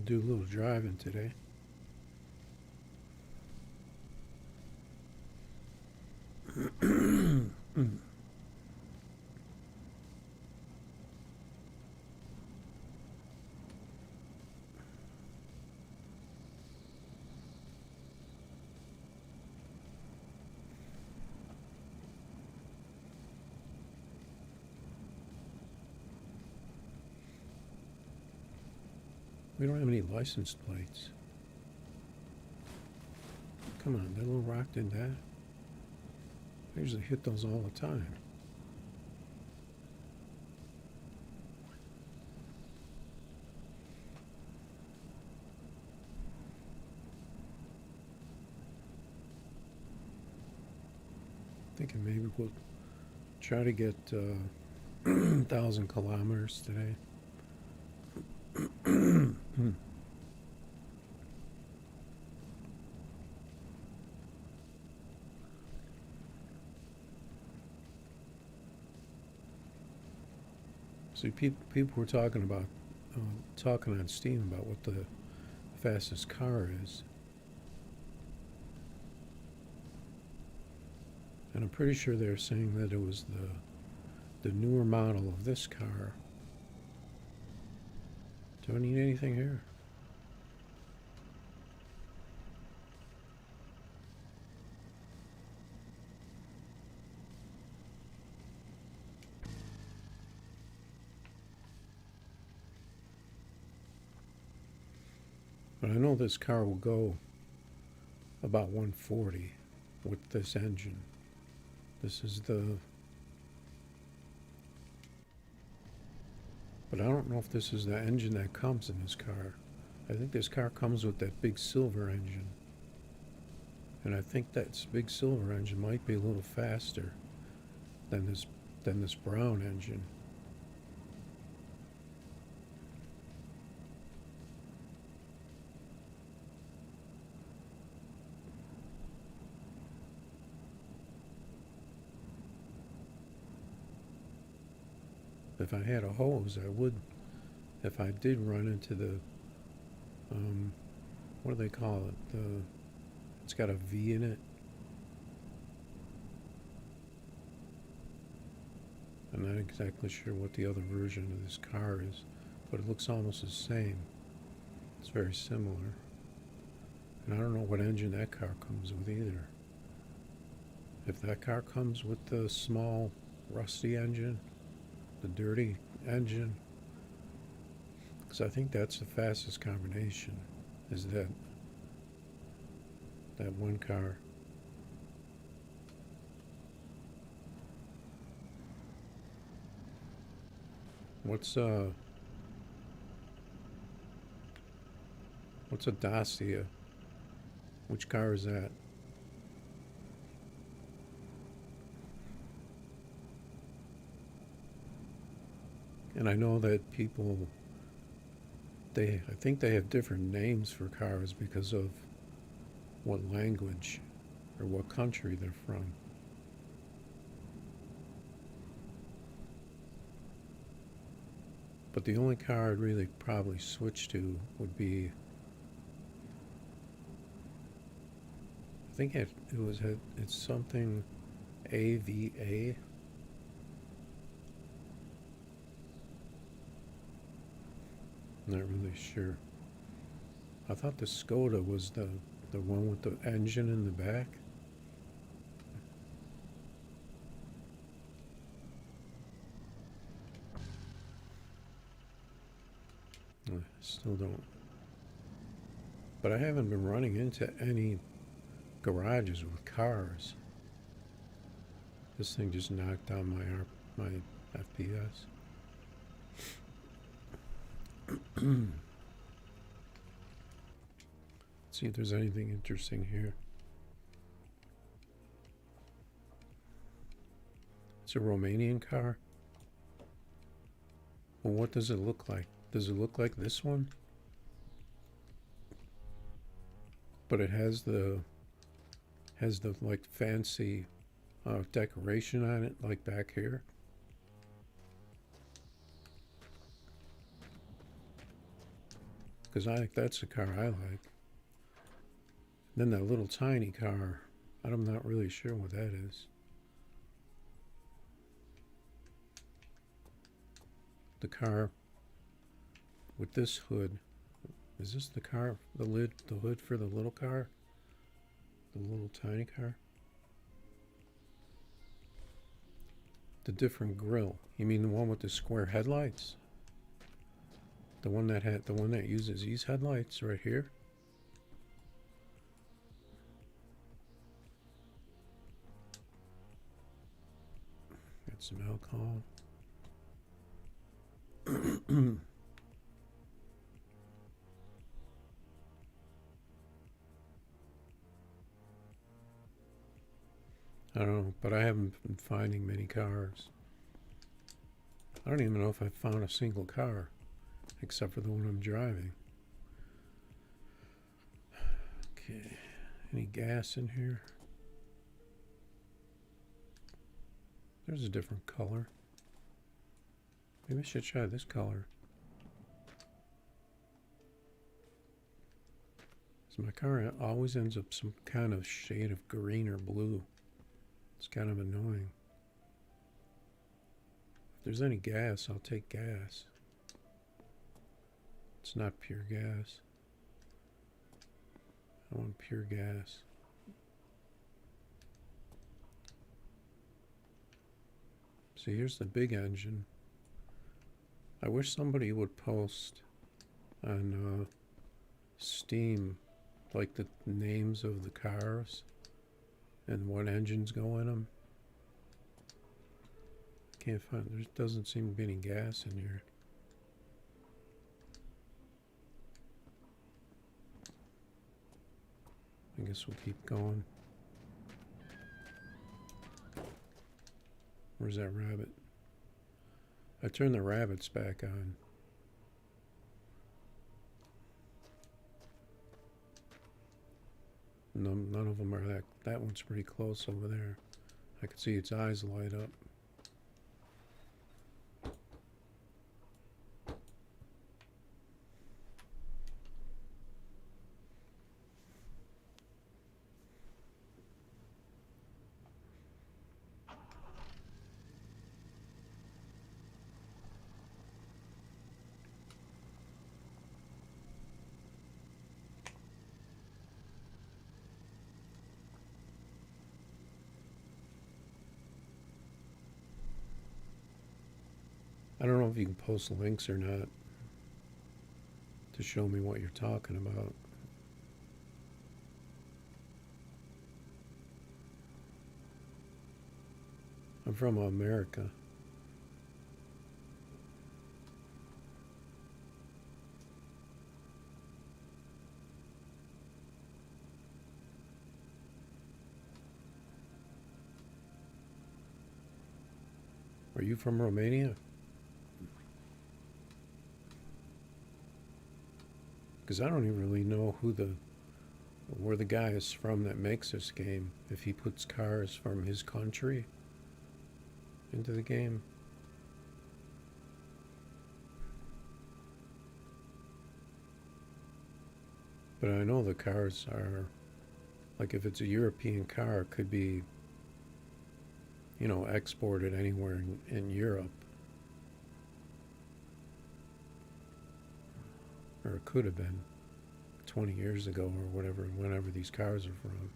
Do a little driving today. We don't have any license plates. Come on, that little rock did that. I usually hit those all the time. Thinking maybe we'll try to get 1,000 kilometers today. See, people were talking about talking on Steam about what the fastest car is, and I'm pretty sure they're saying that it was the newer model of this car. Do I need anything here? But I know this car will go about 140 with this engine. This is the... But I don't know if this is the engine that comes in this car. I think this car comes with that big silver engine. And I think that big silver engine might be a little faster than this brown engine. If I had a hose, I would. If I did run into the, what do they call it? It's got a V in it. I'm not exactly sure what the other version of this car is, but it looks almost the same. It's very similar. And I don't know what engine that car comes with either. If that car comes with the small rusty engine, the dirty engine, because I think that's the fastest combination, is that one car. What's a Dacia? Which car is that? And I know that people, I think they have different names for cars because of what language or what country they're from. But the only car I'd really probably switch to would be, I think it's something AVA. Not really sure. I thought the Skoda was the one with the engine in the back. I still don't. But I haven't been running into any garages with cars. This thing just knocked down my FPS. See if there's anything interesting here. It's a Romanian car. Well, what does it look like? Does it look like this one? But it has the like fancy decoration on it, like back here. because that's the car I like. Then that little tiny car, I'm not really sure what that is. The car with this hood. Is this the car, the hood for the little car? The little tiny car? The different grille. You mean the one with the square headlights? The one that uses these headlights right here? Got some alcohol. I don't know, but I haven't been finding many cars. I don't even know if I found a single car, except for the one I'm driving. Okay, any gas in here? There's a different color. Maybe I should try this color. So my car always ends up some kind of shade of green or blue. It's kind of annoying. If there's any gas, I'll take gas. It's not pure gas. I want pure gas. See, here's the big engine. I wish somebody would post on Steam like the names of the cars and what engines go in them. Can't find, there doesn't seem to be any gas in here. I guess we'll keep going. Where's that rabbit? I turned the rabbits back on. None of them are that one's pretty close over there. I can see its eyes light up. I don't know if you can post links or not to show me what you're talking about. I'm from America. Are you from Romania? Because I don't even really know where the guy is from that makes this game. If he puts cars from his country into the game. But I know the cars are, like if it's a European car, it could be, you know, exported anywhere in Europe. Or it could have been 20 years ago or whatever, whenever these cars are from.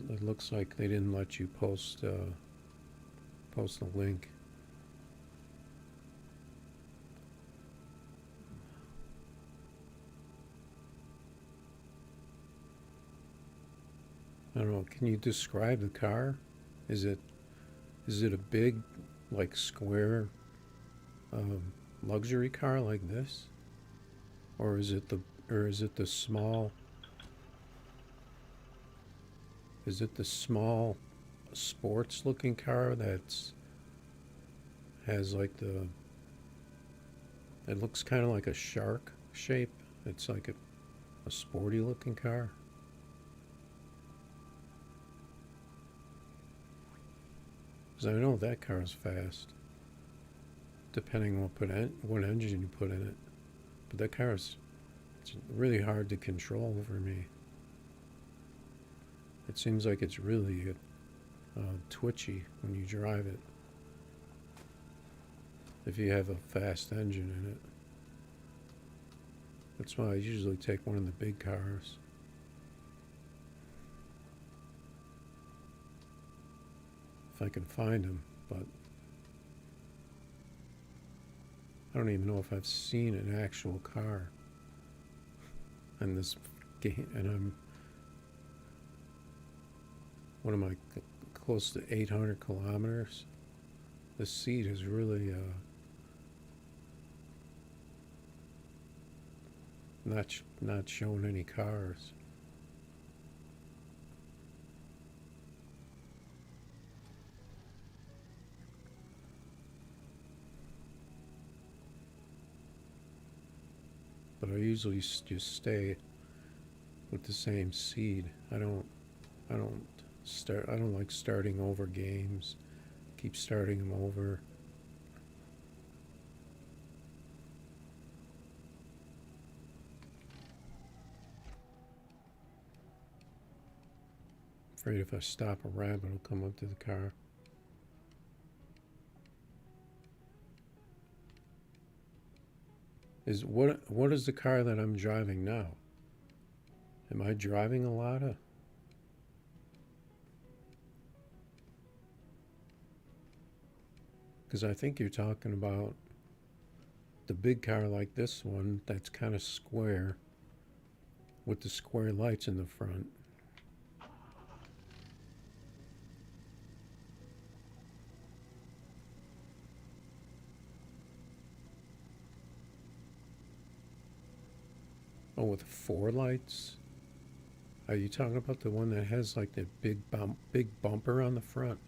It looks like they didn't let you post a link. I don't know. Can you describe the car? Is it a big, like square, luxury car like this, or is it the small? Is it the small, sports-looking car that's has like the? It looks kind of like a shark shape It's like a sporty looking car. Because I know that car is fast, depending on what engine you put in it. But that car is it's really hard to control for me. It seems like it's really twitchy when you drive it. If you have a fast engine in it. That's why I usually take one of the big cars. If I can find them, but I don't even know if I've seen an actual car in this game. And what am I, close to 800 kilometers? The seat is really not showing any cars. But I usually just stay with the same seed. I don't like starting over games. Keep starting them over. Afraid if I stop a rabbit, it'll come up to the car. What is the car that I'm driving now? Am I driving a Lada? Because I think you're talking about the big car like this one that's kind of square with the square lights in the front. Oh, with 4 lights? Are you talking about the one that has like the big bumper on the front?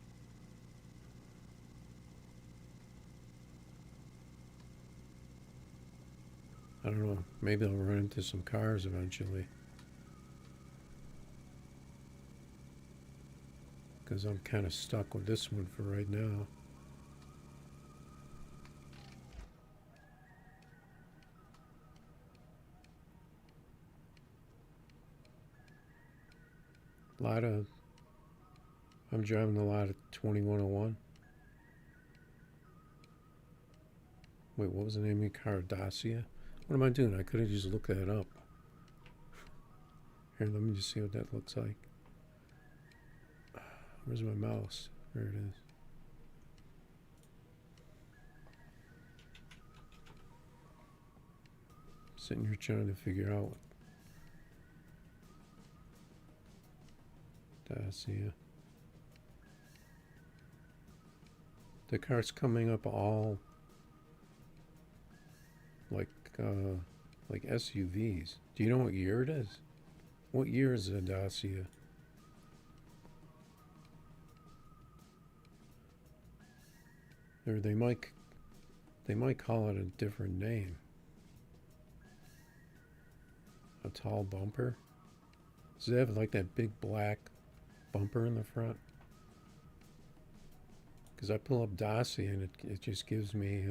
I don't know. Maybe I'll run into some cars eventually. Because I'm kind of stuck with this one for right now. Lada. I'm driving the Lada 2101. Wait, what was the name of your car? Dacia? What am I doing? I could have just looked that up. Here, let me just see what that looks like. Where's my mouse? There it is. Sitting here trying to figure out what Dacia. The car's coming up all like SUVs. Do you know what year it is? What year is a Dacia? Or they might call it a different name. A tall bumper? Does it have like that big black bumper in the front? Because I pull up Dacia and it just gives me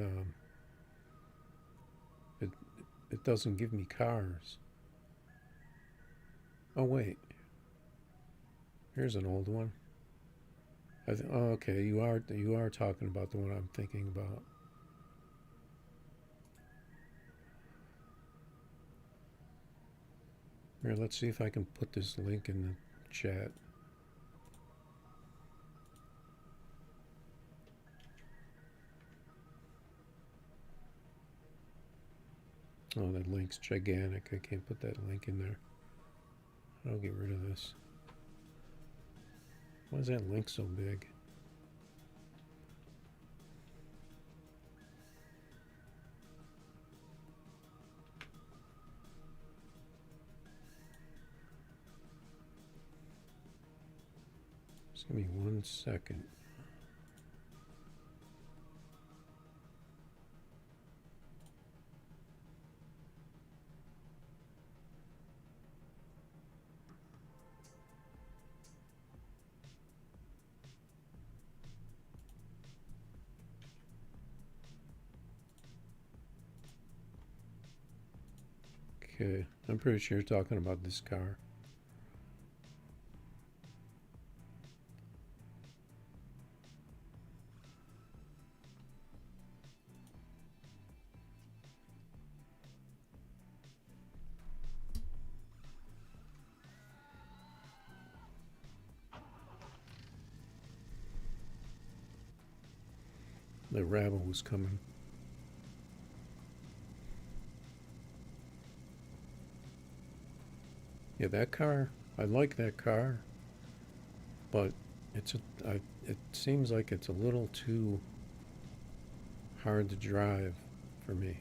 it doesn't give me cars. Oh wait, here's an old one. Oh, okay, you are talking about the one I'm thinking about. Here, let's see if I can put this link in the chat. Oh, that link's gigantic. I can't put that link in there. I'll get rid of this. Why is that link so big? Just give me 1 second. Okay, I'm pretty sure you're talking about this car. The rabble was coming. Yeah, that car, I like that car, but it seems like it's a little too hard to drive for me.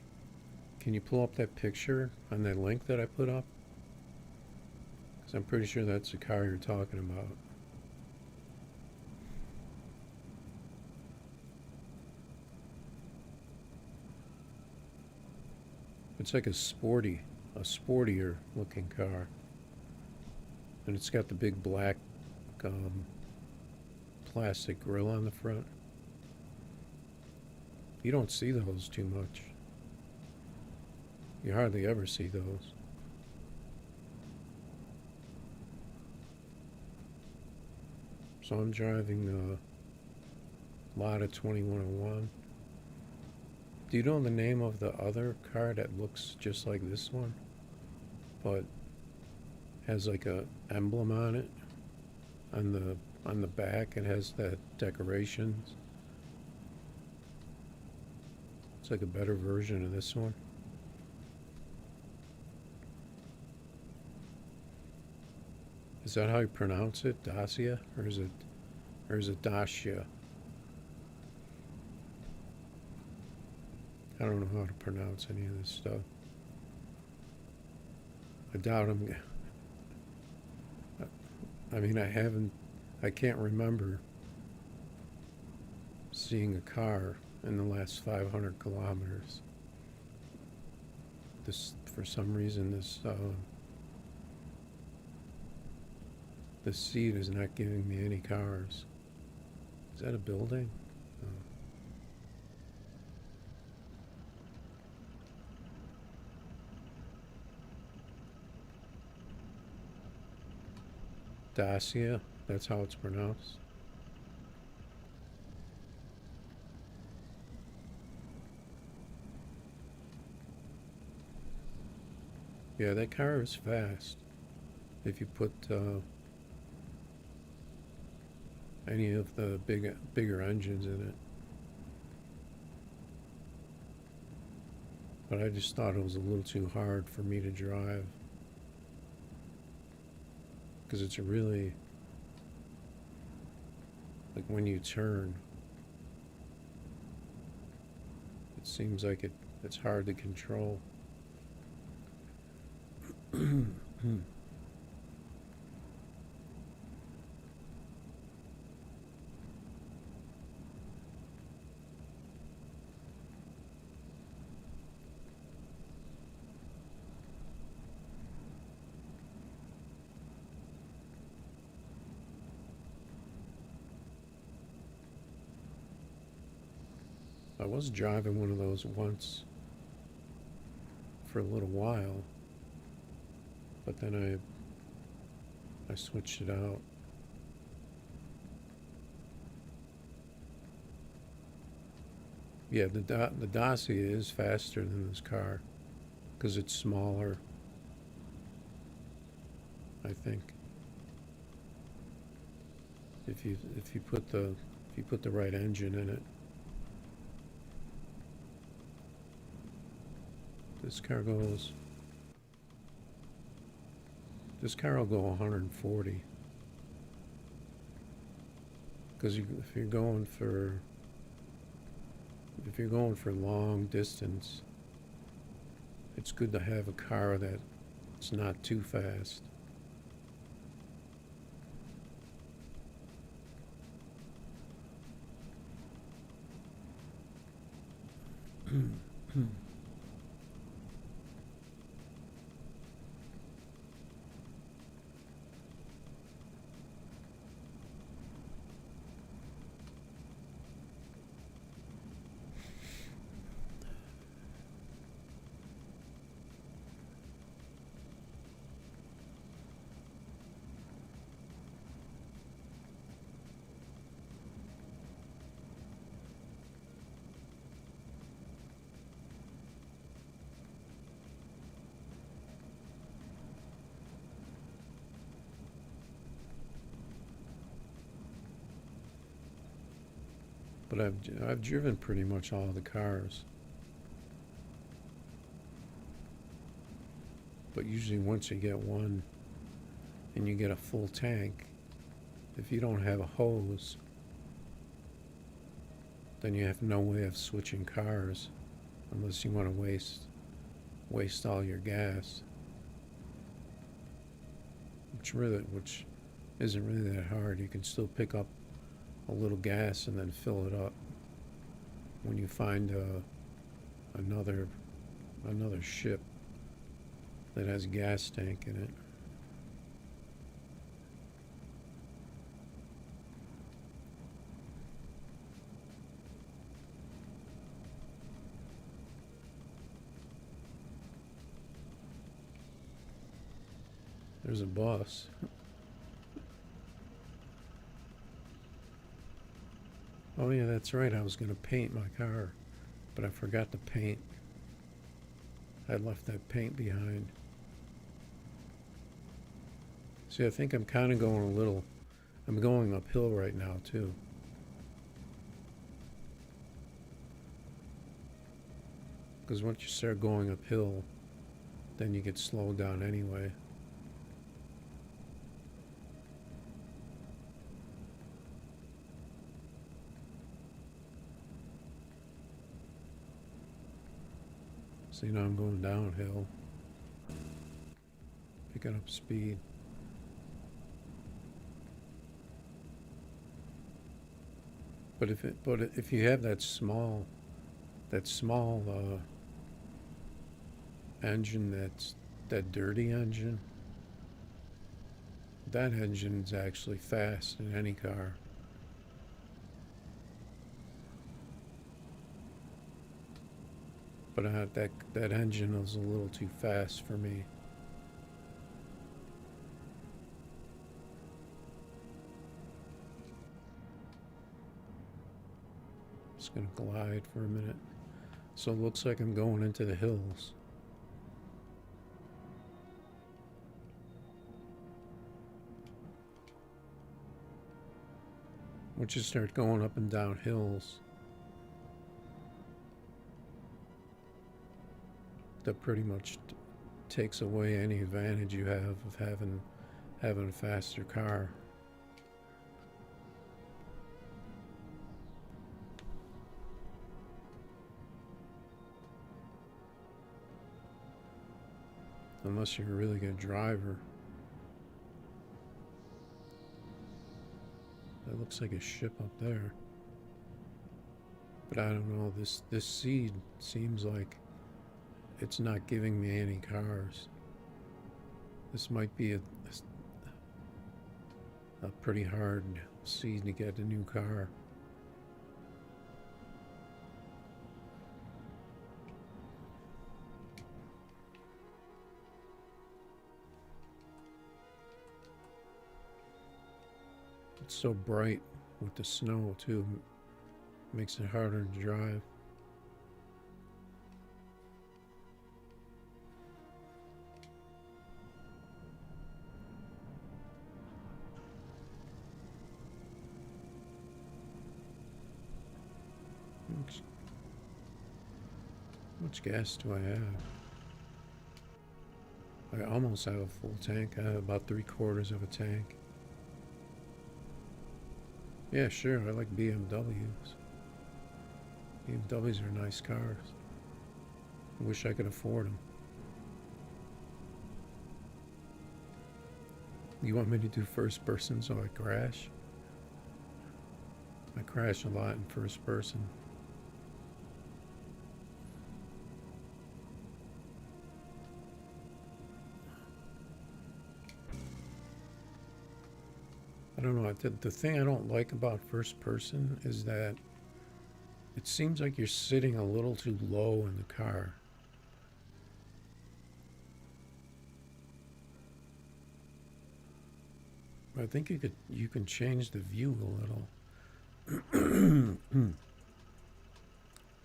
Can you pull up that picture on that link that I put up? Because I'm pretty sure that's the car you're talking about. It's like a sportier looking car. And it's got the big black um, plastic grill on the front. You don't see those too much. You hardly ever see those. So I'm driving Lada 2101. Do you know the name of the other car that looks just like this one, but has like a emblem on it on the back? It has that decorations. It's like a better version of this one. Is that how you pronounce it, Dacia, or is it Dacia? I don't know how to pronounce any of this stuff. I doubt I'm. I mean, I can't remember seeing a car in the last 500 kilometers. For some reason, this seat is not giving me any cars. Is that a building? Oh. Dacia, that's how it's pronounced. Yeah, that car is fast. If you put any of the bigger engines in it. But I just thought it was a little too hard for me to drive. Because it's really, like when you turn, it seems like it's hard to control. I was driving one of those once for a little while, but then I switched it out. Yeah, the Dacia is faster than this car because it's smaller, I think. If you put the right engine in it. This car will go 140. Because if you're going for long distance, it's good to have a car that's not too fast. But I've driven pretty much all the cars. But usually once you get one and you get a full tank, if you don't have a hose, then you have no way of switching cars unless you want to waste all your gas. Which isn't really that hard. You can still pick up a little gas and then fill it up when you find another ship that has a gas tank in it. There's a bus. Oh yeah, that's right. I was going to paint my car, but I forgot to paint. I left that paint behind. See, I think I'm kind of going I'm going uphill right now too. Because once you start going uphill, then you get slowed down anyway. So now I'm going downhill, picking up speed. But if you have that small engine, that dirty engine, that engine's actually fast in any car. But that engine is a little too fast for me. Just gonna glide for a minute. So it looks like I'm going into the hills. Once you start going up and down hills, that pretty much takes away any advantage you have of having a faster car. Unless you're a really good driver. That looks like a ship up there. But I don't know, this seed seems like it's not giving me any cars. This might be a pretty hard seed to get a new car. It's so bright with the snow too, makes it harder to drive. How much gas do I have? I almost have a full tank. I have about 3/4 of a tank. Yeah, sure, I like BMWs. BMWs are nice cars. I wish I could afford them. You want me to do first person so I crash? I crash a lot in first person. I don't know. The thing I don't like about first person is that it seems like you're sitting a little too low in the car. I think you can change the view a little.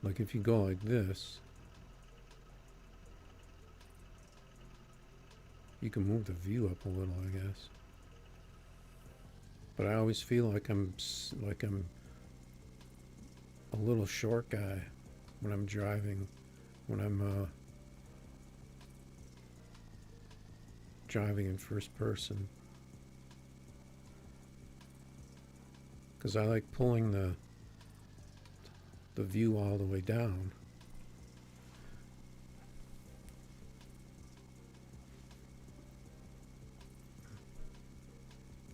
Like if you go like this, you can move the view up a little, I guess. But I always feel like I'm little short guy when I'm driving, when I'm driving in first person, because I like pulling the view all the way down.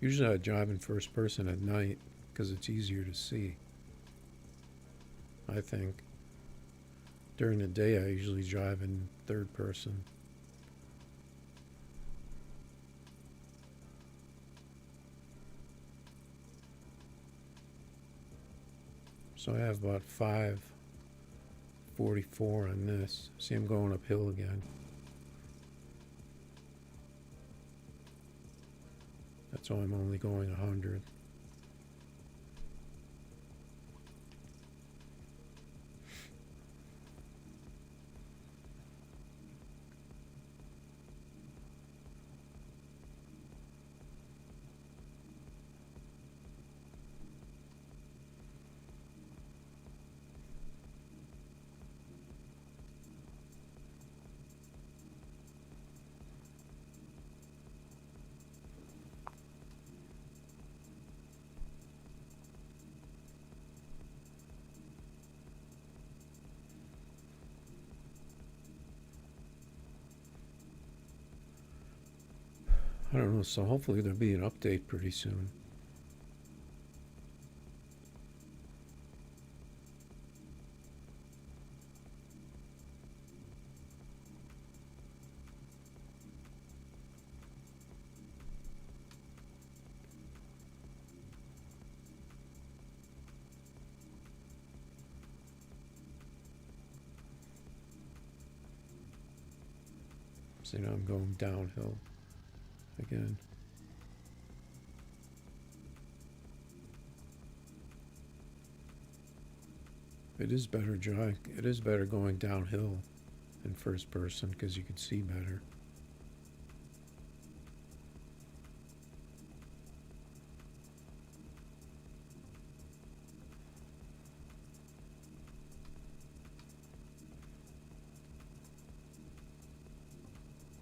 Usually I drive in first person at night because it's easier to see, I think. During the day I usually drive in third person. So I have about 544 on this. See, I'm going uphill again. That's why I'm only going 100. I don't know, so hopefully there'll be an update pretty soon. See, now I'm going downhill again. It is better going downhill in first person because you can see better.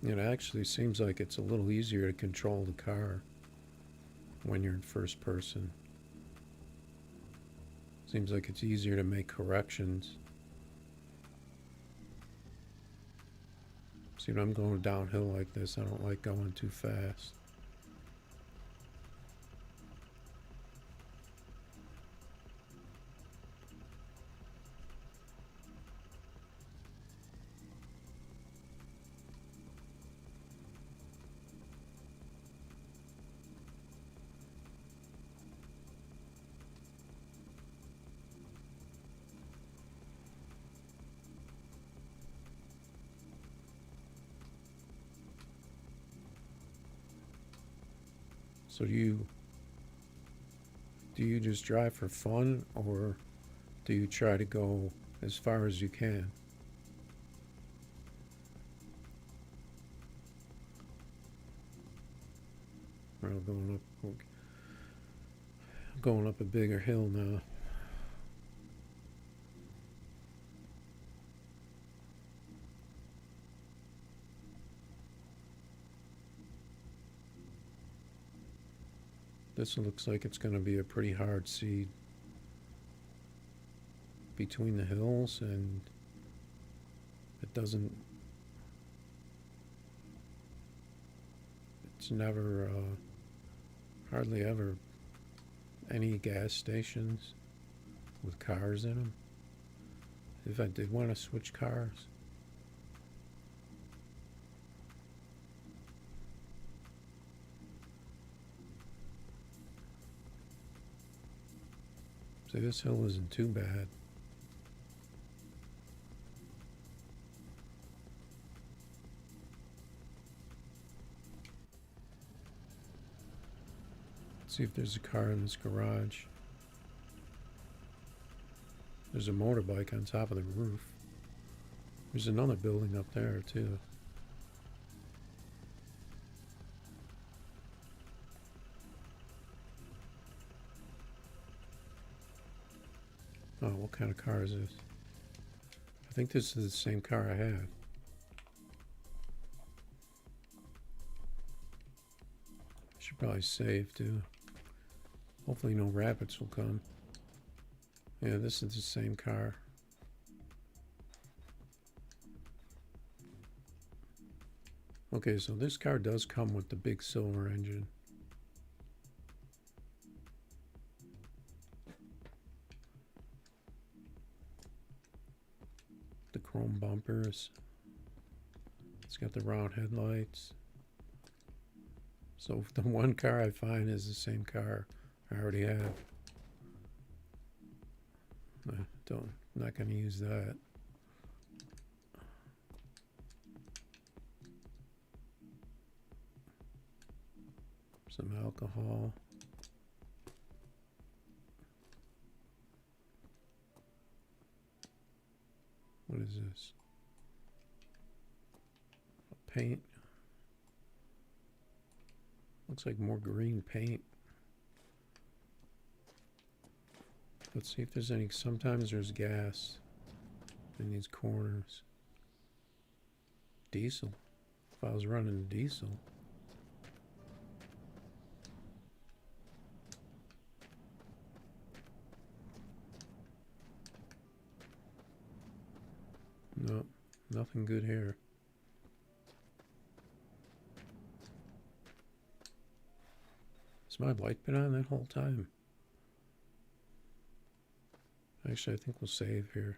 It actually seems like it's a little easier to control the car when you're in first person. Seems like it's easier to make corrections. See, when I'm going downhill like this, I don't like going too fast. So do you just drive for fun, or do you try to go as far as you can? Well, going up a bigger hill now. This looks like it's going to be a pretty hard seed between the hills, and it doesn't, it's never, hardly ever any gas stations with cars in them. If I did want to switch cars. See, this hill isn't too bad. Let's see if there's a car in this garage. There's a motorbike on top of the roof. There's another building up there too. Oh, what kind of car is this? I think this is the same car I have. I should probably save too. Hopefully no rabbits will come. Yeah, this is the same car. Okay, so this car does come with the big silver engine. The chrome bumpers. It's got the round headlights. So the one car I find is the same car I already have. I'm not going to use that. Some alcohol. What is this? Paint. Looks like more green paint. Let's see if there's any. Sometimes there's gas in these corners. Diesel. If I was running diesel. No, nothing good here. Has my light been on that whole time? Actually, I think we'll save here.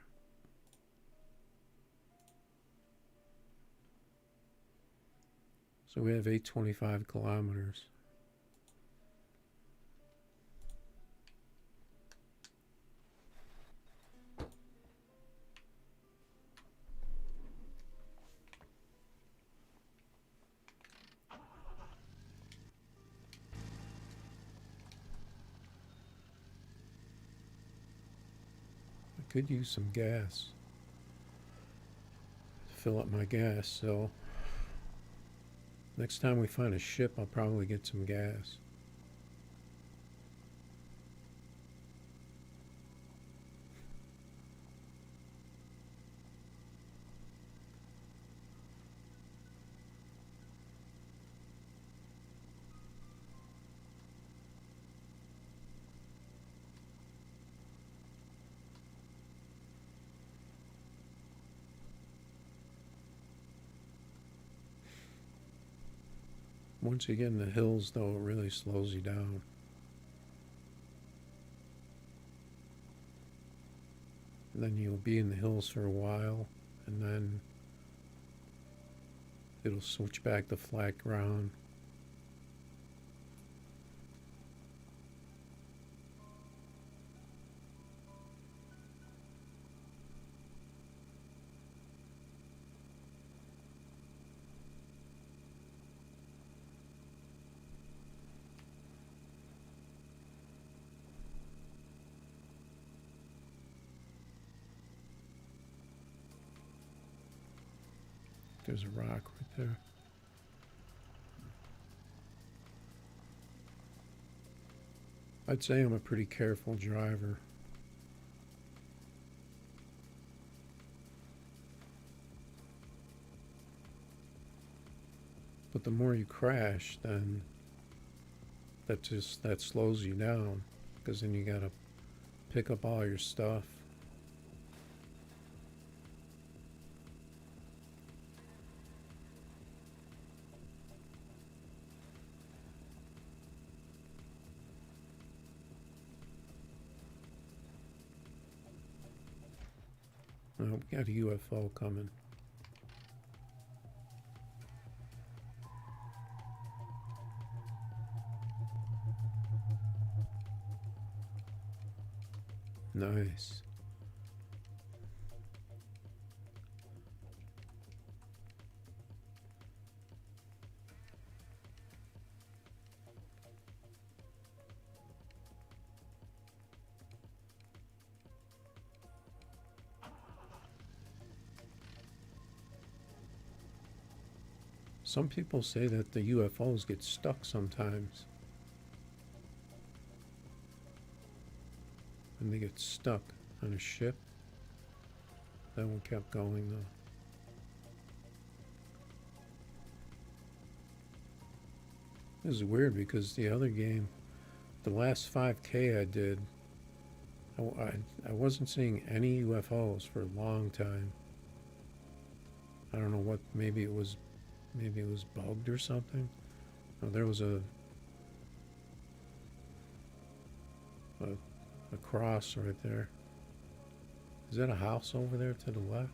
So we have 825 kilometers. I could use some gas to fill up my gas, so next time we find a ship, I'll probably get some gas. Once you get in the hills, though, it really slows you down. And then you'll be in the hills for a while, and then it'll switch back to flat ground. There's a rock right there. I'd say I'm a pretty careful driver. But the more you crash, then that slows you down, because then you gotta pick up all your stuff. Oh, we got a UFO coming. Nice. Some people say that the UFOs get stuck sometimes. And they get stuck on a ship. That one kept going though. This is weird because the other game, the last 5K I did, I wasn't seeing any UFOs for a long time. I don't know what, maybe it was bugged or something. Oh, there was a cross right there. Is that a house over there to the left?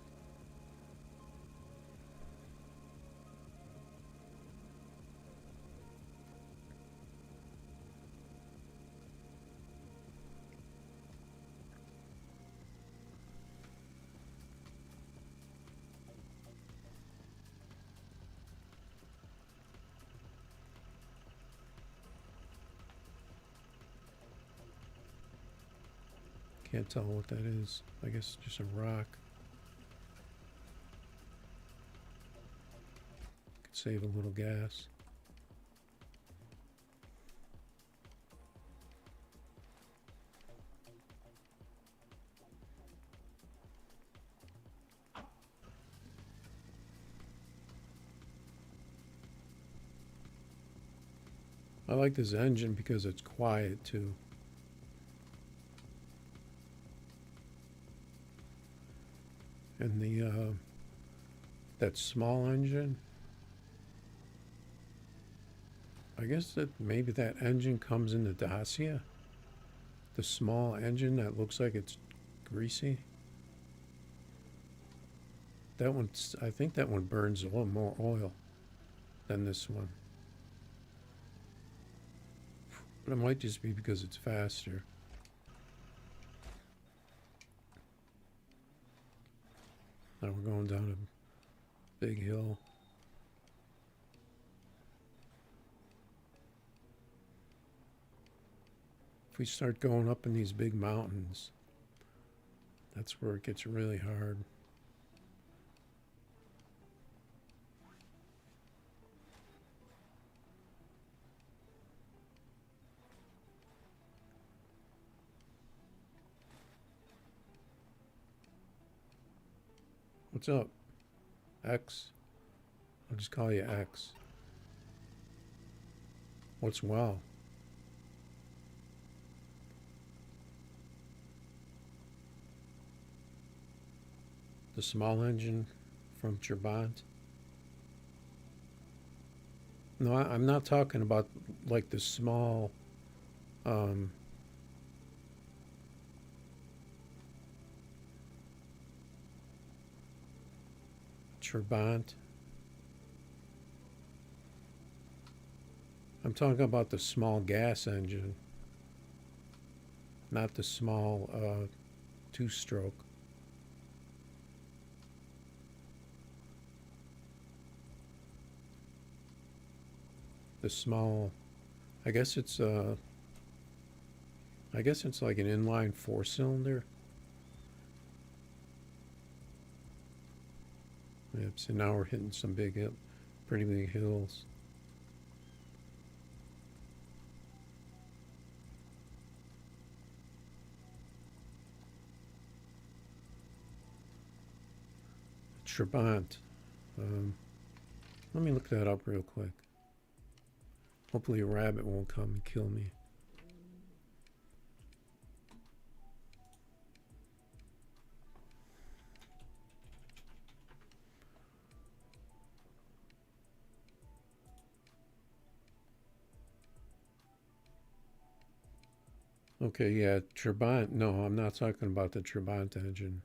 Can't tell what that is. I guess just a rock. Could save a little gas. I like this engine because it's quiet too. And the that small engine, I guess that maybe that engine comes in the Dacia. The small engine that looks like it's greasy. That one, I think that one burns a little more oil than this one. But it might just be because it's faster. Now we're going down a big hill. If we start going up in these big mountains, that's where it gets really hard. What's up, X? I'll just call you X. What's wow? The small engine from Trabant? No, I'm not talking about like the small Trabant. I'm talking about the small gas engine, not the small two-stroke. The small, I guess it's like an inline four-cylinder. Yep, so now we're hitting some pretty big hills. Trabant. Let me look that up real quick. Hopefully a rabbit won't come and kill me. Okay, yeah, Trabant. No, I'm not talking about the Trabant engine.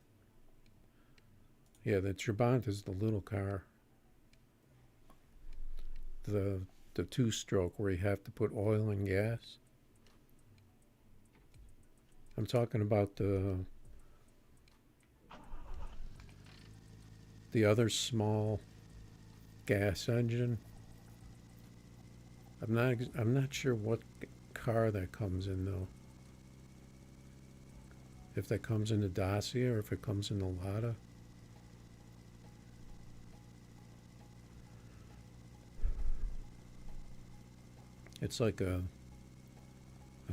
Yeah, the Trabant is the little car. The two-stroke where you have to put oil and gas. I'm talking about the other small gas engine. I'm not sure what car that comes in though. If that comes in the Dacia or if it comes in the Lada. It's like a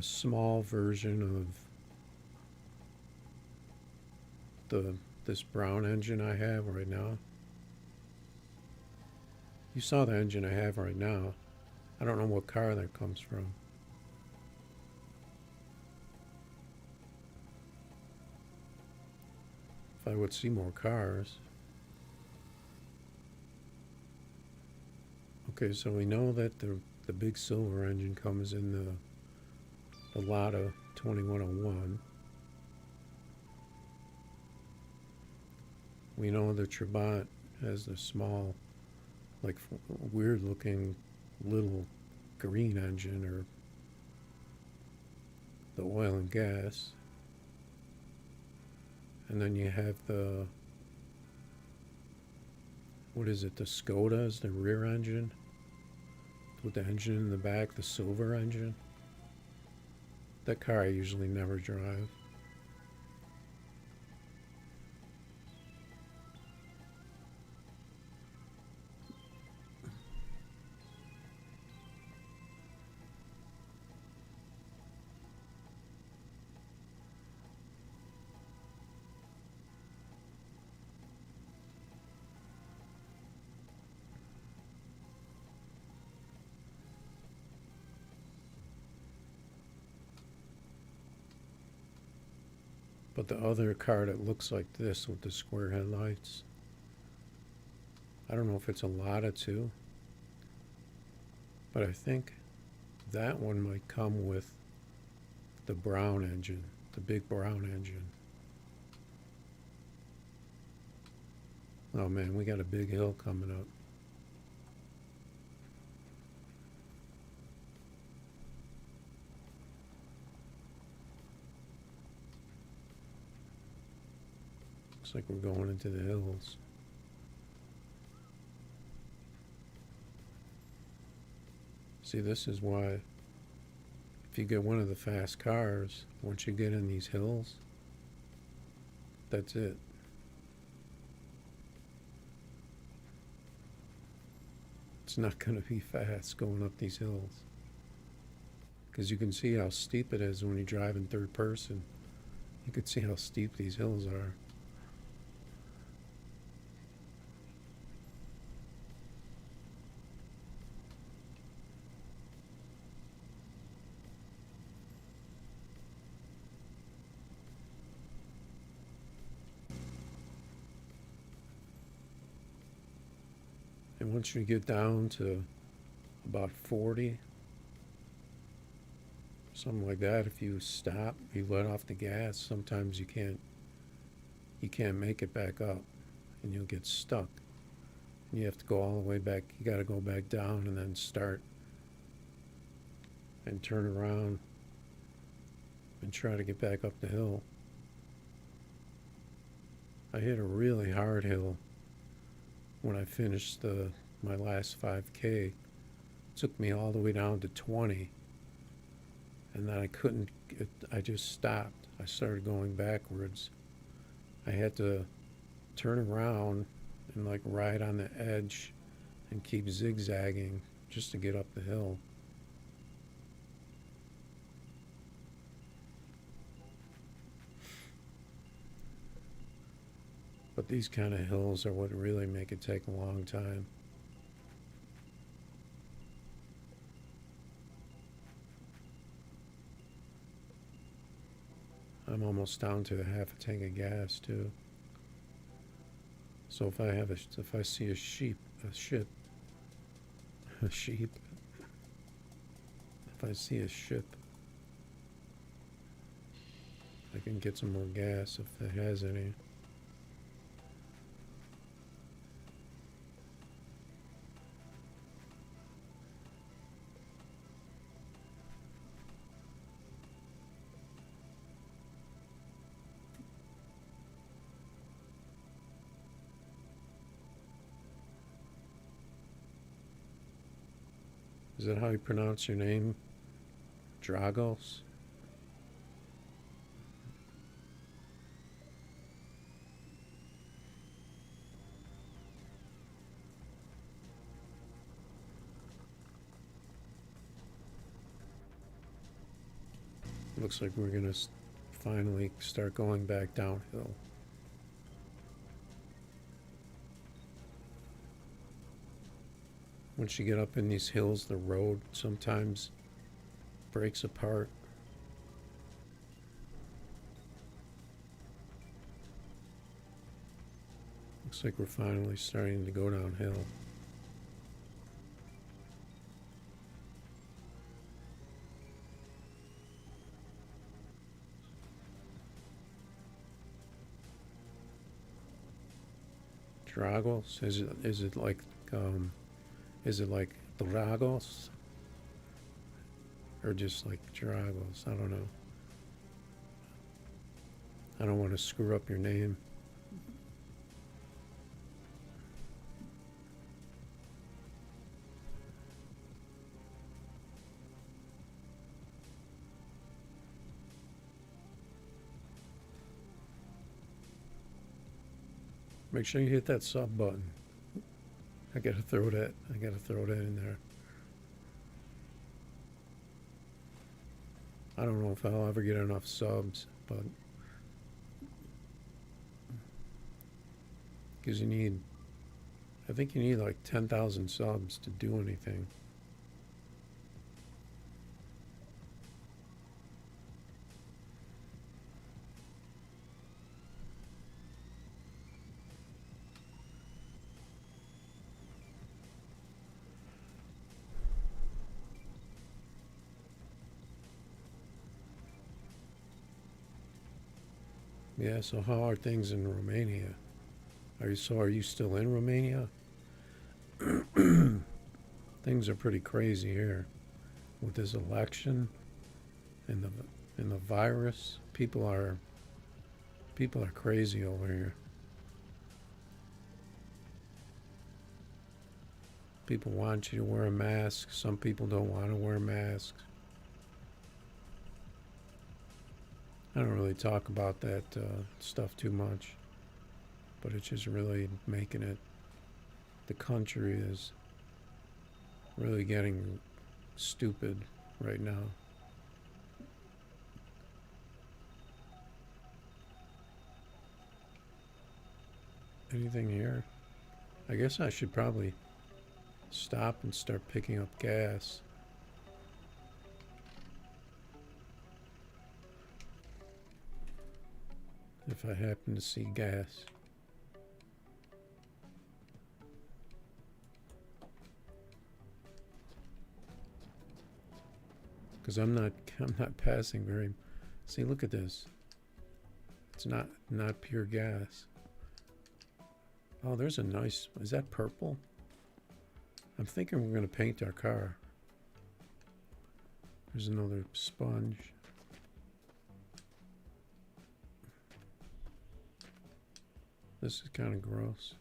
small version this brown engine I have right now? You saw the engine I have right now. I don't know what car that comes from. If I would see more cars. Okay, so we know that the big silver engine comes in the Lada 2101. We know the Trabant has the small, like weird looking little green engine, or the oil and gas. And then you have the, what is it, the Skoda is the rear engine, with the engine in the back, the silver engine. That car I usually never drive. But the other car that looks like this with the square headlights, I don't know if it's a Lada too, but I think that one might come with the brown engine, the big brown engine. Oh man, we got a big hill coming up. Looks like we're going into the hills. See, this is why if you get one of the fast cars, once you get in these hills, that's it. It's not going to be fast going up these hills, because you can see how steep it is when you drive in third person. You can see how steep these hills are. And once you get down to about 40, something like that, if you stop, you let off the gas, sometimes you can't make it back up, and you'll get stuck. And you have to go all the way back. You got to go back down and then start and turn around and try to get back up the hill. I hit a really hard hill when I finished my last 5K. It took me all the way down to 20, and then I just stopped. I started going backwards. I had to turn around and like ride on the edge and keep zigzagging just to get up the hill. But these kind of hills are what really make it take a long time. I'm almost down to half a tank of gas too. So if I see a sheep, if I see a ship, I can get some more gas if it has any. Is that how you pronounce your name? Dragos? Looks like we're gonna finally start going back downhill. Once you get up in these hills, the road sometimes breaks apart. Looks like we're finally starting to go downhill. Dragos? Is it like Dragos? Or just like Dragos? I don't know. I don't want to screw up your name. Make sure you hit that sub button. I gotta throw that in there. I don't know if I'll ever get enough subs, but because I think you need like 10,000 subs to do anything. Yeah, so how are things in Romania? Are you still in Romania? Things are pretty crazy here with this election and the virus. People are crazy over here. People want you to wear a mask. Some people don't want to wear masks. I don't really talk about that stuff too much, but it's just really making it. The country is really getting stupid right now. Anything here? I guess I should probably stop and start picking up gas. If I happen to see gas. Because I'm not passing very. See, look at this. It's not pure gas. Oh, there's a nice. Is that purple? I'm thinking we're going to paint our car. There's another sponge. This is kind of gross.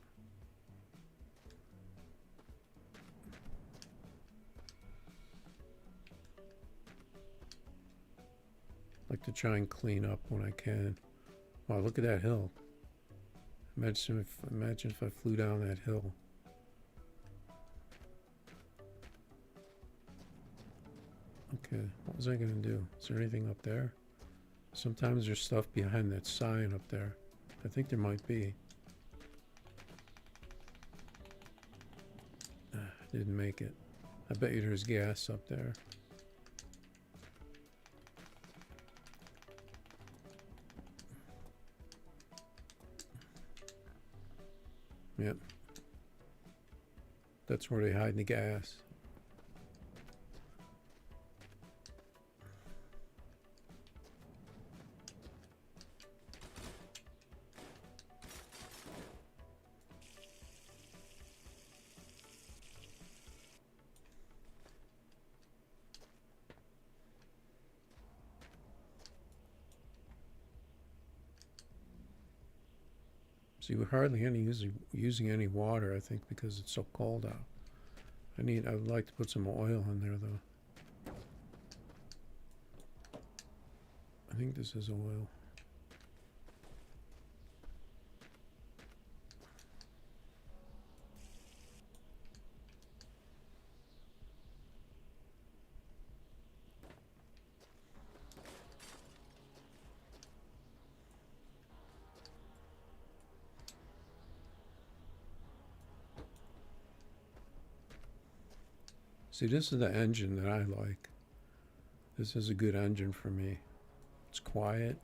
I like to try and clean up when I can. Wow, look at that hill. Imagine if I flew down that hill. Okay, what was I gonna do? Is there anything up there? Sometimes there's stuff behind that sign up there. I think there might be. Didn't make it. I bet you there's gas up there. Yep. That's where they hide the gas. See, we're hardly using any water, I think, because it's so cold out. I would like to put some oil in there, though. I think this is oil. See, this is the engine that I like. This is a good engine for me. It's quiet.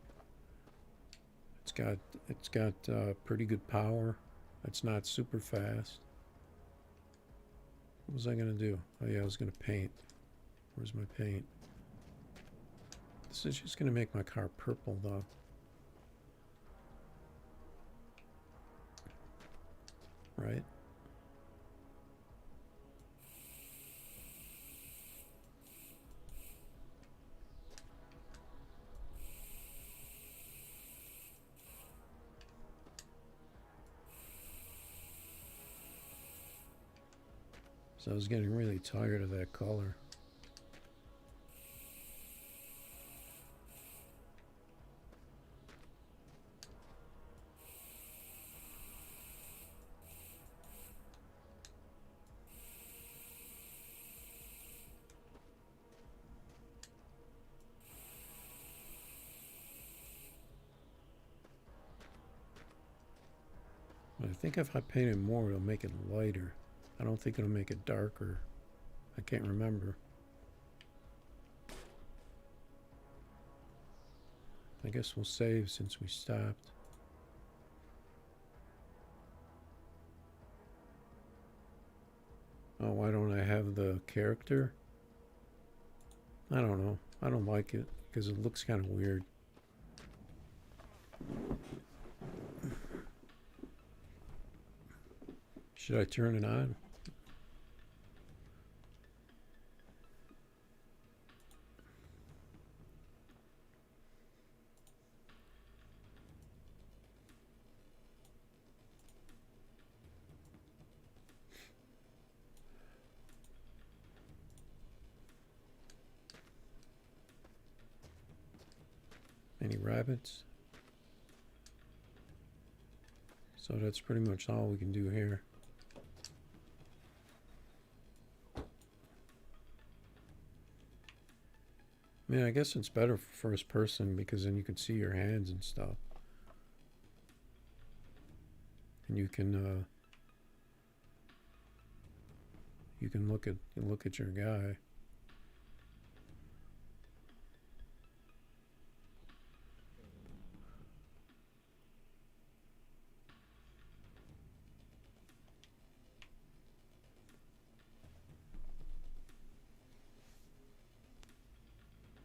It's got pretty good power. It's not super fast. What was I gonna do? Oh yeah, I was gonna paint. Where's my paint? This is just gonna make my car purple though. Right? So I was getting really tired of that color. But I think if I paint it more, it'll make it lighter. I don't think it'll make it darker. I can't remember. I guess we'll save since we stopped. Oh, why don't I have the character? I don't know. I don't like it because it looks kind of weird. Should I turn it on? Any rabbits? So that's pretty much all we can do here. I mean, I guess it's better for first person because then you can see your hands and stuff. And you can look at your guy.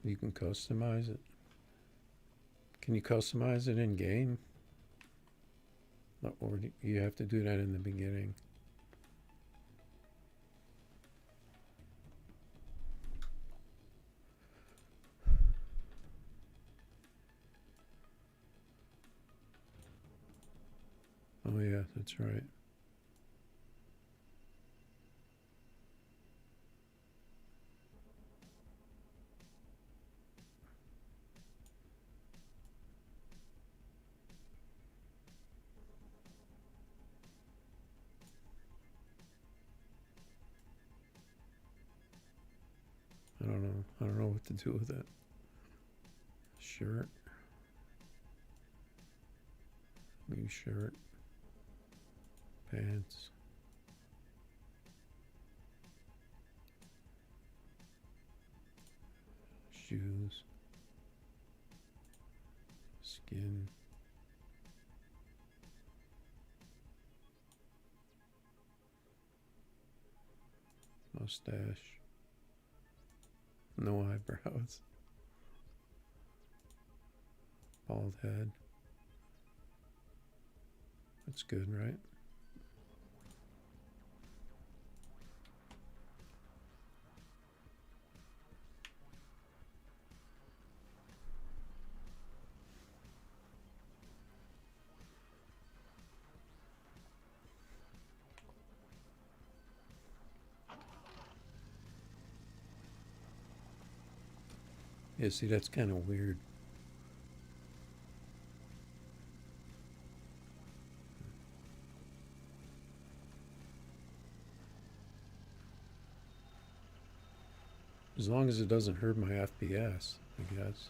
You can customize it. Can you customize it in game? Or do you have to do that in the beginning? Oh yeah, that's right. I don't know. I don't know what to do with it. Shirt. New shirt. Pants. Shoes. Skin. Mustache. No eyebrows. Bald head. That's good, right? Yeah, see, that's kind of weird. As long as it doesn't hurt my FPS, I guess.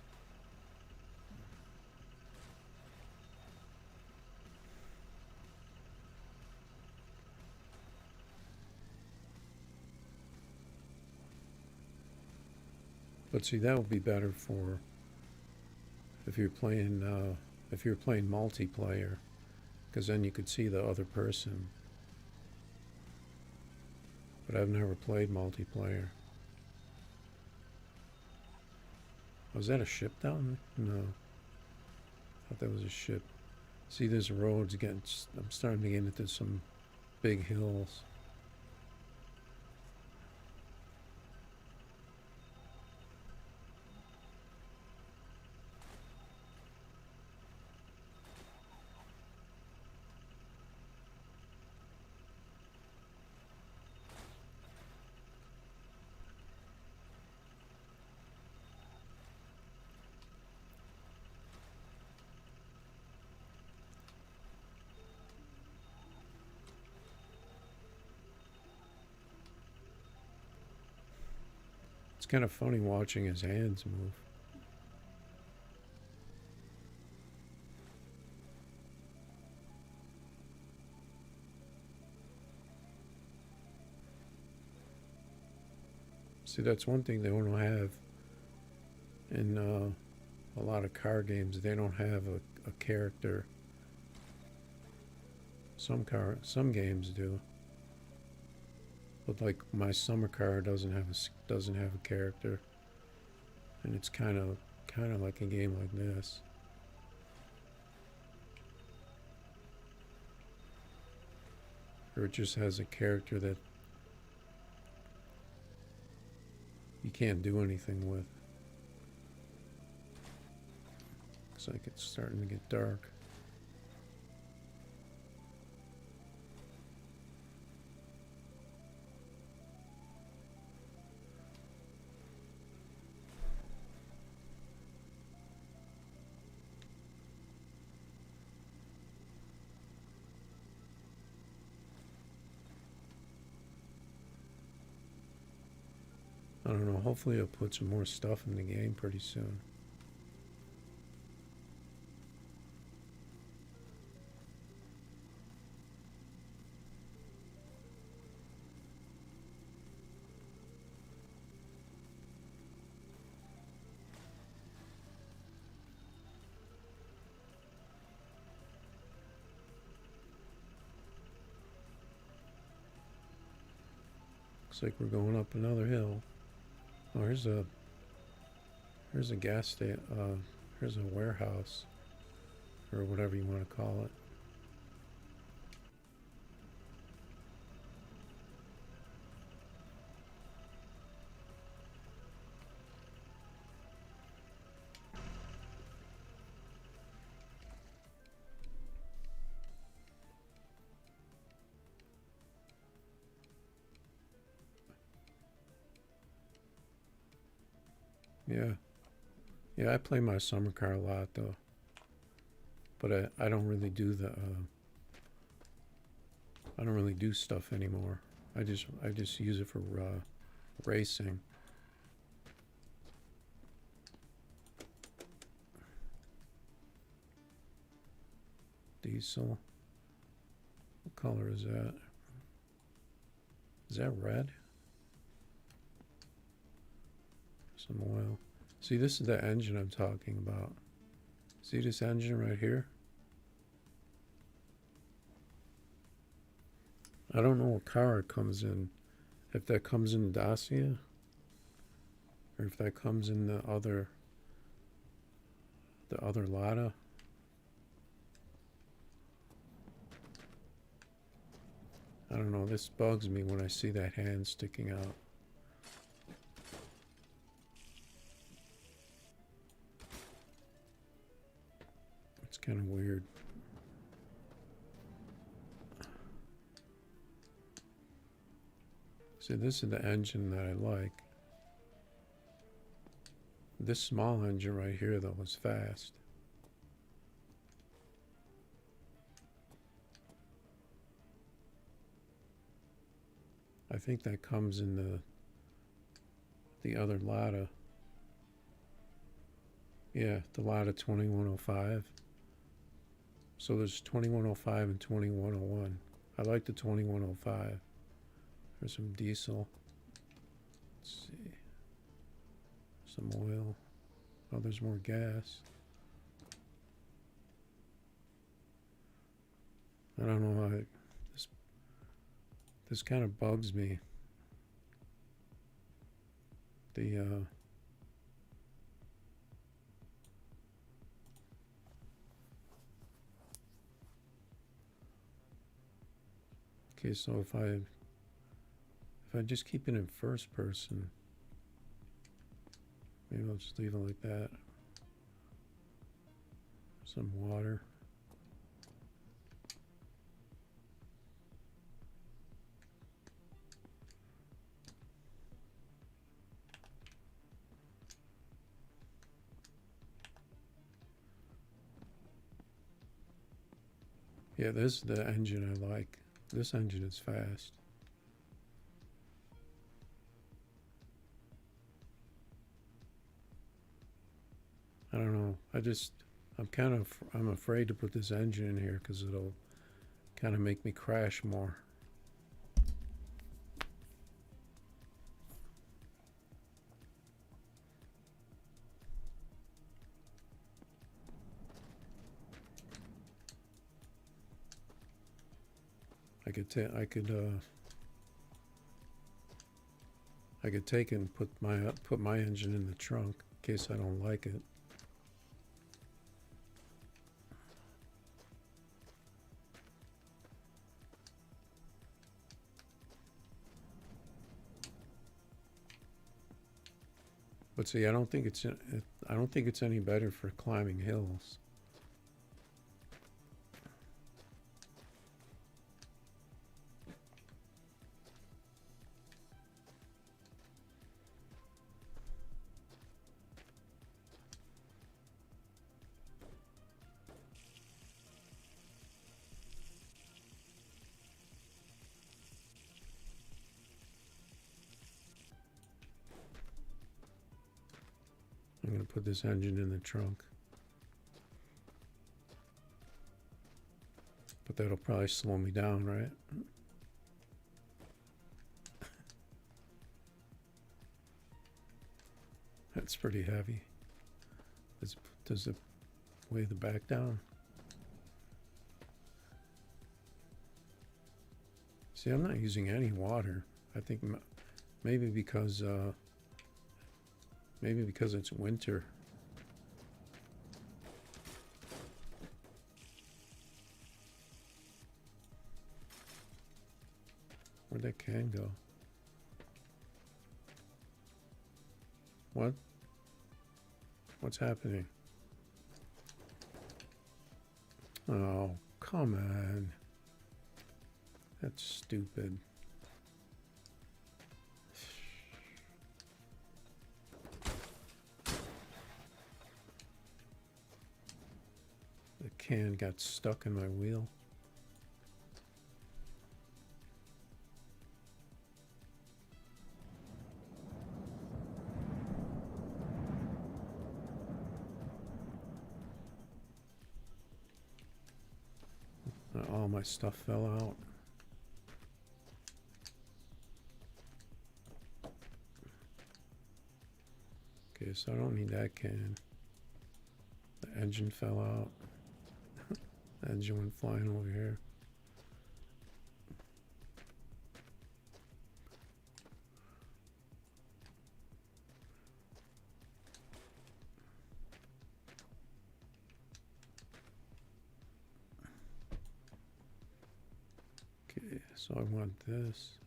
But see, that would be better for if you're playing multiplayer, because then you could see the other person. But I've never played multiplayer. Was that a ship down there? No. I thought that was a ship. See, this road's getting. I'm starting to get into some big hills. It's kind of funny watching his hands move. See, that's one thing they don't have in a lot of car games. They don't have a character. Some games do, but like my summer car doesn't have a character, and it's kind of like a game like this. Or it just has a character that you can't do anything with. Looks like it's starting to get dark. I don't know, hopefully I'll put some more stuff in the game pretty soon. Looks like we're going up another hill. Oh, here's a gas station. Here's a warehouse, or whatever you want to call it. Yeah. Yeah, I play my summer car a lot though. But I don't really do I don't really do stuff anymore. I just use it for racing. Diesel. What color is that? Is that red? Some oil. See, this is the engine I'm talking about. See this engine right here? I don't know what car it comes in. If that comes in Dacia, or if that comes in the other Lada. I don't know, this bugs me when I see that hand sticking out. It's kind of weird. See, this is the engine that I like. This small engine right here, though, is fast. I think that comes in the other Lada. Yeah, the Lada 2105. So there's 2105 and 2101. I like the 2105. There's some diesel. Let's see. Some oil. Oh, there's more gas. I don't know how this kind of bugs me. The okay, so if I just keep it in first person, maybe I'll just leave it like that. Some water. Yeah, this is the engine I like. This engine is fast. I don't know. I'm afraid to put this engine in here because it'll kind of make me crash more. I could take and put my engine in the trunk in case I don't like it. But see, I don't think it's any better for climbing hills. I'm going to put this engine in the trunk. But that'll probably slow me down, right? That's pretty heavy. Does it weigh the back down? See, I'm not using any water. I think maybe because it's winter. Where'd that can go? What? What's happening? Oh, come on. That's stupid. The can got stuck in my wheel. All my stuff fell out. Okay, so I don't need that can. The engine fell out. The engine went flying over here. Okay, so I want this.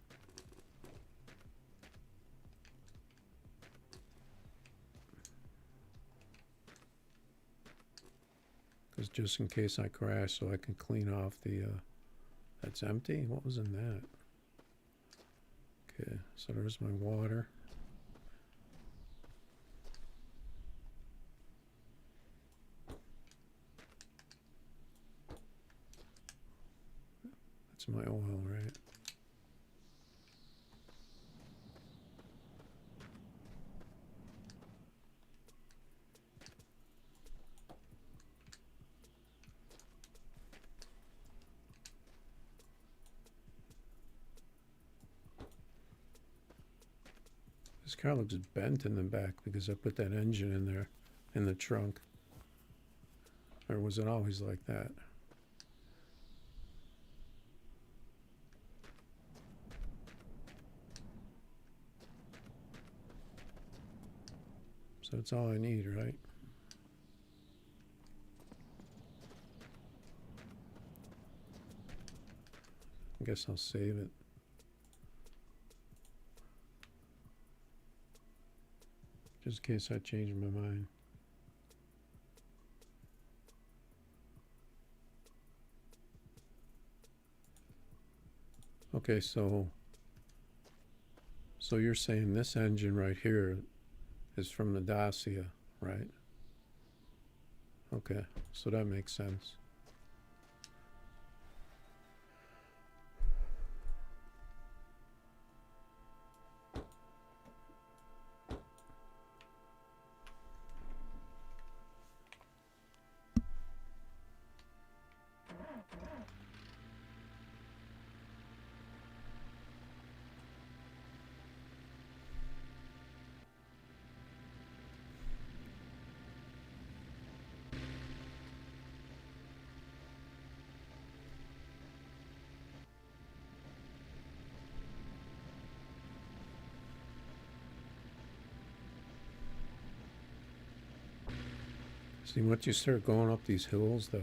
Because just in case I crash, so I can clean off the, that's empty? What was in that? Okay, so there's my water. That's my oil, right? This car looks bent in the back because I put that engine in there, in the trunk. Or was it always like that? So that's all I need, right? I guess I'll save it. Just in case I change my mind. Okay, so you're saying this engine right here is from the Dacia, right? Okay, so that makes sense. See, once you start going up these hills, though,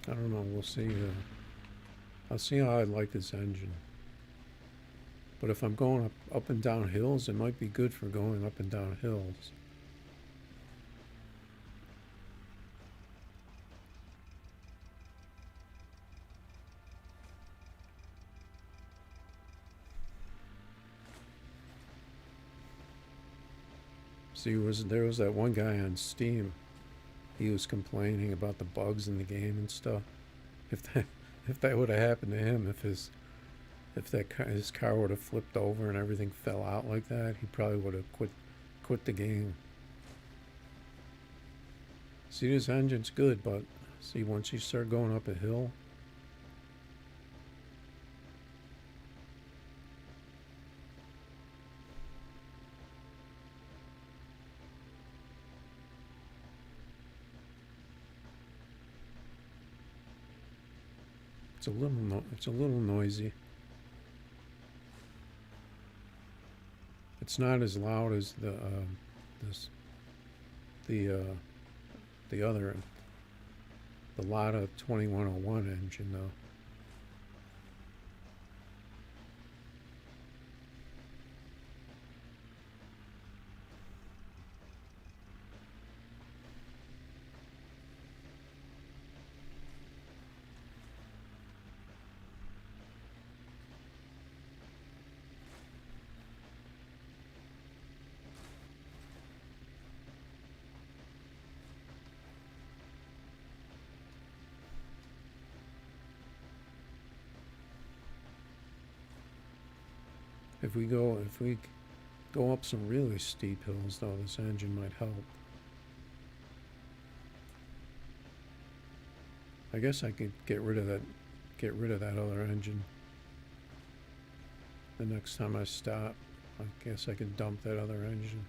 I don't know, we'll see. I'll see how I like this engine. But if I'm going up and down hills, it might be good for going up and down hills. See, there was that one guy on Steam. He was complaining about the bugs in the game and stuff. If that would have happened to him, if his car would have flipped over and everything fell out like that, he probably would have quit the game. See, this engine's good, but see, once you start going up a hill, it's a little noisy. It's not as loud as the other, the Lada 2101 engine, though. If we go up some really steep hills, though, this engine might help. I guess I could get rid of that other engine. The next time I stop, I guess I could dump that other engine.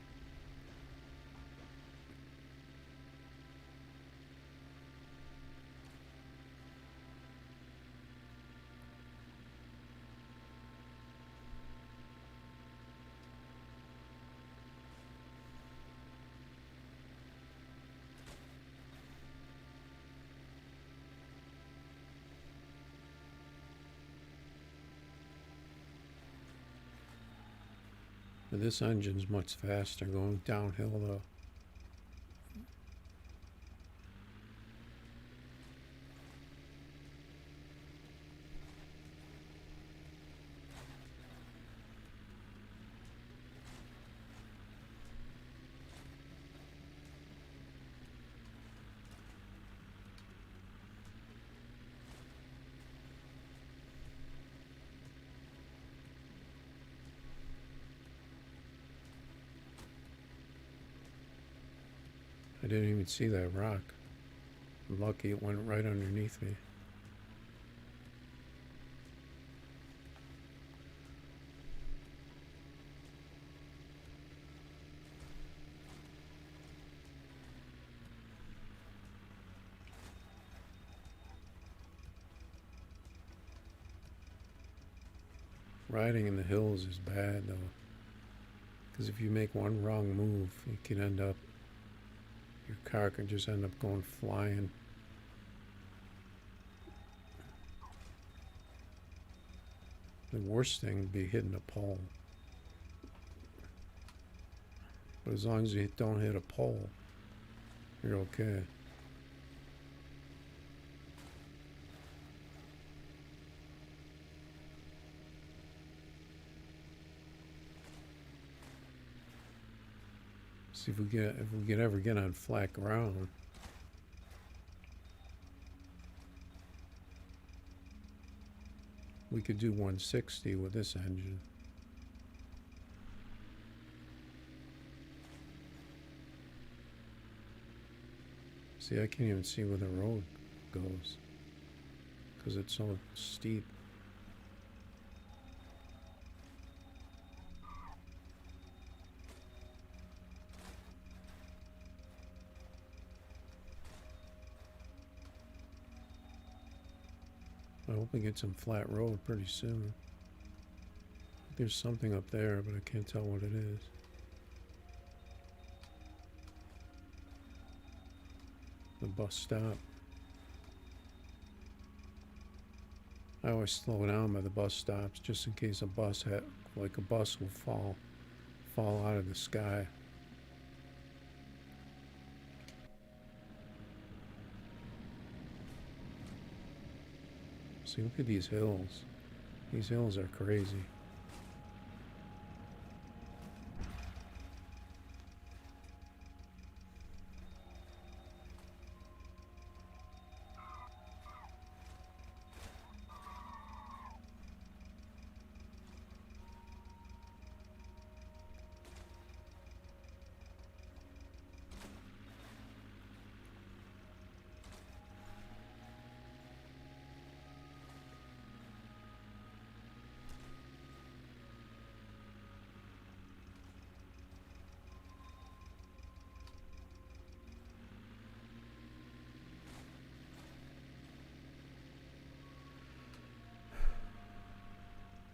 But this engine's much faster going downhill, though. I didn't even see that rock. I'm lucky it went right underneath me. Riding in the hills is bad though, because if you make one wrong move, you can end up, your car can just end up going flying. The worst thing would be hitting a pole. But as long as you don't hit a pole, you're okay. See if we could ever get on flat ground. We could do 160 with this engine. See, I can't even see where the road goes because it's so steep. I hope we get some flat road pretty soon. There's something up there, but I can't tell what it is. The bus stop. I always slow down by the bus stops just in case a bus will fall out of the sky. See, look at these hills. These hills are crazy.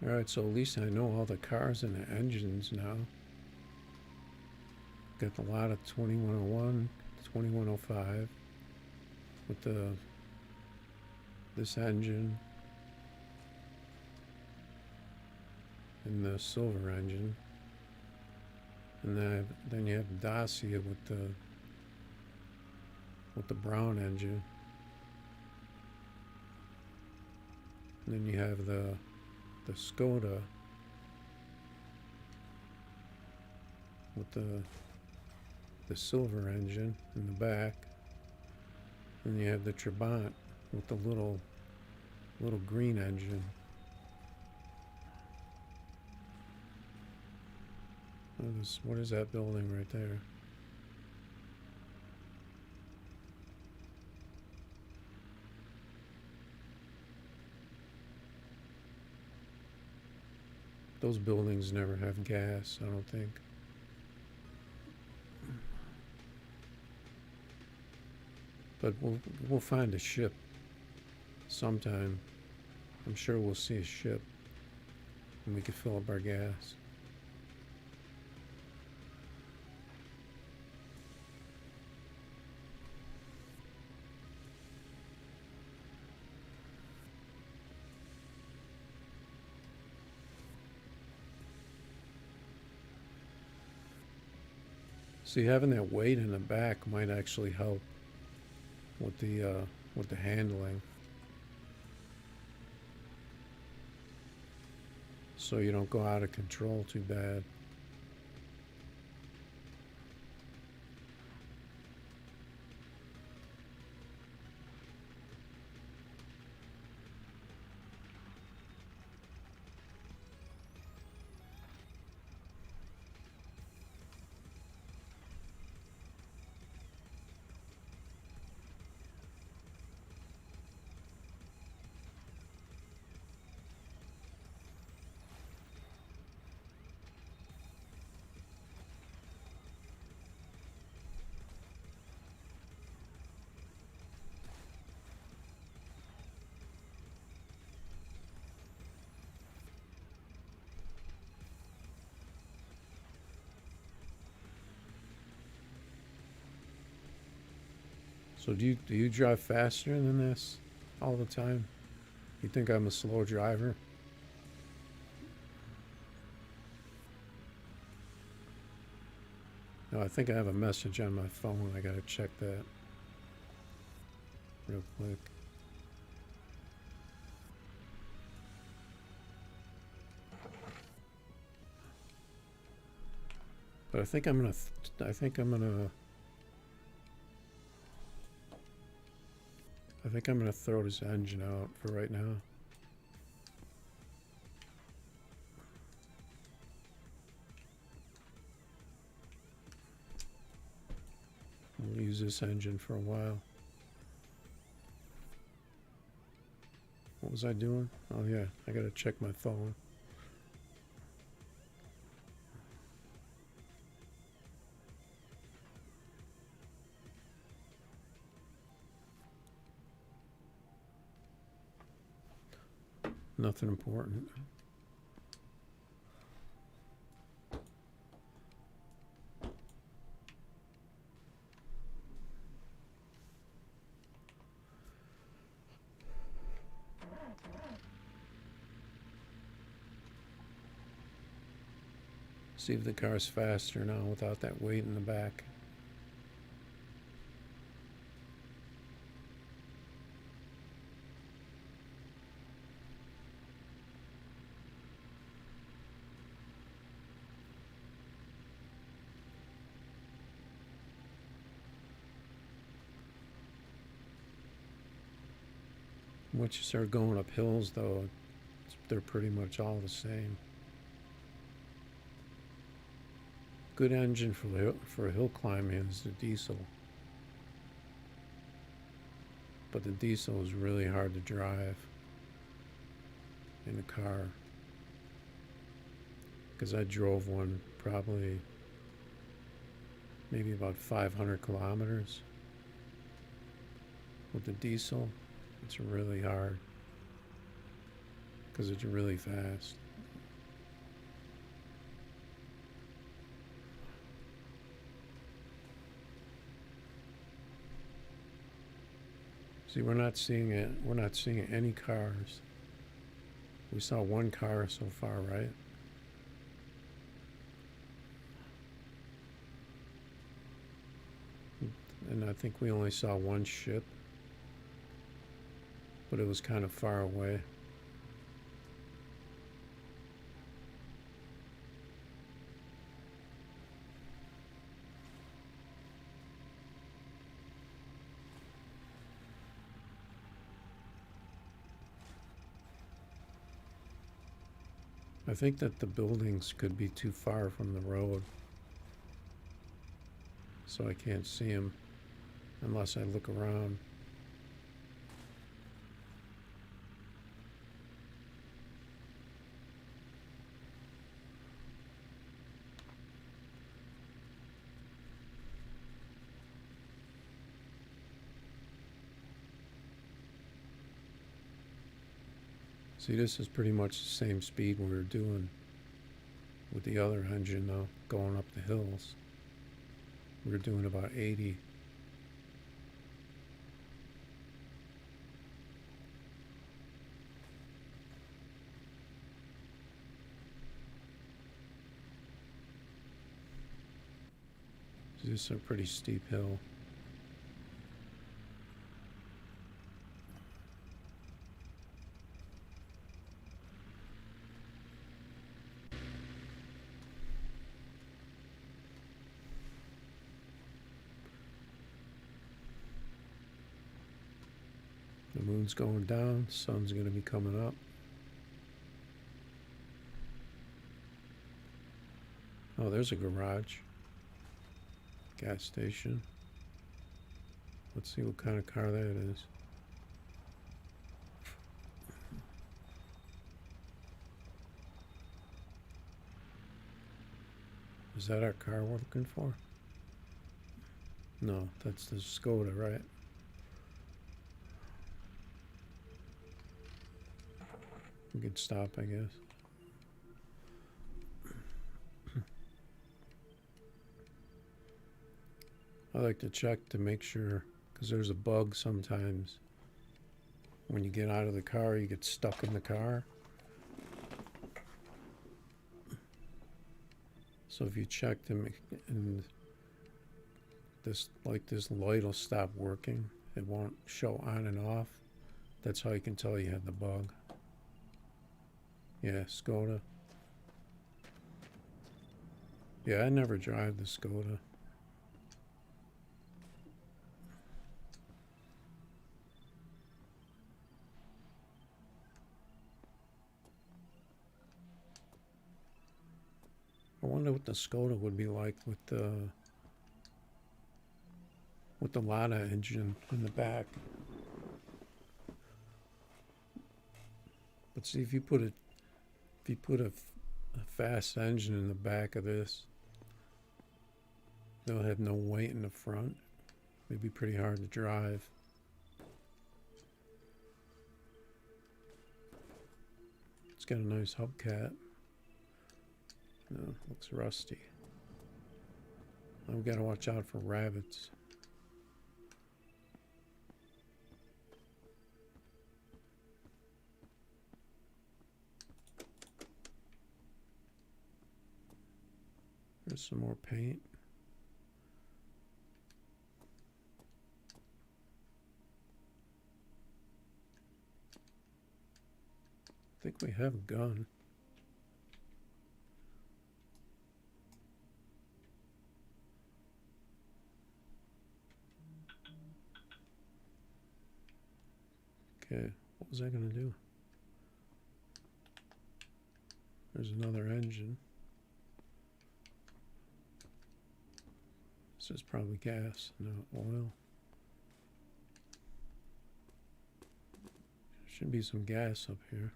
Alright, so at least I know all the cars and the engines now. Got a lot of 2101, 2105 with this engine and the silver engine. And then you have Dacia with the brown engine. And then you have the Skoda with the silver engine in the back, and you have the Trabant with the little green engine. What is that building right there? Those buildings never have gas, I don't think. But we'll find a ship sometime. I'm sure we'll see a ship and we can fill up our gas. See, having that weight in the back might actually help with the handling, so you don't go out of control too bad. So do you drive faster than this all the time? You think I'm a slow driver? No, I think I have a message on my phone. I gotta check that real quick. But I think I'm gonna. I think I'm gonna. I think I'm gonna throw this engine out for right now. We'll use this engine for a while. What was I doing? Oh yeah, I gotta check my phone. Nothing important. See if the car's faster now without that weight in the back. Once you start going up hills, though, they're pretty much all the same. Good engine for hill climbing is the diesel. But the diesel is really hard to drive in a car. Because I drove one probably maybe about 500 kilometers with the diesel. It's really hard because it's really fast. See, we're not seeing it. We're not seeing any cars. We saw one car so far, right? And I think we only saw one ship, but it was kind of far away. I think that the buildings could be too far from the road, so I can't see them unless I look around. See, this is pretty much the same speed we were doing with the other engine though, going up the hills. We were doing about 80. So this is a pretty steep hill. The moon's going down, sun's going to be coming up. Oh, there's a garage. Gas station. Let's see what kind of car that is. Is that our car we're looking for? No, that's the Skoda, right? We could stop, I guess. I like to check to make sure, because there's a bug sometimes. When you get out of the car, you get stuck in the car. So if you check them and this light will stop working, it won't show on and off. That's how you can tell you had the bug. Yeah, Skoda. Yeah, I never drive the Skoda. I wonder what the Skoda would be like with the Lada engine in the back. But see, if you put a fast engine in the back of this, they'll have no weight in the front. It'd be pretty hard to drive. It's got a nice hubcap. No, looks rusty. I've got to watch out for rabbits. There's some more paint. I think we have a gun. Okay, what was I gonna do? There's another engine. This is probably gas, no oil. Should be some gas up here.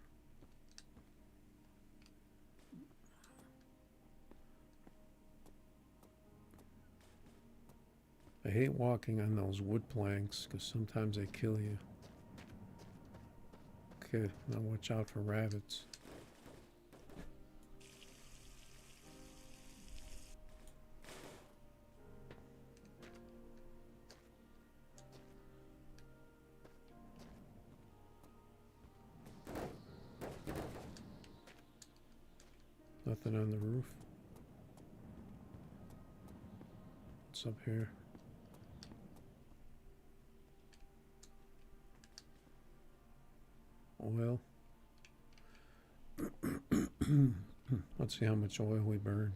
I hate walking on those wood planks because sometimes they kill you. Okay, now watch out for rabbits. Nothing on the roof. What's up here? Oil. Let's see how much oil we burned.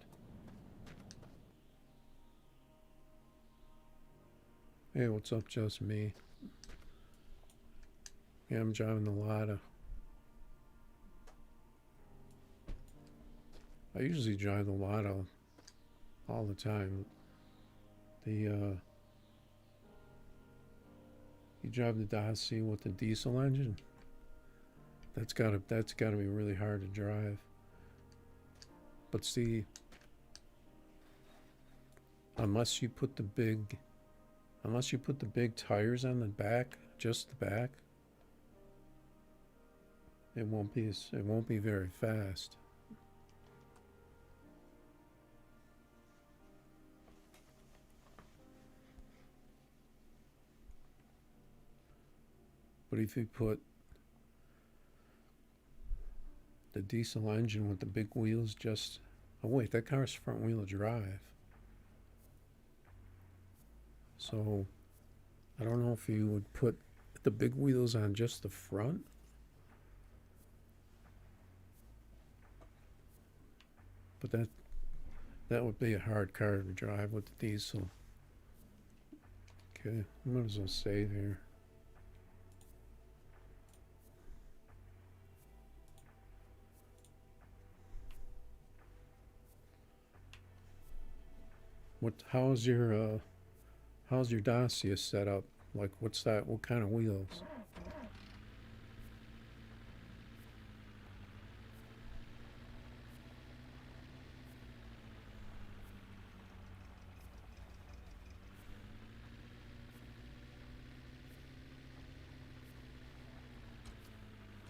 Hey, what's up, just me? Yeah, I'm driving the Lada. I usually drive the Lada all the time. You drive the Dacia with the diesel engine. That's gotta be really hard to drive. But see, unless you put the big tires on the back, just the back, it won't be very fast. But if you put the diesel engine with the big wheels, just... Oh wait, that car's front wheel drive. So, I don't know if you would put the big wheels on just the front. But that would be a hard car to drive with the diesel. Okay, I might as well save here. How's your Dacia set up? Like, what's that? What kind of wheels?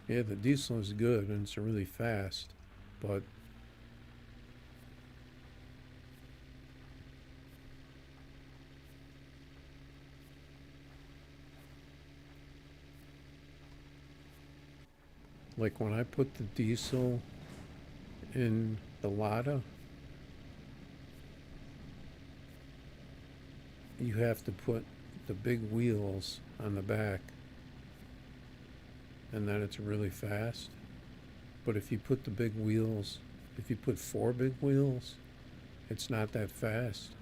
Yeah, the diesel is good and it's really fast, but Like when I put the diesel in the Lada, you have to put the big wheels on the back, and then it's really fast. But if you put the big wheels, if you put 4 big wheels, it's not that fast.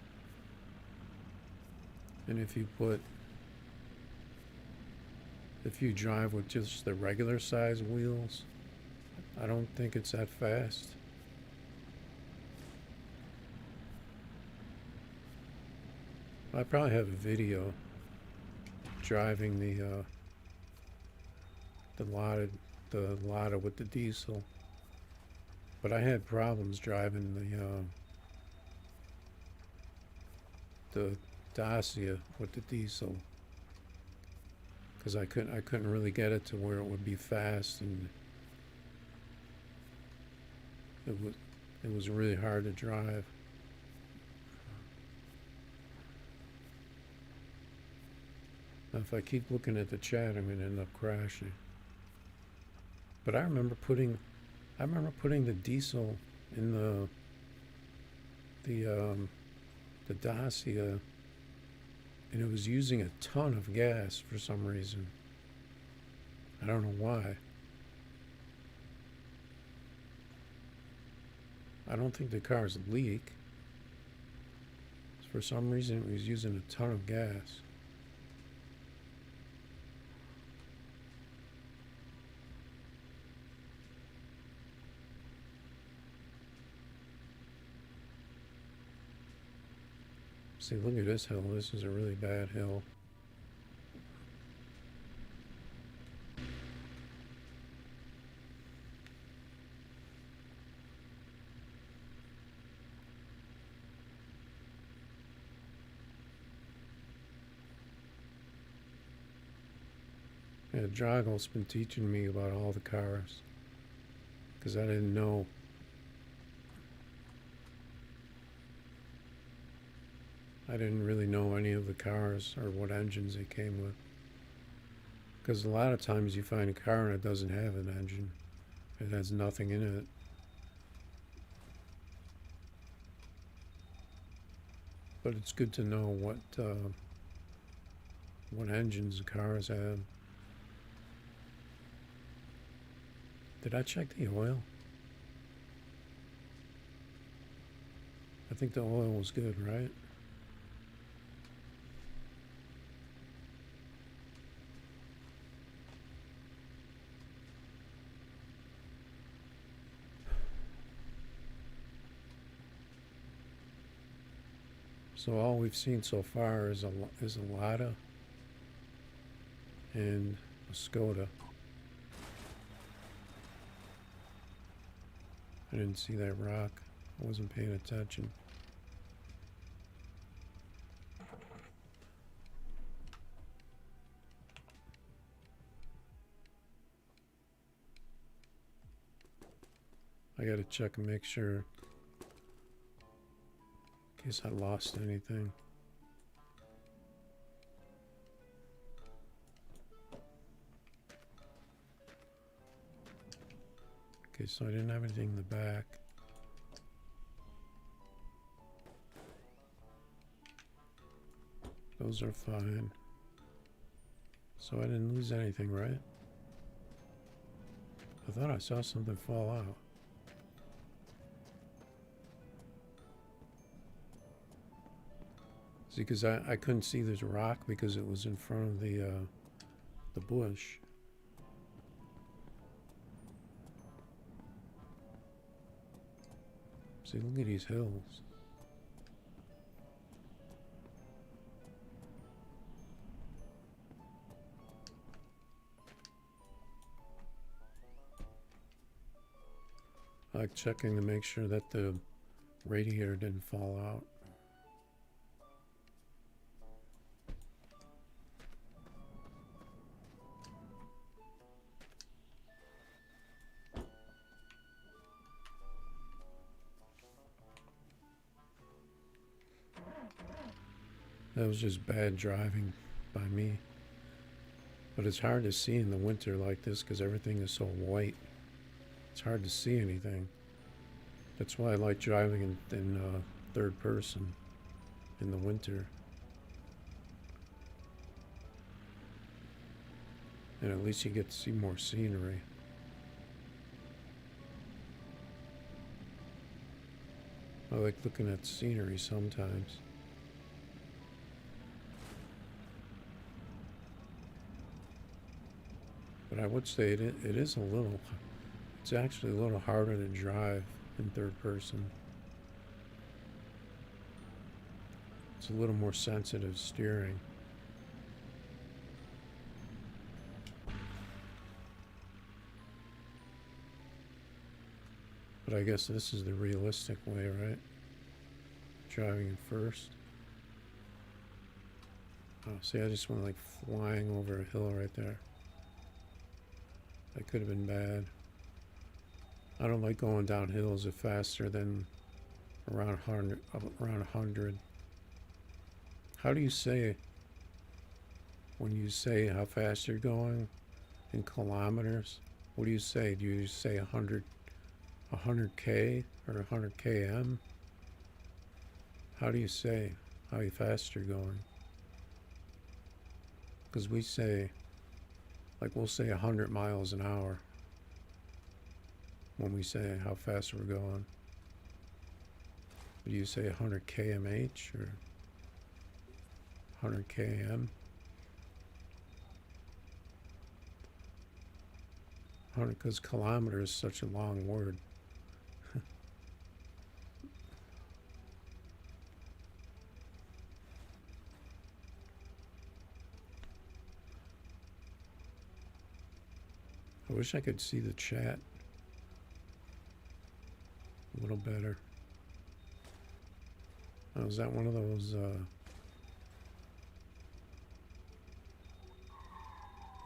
And if you drive with just the regular size wheels, I don't think it's that fast. I probably have a video driving the Lada with the diesel, but I had problems driving the Dacia with the diesel because I couldn't really get it to where it would be fast, and it was really hard to drive. Now, if I keep looking at the chat, I'm going to end up crashing. But I remember putting the diesel in the Dacia, and it was using a ton of gas for some reason. I don't know why. I don't think the car's leak. For some reason, it was using a ton of gas. See, look at this hill. This is a really bad hill. Yeah, Drago's been teaching me about all the cars, because I didn't know. I didn't really know any of the cars or what engines they came with. Because a lot of times you find a car and it doesn't have an engine. It has nothing in it. But it's good to know what engines the cars have. Did I check the oil? I think the oil was good, right? So all we've seen so far is a Lada and a Skoda. I didn't see that rock. I wasn't paying attention. I gotta check and make sure in case I lost anything. Okay, so I didn't have anything in the back. Those are fine. So I didn't lose anything, right? I thought I saw something fall out. See, because I couldn't see this rock because it was in front of the bush. See, look at these hills. I like checking to make sure that the radiator didn't fall out. That was just bad driving by me. But it's hard to see in the winter like this because everything is so white. It's hard to see anything. That's why I like driving in third person in the winter. And at least you get to see more scenery. I like looking at scenery sometimes. But I would say it is a little, it's actually a little harder to drive in third person. It's a little more sensitive steering. But I guess this is the realistic way, right? Driving in first. Oh, see, I just went like flying over a hill right there. That could have been bad. I don't like going down hills faster than around 100. How do you say when you say how fast you're going in kilometers? What do you say? Do you say 100k or 100 km? How do you say how fast you're going? Because we say, like, we'll say 100 miles an hour when we say how fast we're going. Do you say 100 kmh or 100 km? 100, because kilometer is such a long word. I wish I could see the chat a little better. Oh, is that one of those,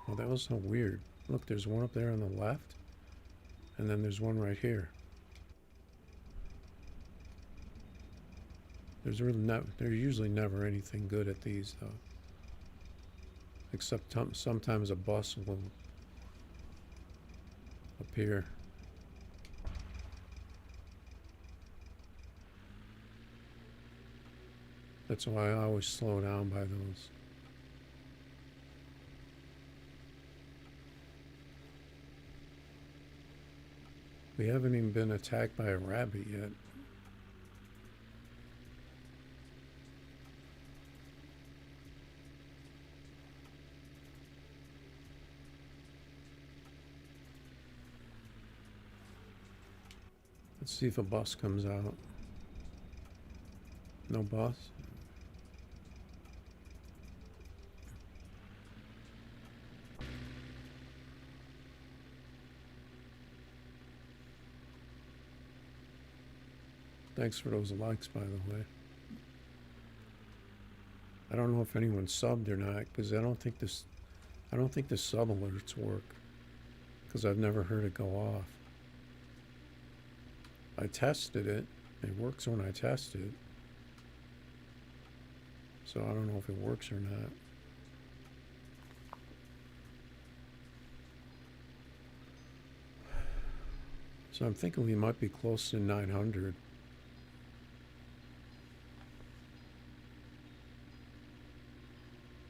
oh, that was so weird. Look, there's one up there on the left, and then there's one right here. There's usually never anything good at these, though. Except sometimes a bus will appear. That's why I always slow down by those. We haven't even been attacked by a rabbit yet. Let's see if a bus comes out. No bus? Thanks for those likes, by the way. I don't know if anyone subbed or not, because I don't think the sub alerts work, because I've never heard it go off. I tested it. It works when I test it. So I don't know if it works or not. So I'm thinking we might be close to 900.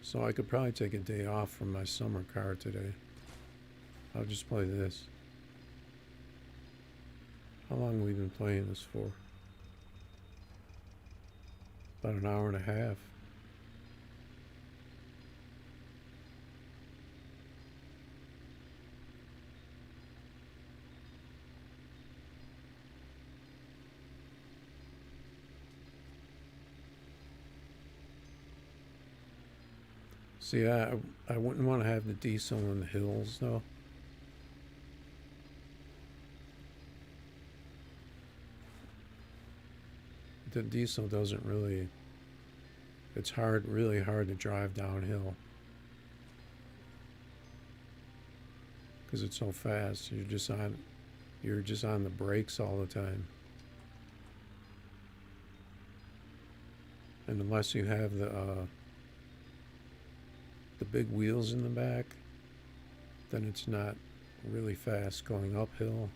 So I could probably take a day off from my summer car today. I'll just play this. How long have we been playing this for? About an hour and a half. See, I wouldn't want to have the diesel in the hills, though. The diesel doesn't really, it's really hard to drive downhill. Because it's so fast, you're just on the brakes all the time. And unless you have the big wheels in the back, then it's not really fast going uphill.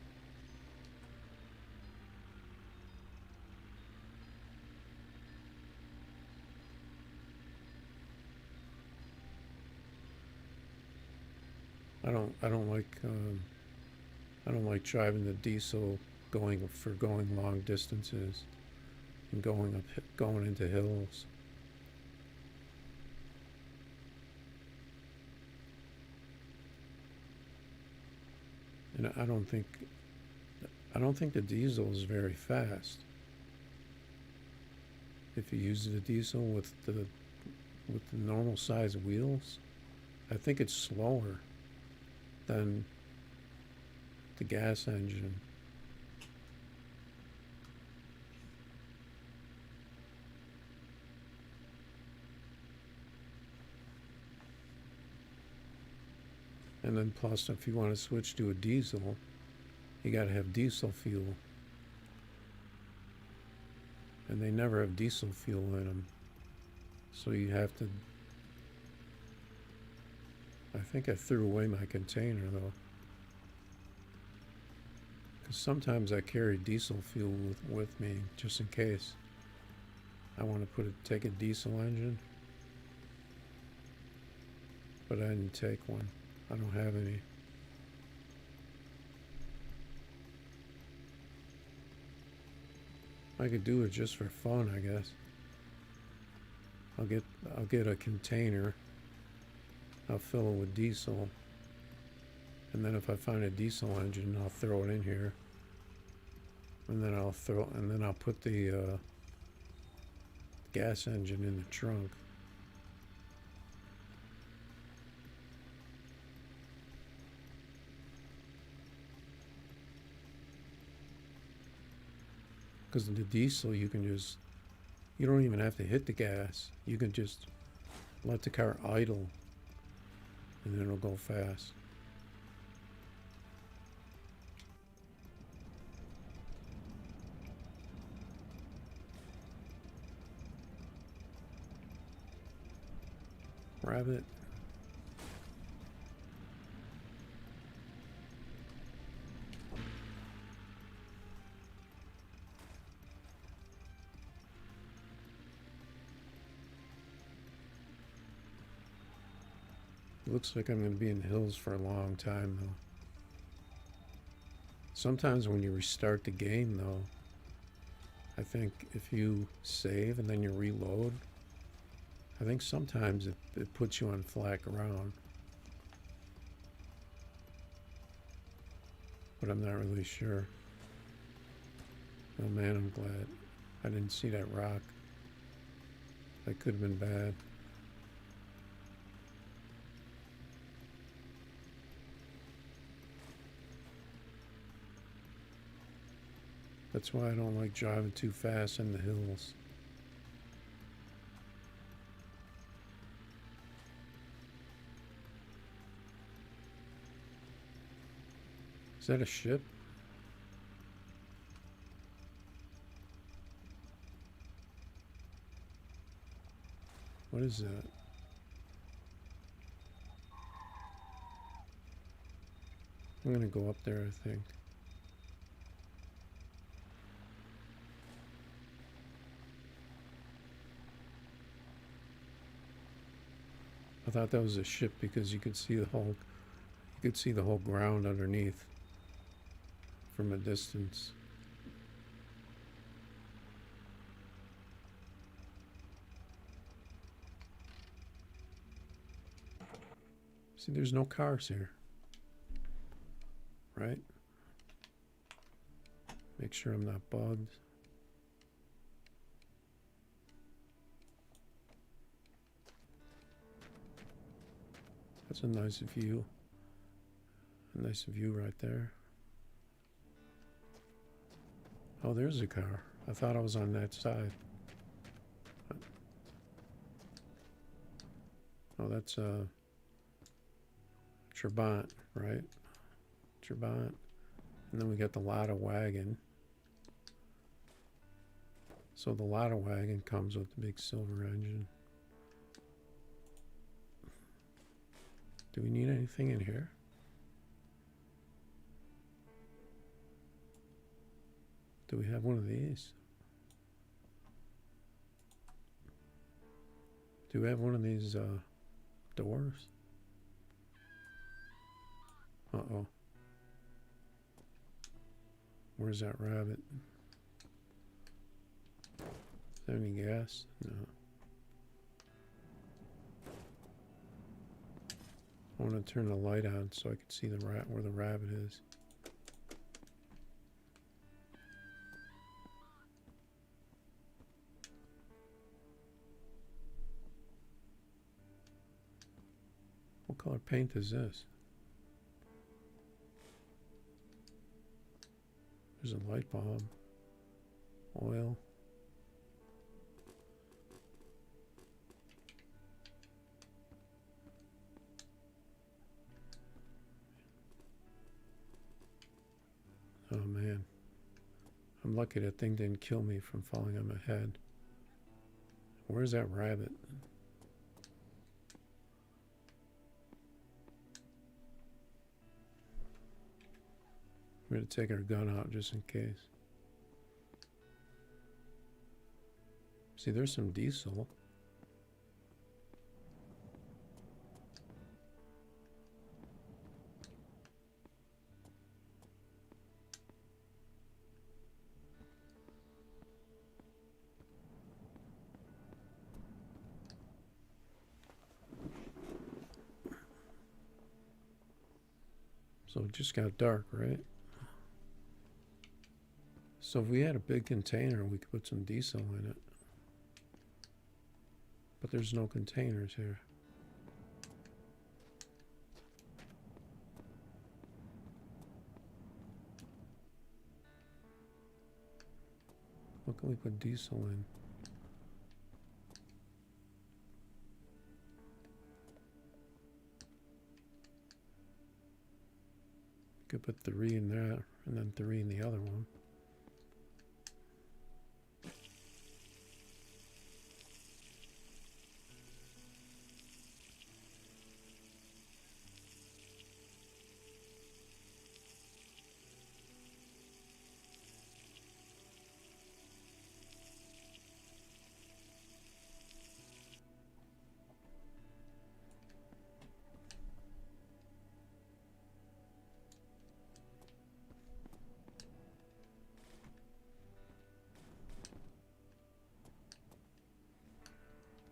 I don't like driving the diesel going long distances and going into hills. And I don't think the diesel is very fast. If you use the diesel with the normal size wheels, I think it's slower than the gas engine. And then plus, if you want to switch to a diesel, you got to have diesel fuel. And they never have diesel fuel in them. So you have to... I think I threw away my container though. Because sometimes I carry diesel fuel with me just in case. I want to take a diesel engine. But I didn't take one. I don't have any. I could do it just for fun, I guess. I'll get a container. I'll fill it with diesel. And then if I find a diesel engine, I'll throw it in here. And then I'll put the gas engine in the trunk. Because the diesel, you don't even have to hit the gas. You can just let the car idle and then it'll go fast. Rabbit. Looks like I'm going to be in the hills for a long time, though. Sometimes when you restart the game, though, I think if you save and then you reload, I think sometimes it puts you on flat ground. But I'm not really sure. Oh man, I'm glad I didn't see that rock. That could have been bad. That's why I don't like driving too fast in the hills. Is that a ship? What is that? I'm gonna go up there, I think. I thought that was a ship because you could see the whole ground underneath from a distance. See, there's no cars here. Right? Make sure I'm not bugged. That's a nice view. A nice view right there. Oh, there's a car. I thought I was on that side. Oh, that's Trabant, right? Trabant. And then we got the Lada wagon. So the Lada wagon comes with the big silver engine. Do we need anything in here? Do we have one of these? Do we have one of these doors? Uh-oh. Where's that rabbit? Is there any gas? No. I want to turn the light on so I can see the where the rabbit is. What color paint is this? There's a light bulb. Oil. Oh man. I'm lucky that thing didn't kill me from falling on my head. Where's that rabbit? We're going to take our gun out just in case. See, there's some diesel. So it just got dark, right? So if we had a big container, we could put some diesel in it. But there's no containers here. What can we put diesel in? Could put 3 in there and then 3 in the other one.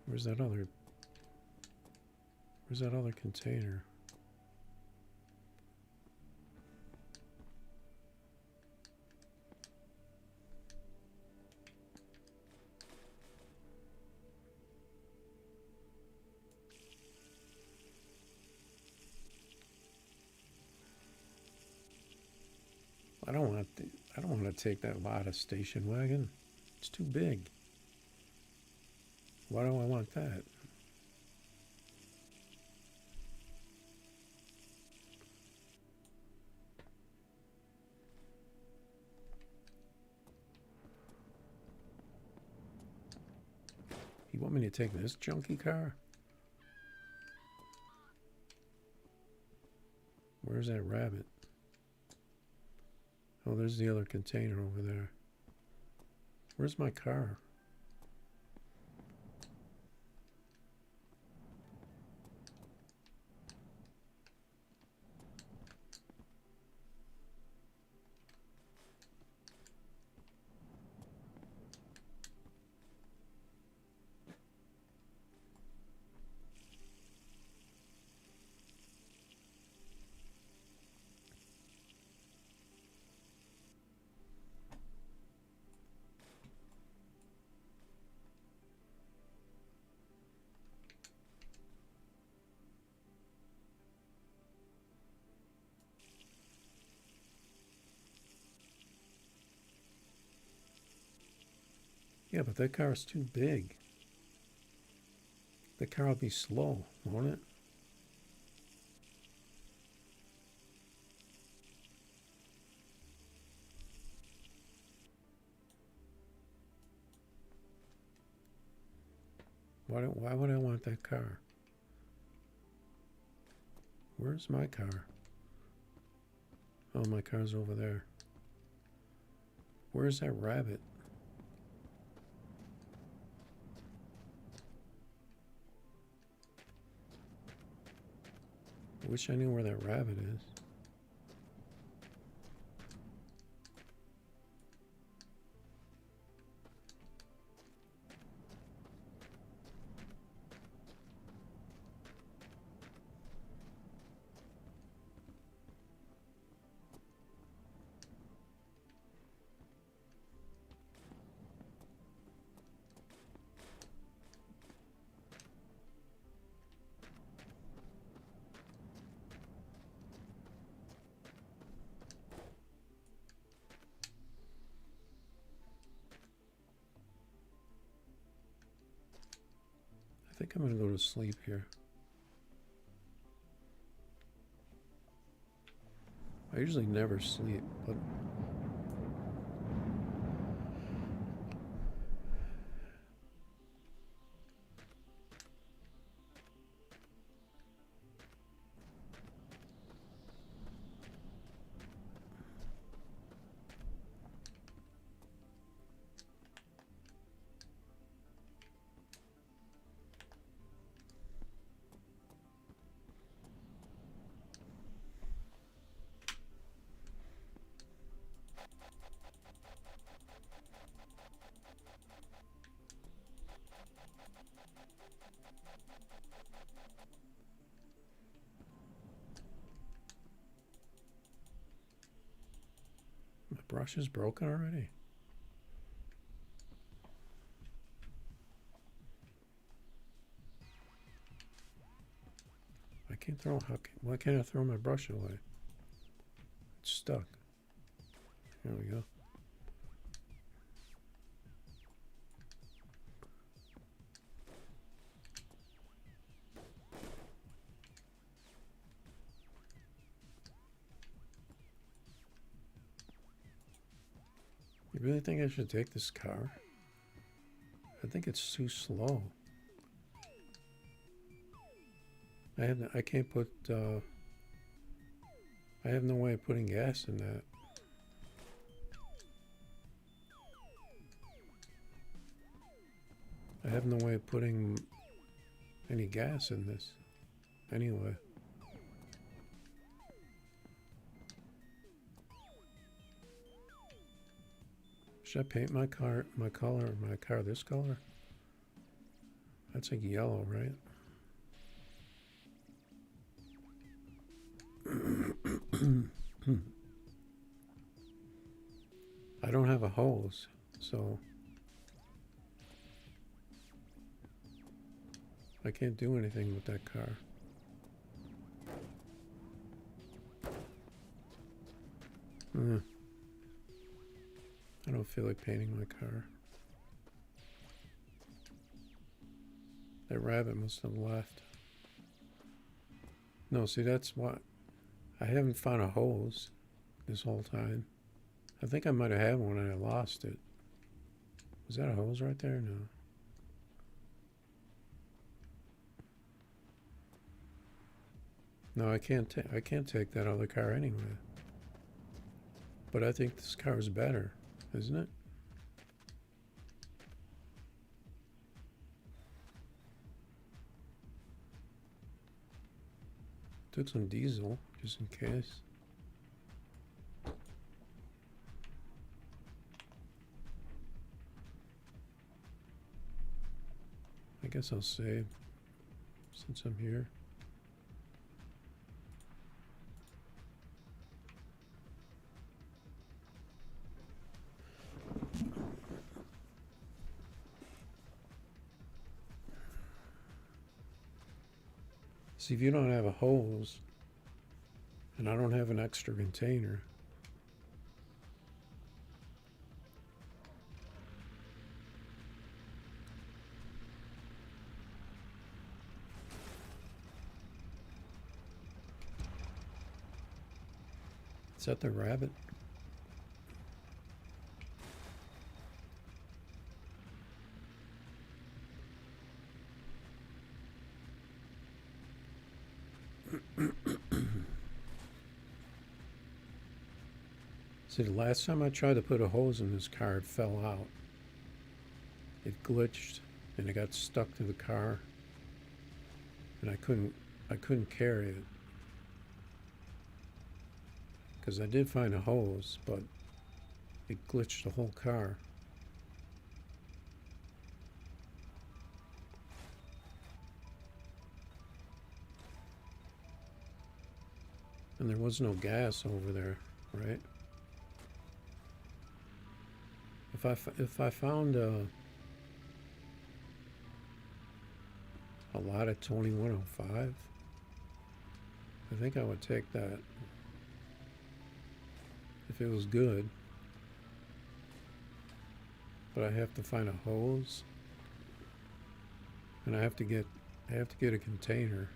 Where's that other container? I don't want to take that Lada station wagon. It's too big. Why do I want that? You want me to take this junky car? Where's that rabbit? Oh, there's the other container over there. Where's my car? Yeah, but that car is too big. The car will be slow, won't it? Why would I want that car? Where's my car? Oh, my car's over there. Where's that rabbit? I wish I knew where that rabbit is. I think I'm going to go to sleep here. I usually never sleep, but my brush is broken already. I can't throw. Why can't I throw my brush away? It's stuck. There we go. You really think I should take this car? I think it's too slow. I can't put. I have no way of putting gas in that. I have no way of putting any gas in this. Anyway. Should I paint my car this color? That's like yellow, right? I don't have a hose, so I can't do anything with that car. I don't feel like painting my car. That rabbit must have left. No, see, that's why I haven't found a hose this whole time. I think I might have had one and I lost it. Was that a hose right there? No. No, I can't take that other car anyway. But I think this car is better, isn't it? Took some diesel, just in case. I guess I'll save since I'm here. See, if you don't have a hose, and I don't have an extra container, is that the rabbit? See, the last time I tried to put a hose in this car, it fell out. It glitched and it got stuck to the car, and I couldn't carry it. Because I did find a hose, but it glitched the whole car. And there was no gas over there, right? If I found a lot of 2105, I think I would take that if it was good. But I have to find a hose, and I have to get a container.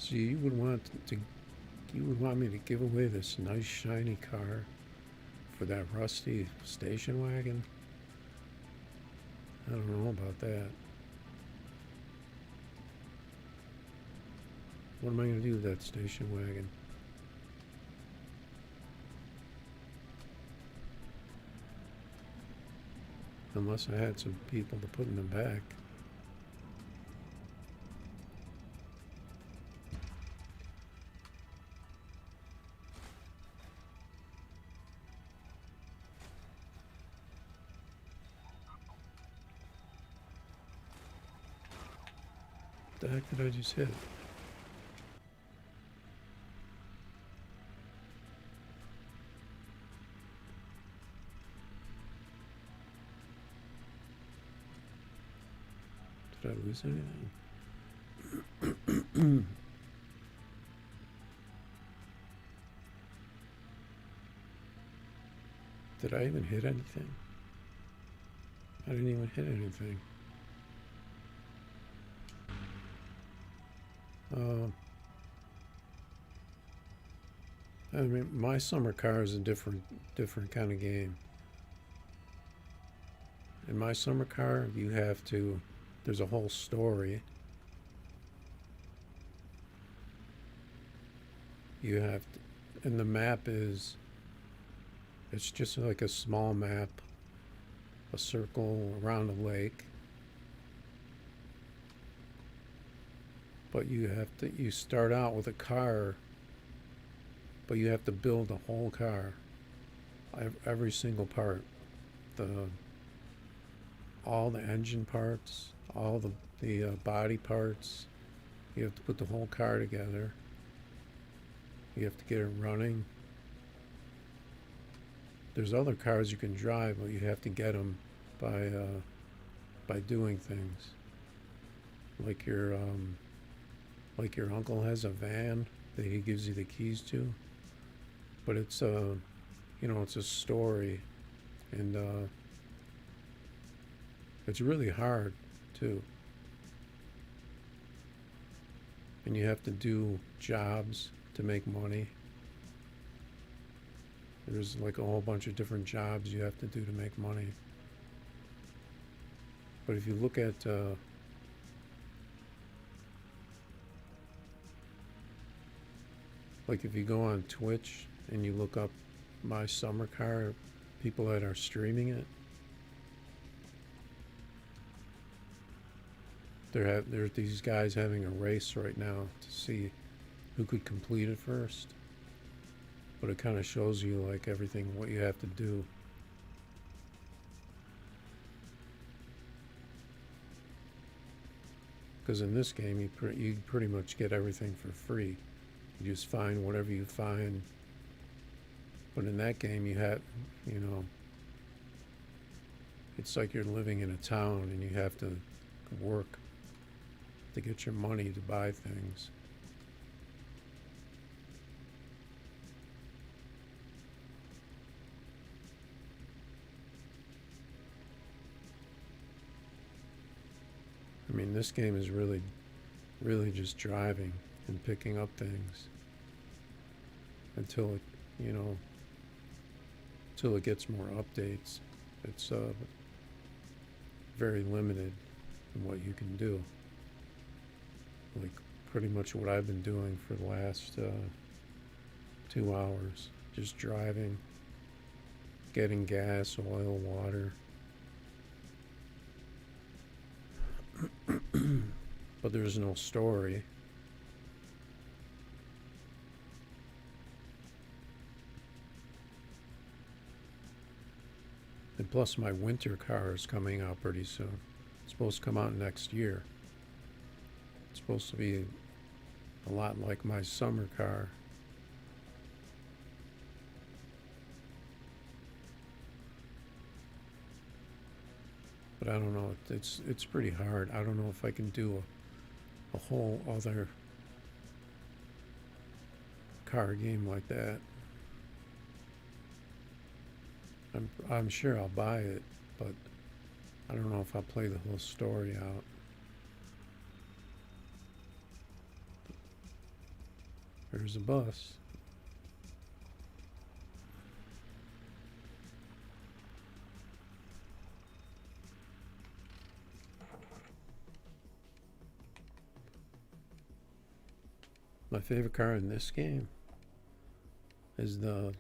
So you would want me to give away this nice shiny car for that rusty station wagon? I don't know about that. What am I going to do with that station wagon? Unless I had some people to put in them back. What the heck did I just hit? Did I lose anything? Did I even hit anything? I didn't even hit anything. I mean, my summer car is a different kind of game. In my summer car, there's a whole story. And the map it's just like a small map, a circle around a lake. But you start out with a car, but you have to build the whole car, every single part, all the engine parts, all the body parts. You have to put the whole car together. You have to get it running. There's other cars you can drive, but you have to get them by doing things. Like your uncle has a van that he gives you the keys to, but it's it's a story, and it's really hard too. And you have to do jobs to make money. There's like a whole bunch of different jobs you have to do to make money. But if you look at like if you go on Twitch and you look up my summer car, people that are streaming it, there's these guys having a race right now to see who could complete it first. But it kind of shows you like everything, what you have to do. Because in this game, you pretty much get everything for free. You just find whatever you find. But in that game, you had, you know, it's like you're living in a town and you have to work to get your money to buy things. I mean, this game is really, really just driving and picking up things until it, you know, until it gets more updates. It's very limited in what you can do. Like pretty much what I've been doing for the last 2 hours, just driving, getting gas, oil, water. But there's no story. And plus my winter car is coming out pretty soon. It's supposed to come out next year. It's supposed to be a lot like my summer car. But I don't know, it's pretty hard. I don't know if I can do a whole other car game like that. I'm sure I'll buy it, but I don't know if I'll play the whole story out. There's a bus. My favorite car in this game is I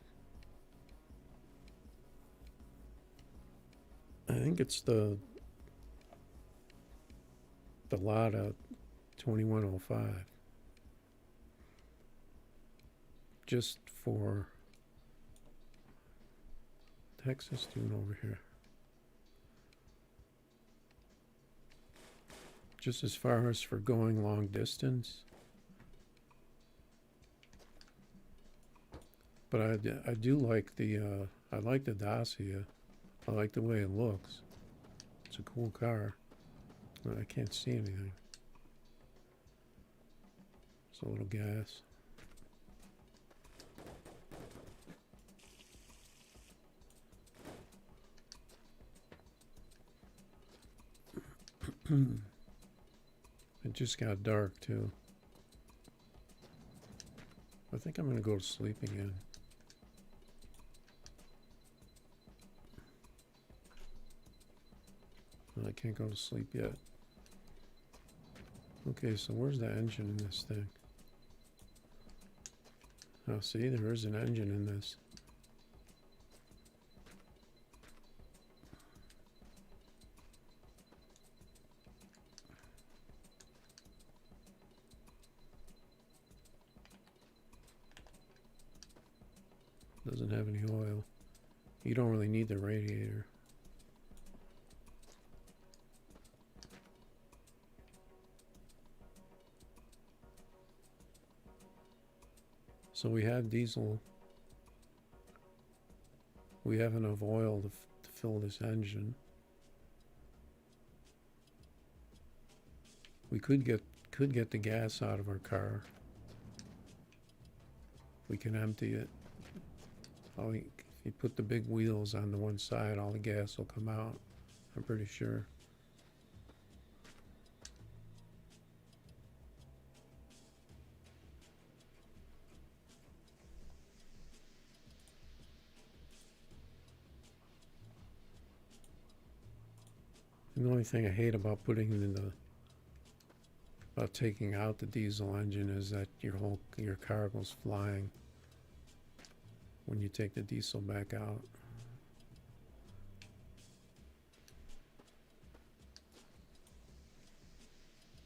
think it's the Lada 2105. Just for, what the heck's this doing over here? Just as far as for going long distance. But I do like I like the Dacia. I like the way it looks. It's a cool car. I can't see anything. There's a little gas. It just got dark too. I think I'm gonna go to sleep again. I can't go to sleep yet. Okay, so where's the engine in this thing? Oh, see, there is an engine in this. Doesn't have any oil. You don't really need the radiator. So we have diesel. We have enough oil to fill this engine. We could get the gas out of our car. We can empty it. If you put the big wheels on the one side, all the gas will come out. I'm pretty sure. And the only thing I hate about about taking out the diesel engine is that your car goes flying when you take the diesel back out.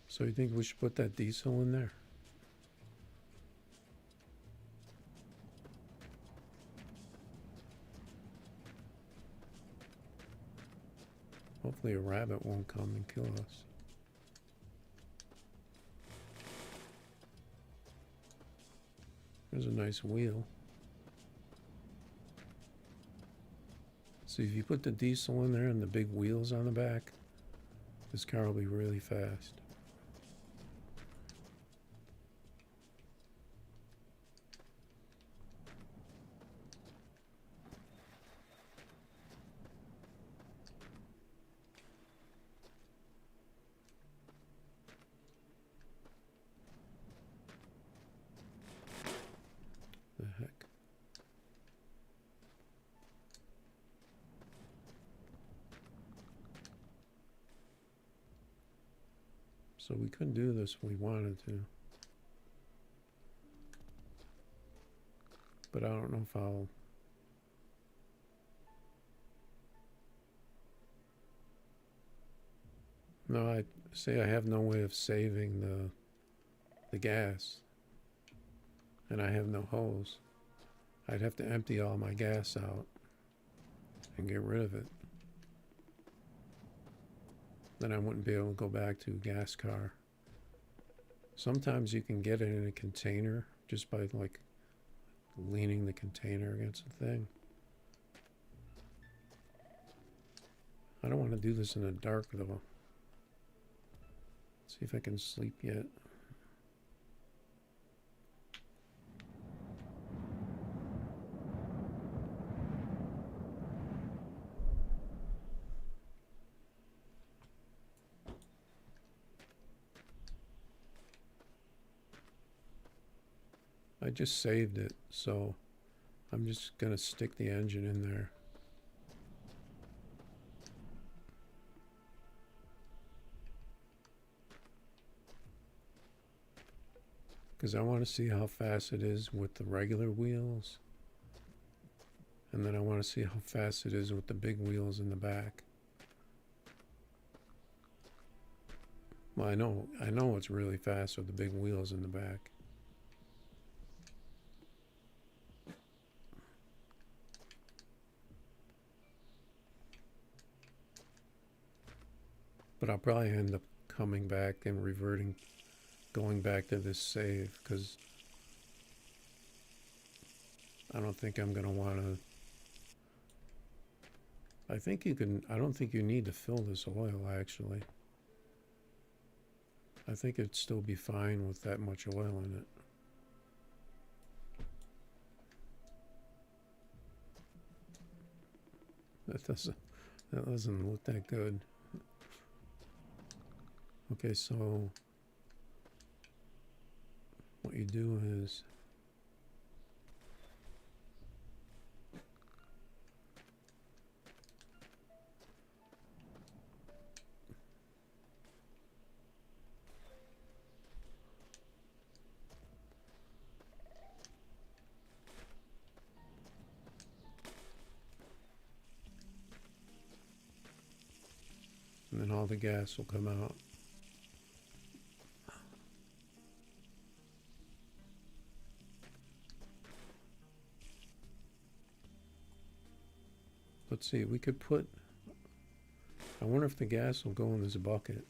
So you think we should put that diesel in there? Hopefully a rabbit won't come and kill us. There's a nice wheel. See, if you put the diesel in there and the big wheels on the back, this car will be really fast. The heck? So we couldn't do this if we wanted to. But I don't know if I'll... No, I say I have no way of saving the gas. And I have no hose. I'd have to empty all my gas out and get rid of it. Then I wouldn't be able to go back to a gas car. Sometimes you can get it in a container just by like leaning the container against the thing. I don't want to do this in the dark though. Let's see if I can sleep yet. I just saved it, so I'm just gonna stick the engine in there. Because I want to see how fast it is with the regular wheels. And then I want to see how fast it is with the big wheels in the back. Well, I know it's really fast with the big wheels in the back. But I'll probably end up coming back and reverting, going back to this save, because I don't think I'm going to want to... I think you can... I don't think you need to fill this oil, actually. I think it'd still be fine with that much oil in it. That doesn't look that good. Okay, so what you do is and then all the gas will come out. Let's see, we could put... I wonder if the gas will go in this bucket.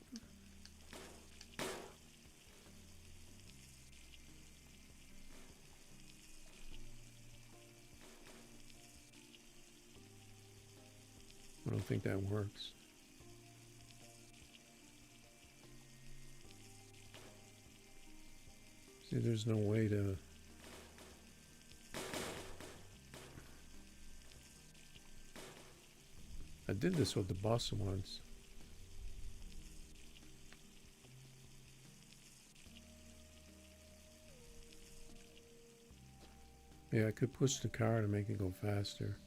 I don't think that works. See, there's no way to... I did this with the bus once. Yeah, I could push the car to make it go faster.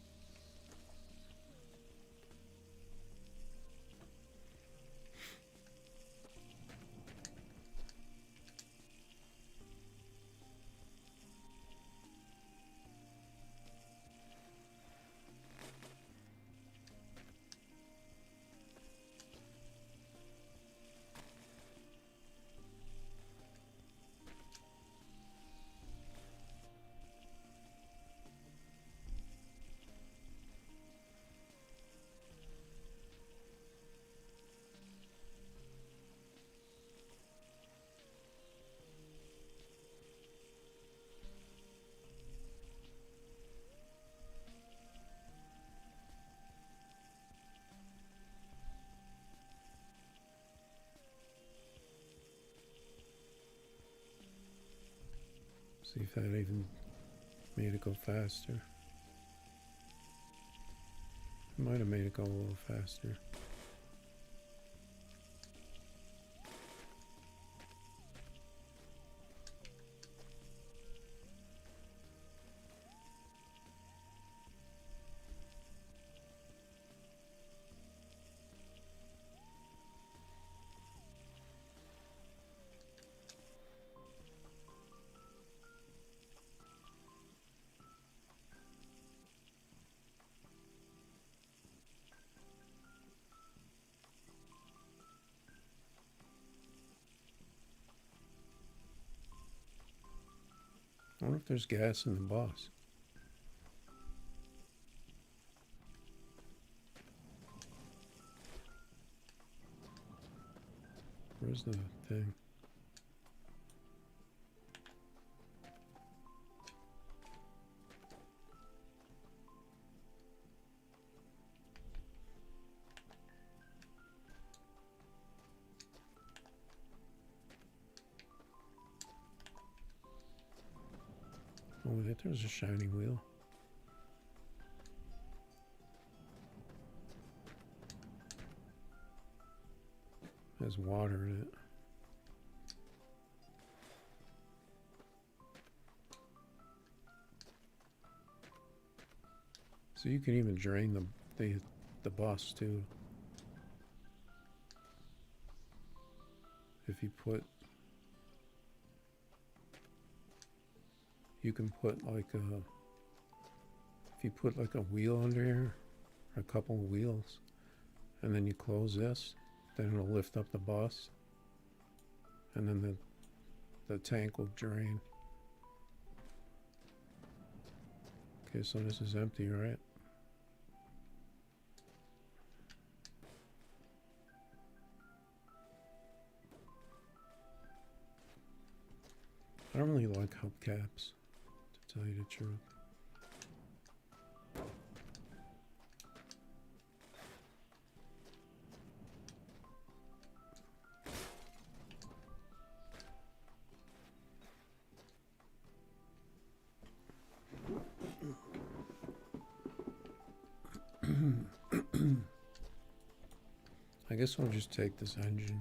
See if that even made it go faster. Might have made it go a little faster. I wonder if there's gas in the bus. Where's the thing? Oh, there's a shiny wheel. Has water in it. So you can even drain the bus too. If you put, you can put like a, if you put like a wheel under here, a couple of wheels, and then you close this, then it'll lift up the bus, and then the tank will drain. Okay, so this is empty, right? I don't really like hubcaps, to tell you the truth. I guess I'll just take this engine.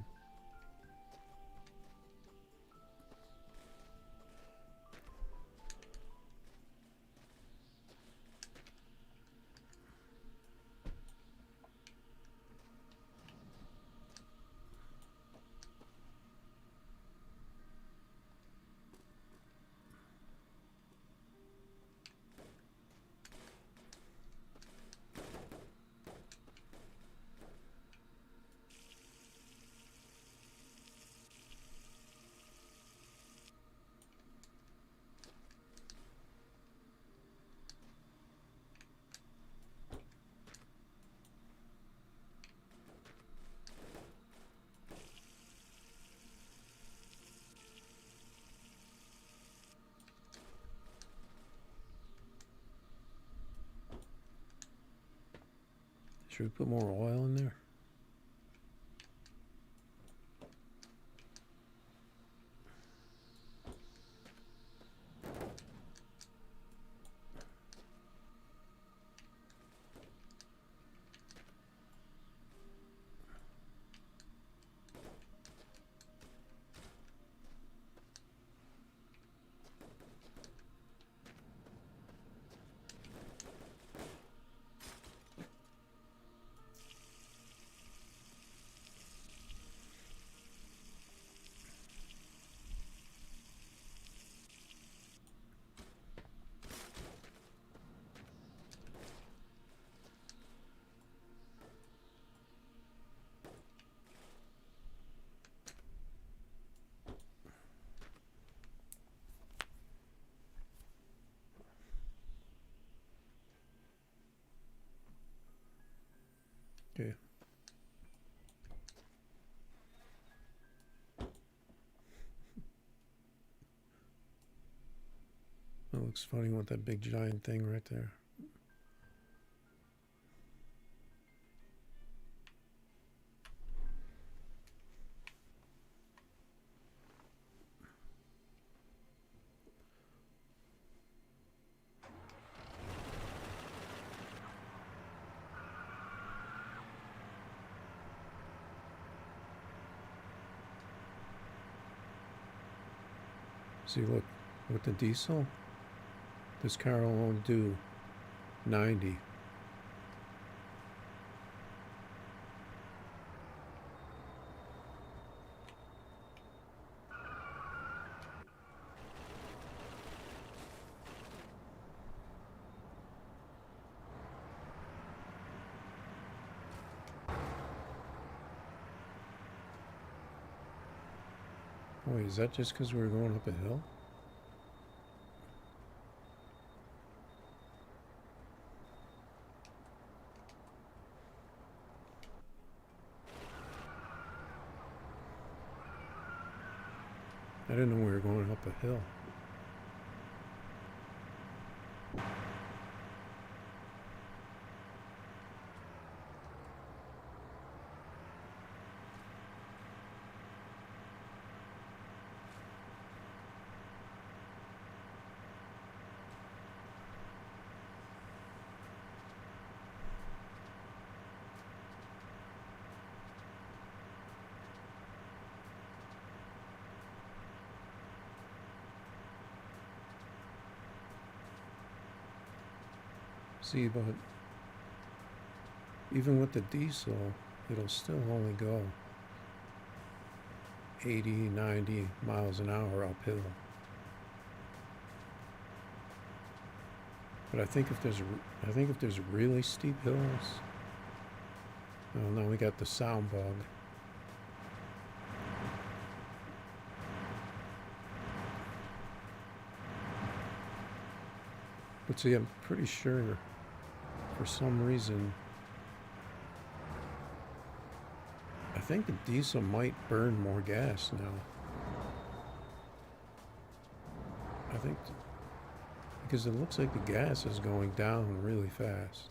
Should we put more oil in there? Okay. That looks funny with that big giant thing right there. See, look, with the diesel, this car will only do 90. Wait, is that just because we were going up a hill? I didn't know we were going up a hill. See, but even with the diesel, it'll still only go 80, 90 miles an hour uphill. But I think if there's really steep hills, oh no, we got the sound bug. But see, I'm pretty sure for some reason, I think the diesel might burn more gas now. I think, because it looks like the gas is going down really fast.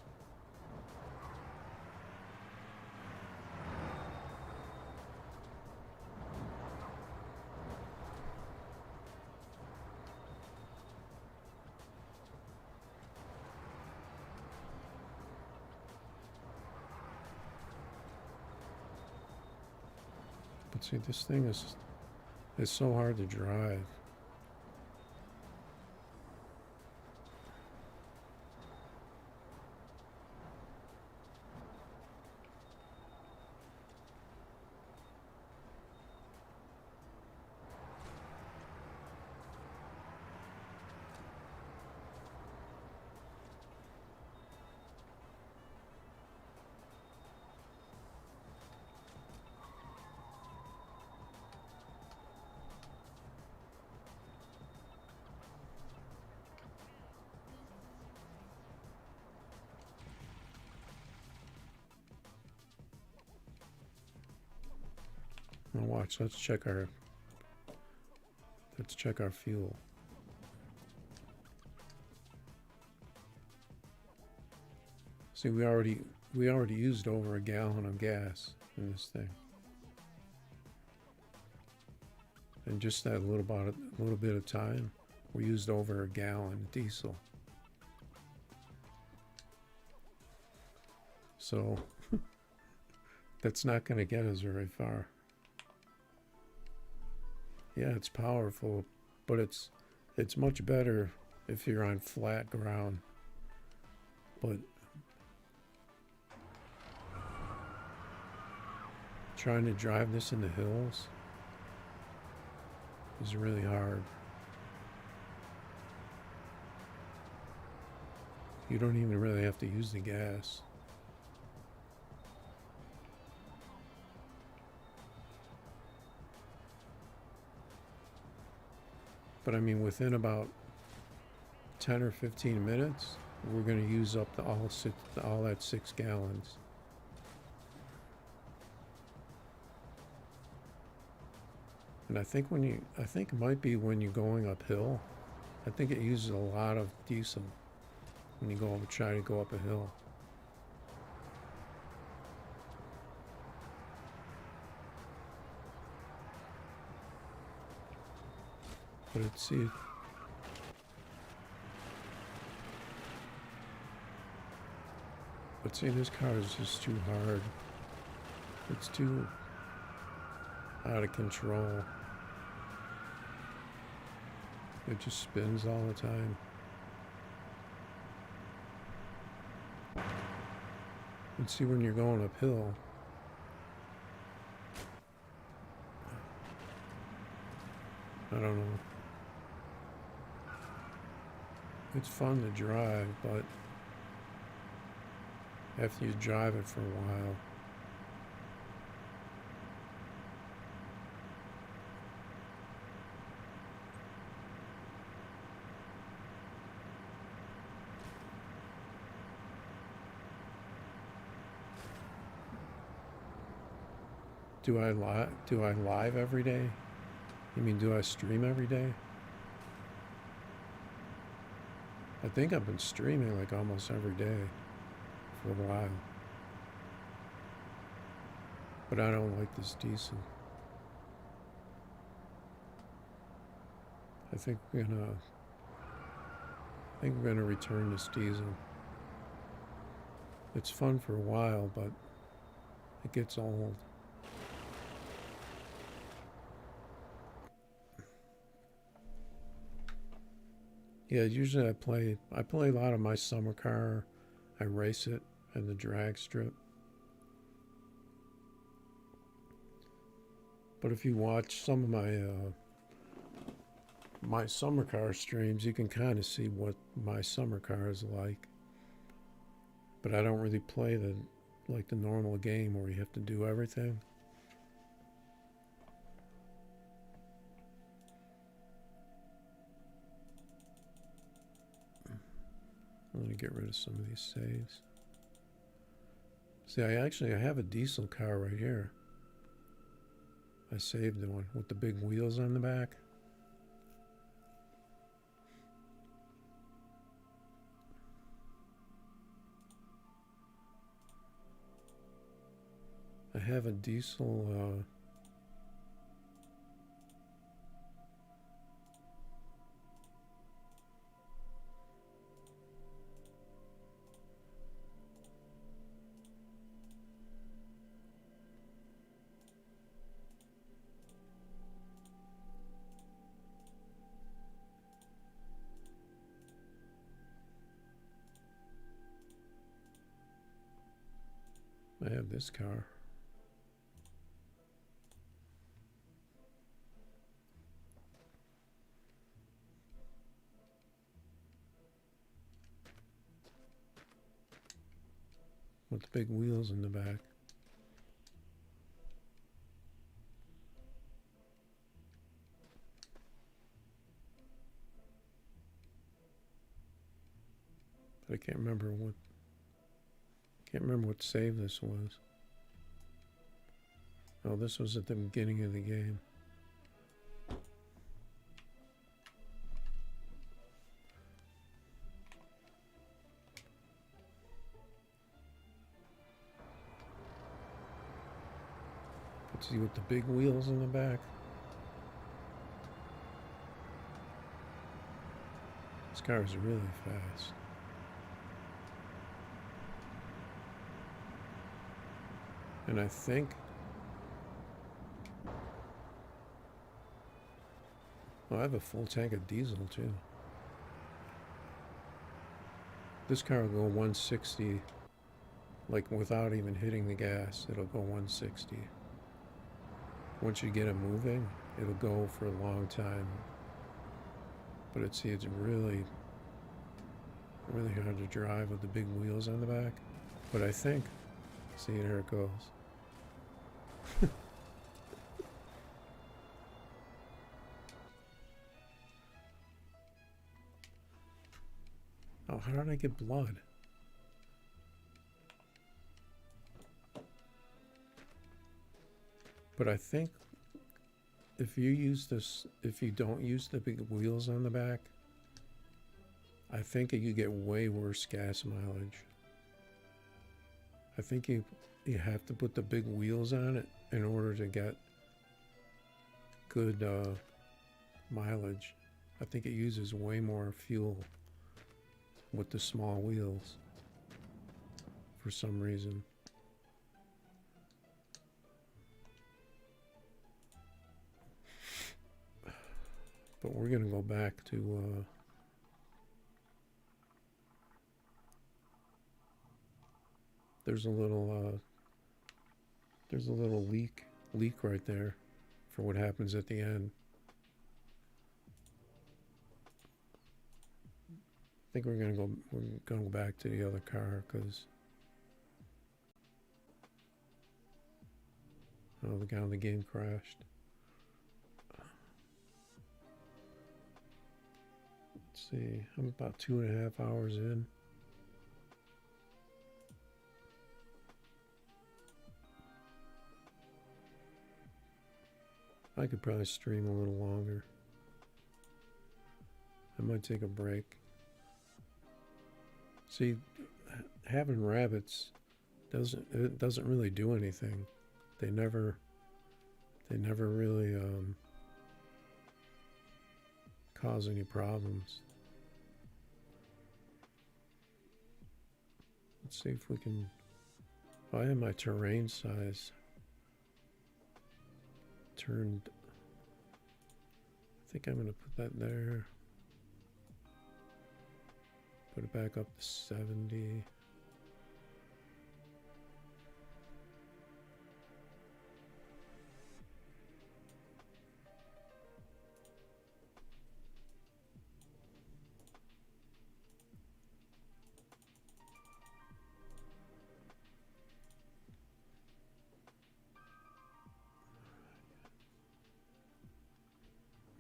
But see, this thing is so hard to drive. Now watch, let's check our fuel. See, we already used over a gallon of gas in this thing. And just that little bit of time, we used over a gallon of diesel. So that's not going to get us very far. Yeah, it's powerful, but it's much better if you're on flat ground. But trying to drive this in the hills is really hard. You don't even really have to use the gas. But I mean, within about 10 or 15 minutes, we're going to use up all that 6 gallons. And I think it might be when you're going uphill, I think it uses a lot of diesel when you try to go up a hill. But see, this car is just too hard. It's too out of control. It just spins all the time. And see when you're going uphill, I don't know. It's fun to drive, but after you drive it for a while, do I live every day? You mean do I stream every day? I think I've been streaming like almost every day for a while. But I don't like this diesel. I think we're gonna return this diesel. It's fun for a while, but it gets old. Yeah, usually I play a lot of my summer car. I race it in the drag strip. But if you watch some of my summer car streams, you can kind of see what my summer car is like. But I don't really play the normal game where you have to do everything. I'm going to get rid of some of these saves. See, I have a diesel car right here. I saved the one with the big wheels on the back. I have a diesel I have this car. With the big wheels in the back. But I can't remember what save this was. Oh, this was at the beginning of the game. Let's see with the big wheels in the back. This car is really fast. And I think I have a full tank of diesel too. This car will go 160, like without even hitting the gas, it'll go 160. Once you get it moving, it'll go for a long time. But it's really, really hard to drive with the big wheels on the back. But I think, see, there it goes. Oh, how did I get blood? But I think if you don't use the big wheels on the back, I think you get way worse gas mileage. I think you have to put the big wheels on it in order to get good mileage. I think it uses way more fuel with the small wheels for some reason. But we're gonna go back to there's a little leak right there for what happens at the end. I think we're gonna go back to the other car because oh, the guy on the game crashed. Let's see, I'm about 2.5 hours in. I could probably stream a little longer. I might take a break. See, having rabbits doesn't really do anything. They never really cause any problems. Let's see if we can. Oh, I have my terrain size turned. I think I'm gonna put that there. Put it back up to 70.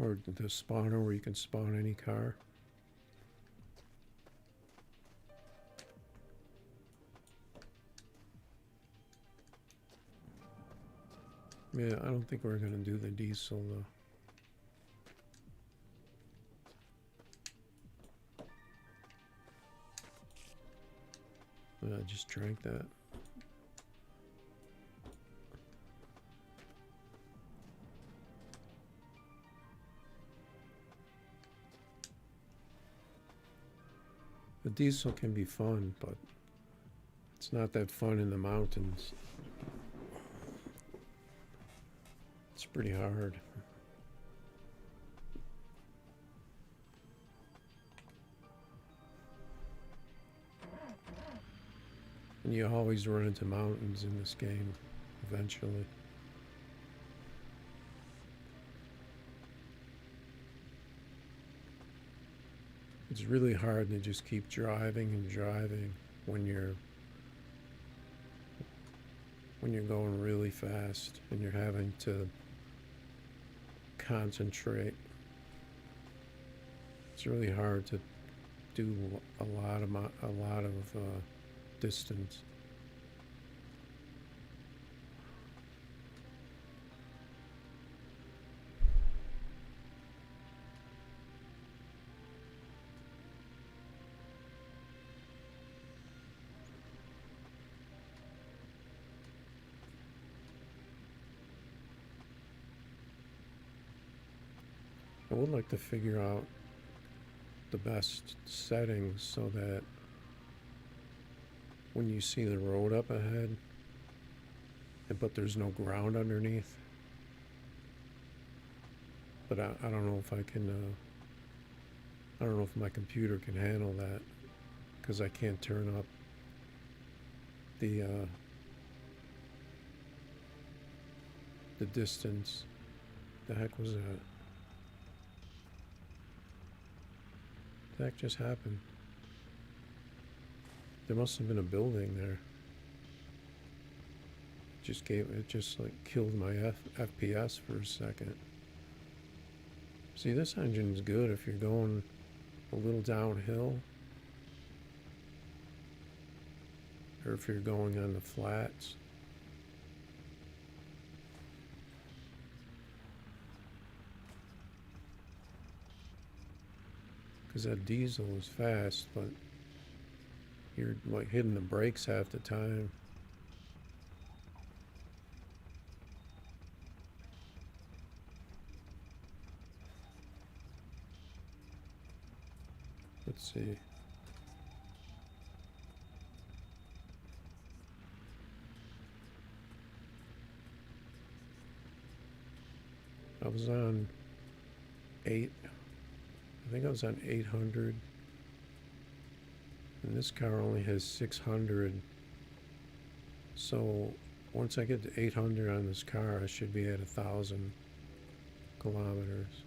Or the spawner where you can spawn any car. Yeah, I don't think we're gonna do the diesel though. I just drank that. The diesel can be fun, but it's not that fun in the mountains. It's pretty hard. And you always run into mountains in this game, eventually. It's really hard to just keep driving and driving when you're going really fast and you're having to concentrate. It's really hard to do a lot of distance. I would like to figure out the best settings so that when you see the road up ahead, but there's no ground underneath. But I don't know if I can, I don't know if my computer can handle that because I can't turn up the distance. The heck was that? What the heck just happened? There must have been a building there. It just like killed my FPS for a second. See, this engine's good if you're going a little downhill, or if you're going on the flats. Because that diesel is fast, but you're like hitting the brakes half the time. Let's see. I was on 8. think I was on 800, and this car only has 600. So once I get to 800 on this car, I should be at 1,000 kilometers.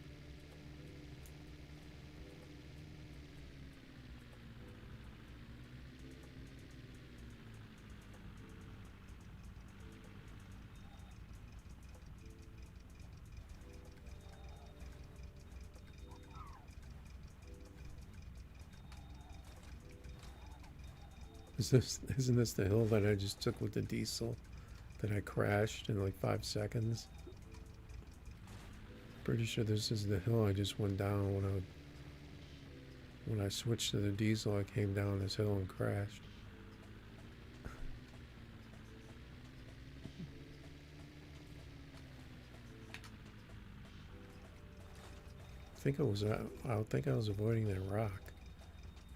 Isn't this the hill that I just took with the diesel that I crashed in like 5 seconds? Pretty sure this is the hill I just went down when I switched to the diesel. I came down this hill and crashed. I don't think I was avoiding that rock.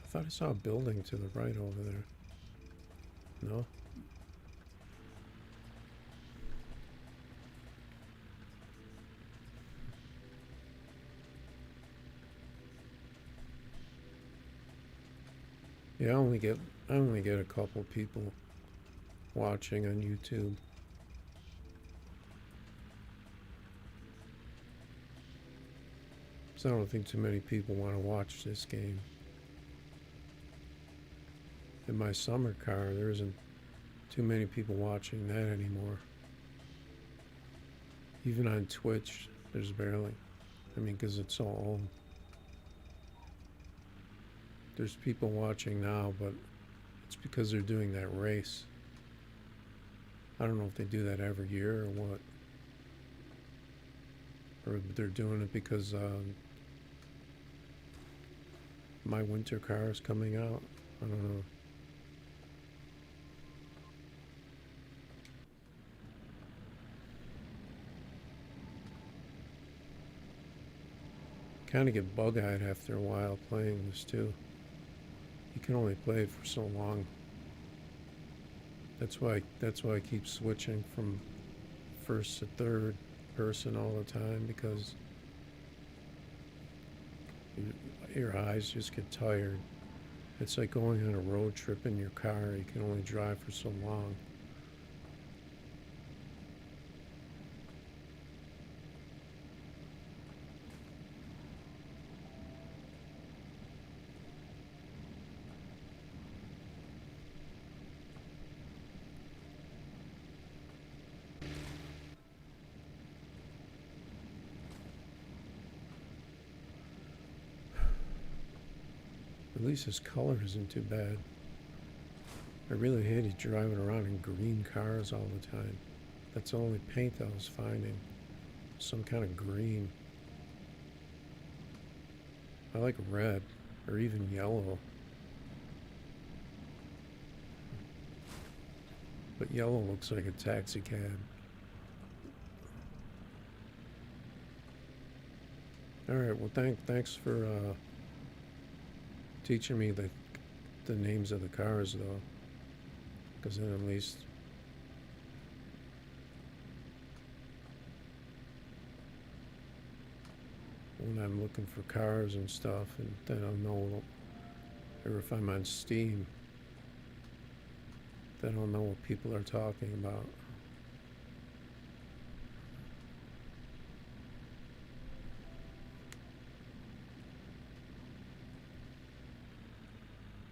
I thought I saw a building to the right over there. No? Yeah, I only get a couple people watching on YouTube. So I don't think too many people want to watch this game. In my summer car, there isn't too many people watching that anymore. Even on Twitch, there's barely. I mean, because it's so old. There's people watching now, but it's because they're doing that race. I don't know if they do that every year or what. Or they're doing it because my winter car is coming out. I don't know. Kind of get bug-eyed after a while playing this too. You can only play it for so long. That's why I keep switching from first to third person all the time, because your eyes just get tired. It's like going on a road trip in your car. You can only drive for so long. At least his color isn't too bad. I really hated driving around in green cars all the time. That's the only paint I was finding. Some kind of green. I like red, or even yellow. But yellow looks like a taxi cab. Alright, well thanks for teaching me the names of the cars though. Because then at least when I'm looking for cars and stuff, and then I'll know, or if I'm on Steam, then I'll know what people are talking about.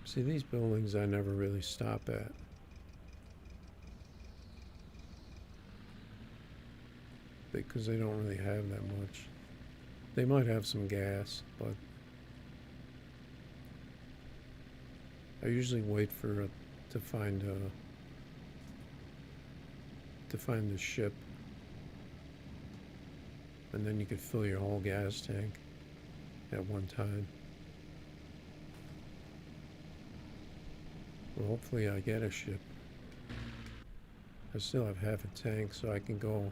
See, these buildings I never really stop at. Because they don't really have that much. They might have some gas, but I usually wait for to find the ship, and then you could fill your whole gas tank at one time. Well, hopefully I get a ship. I still have half a tank, so I can go.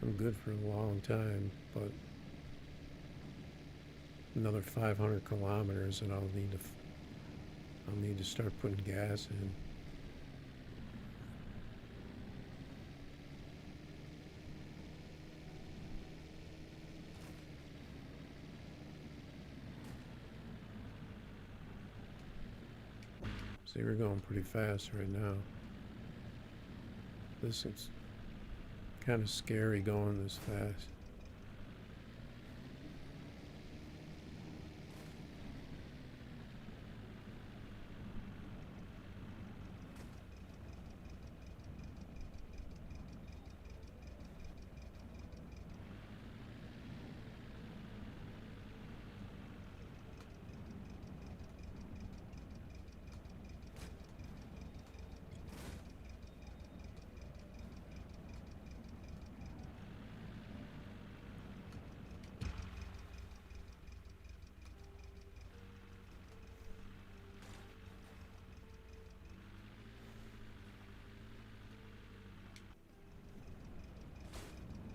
I'm good for a long time, but another 500 kilometers, and I'll need to start putting gas in. See, we're going pretty fast right now. This is kind of scary going this fast.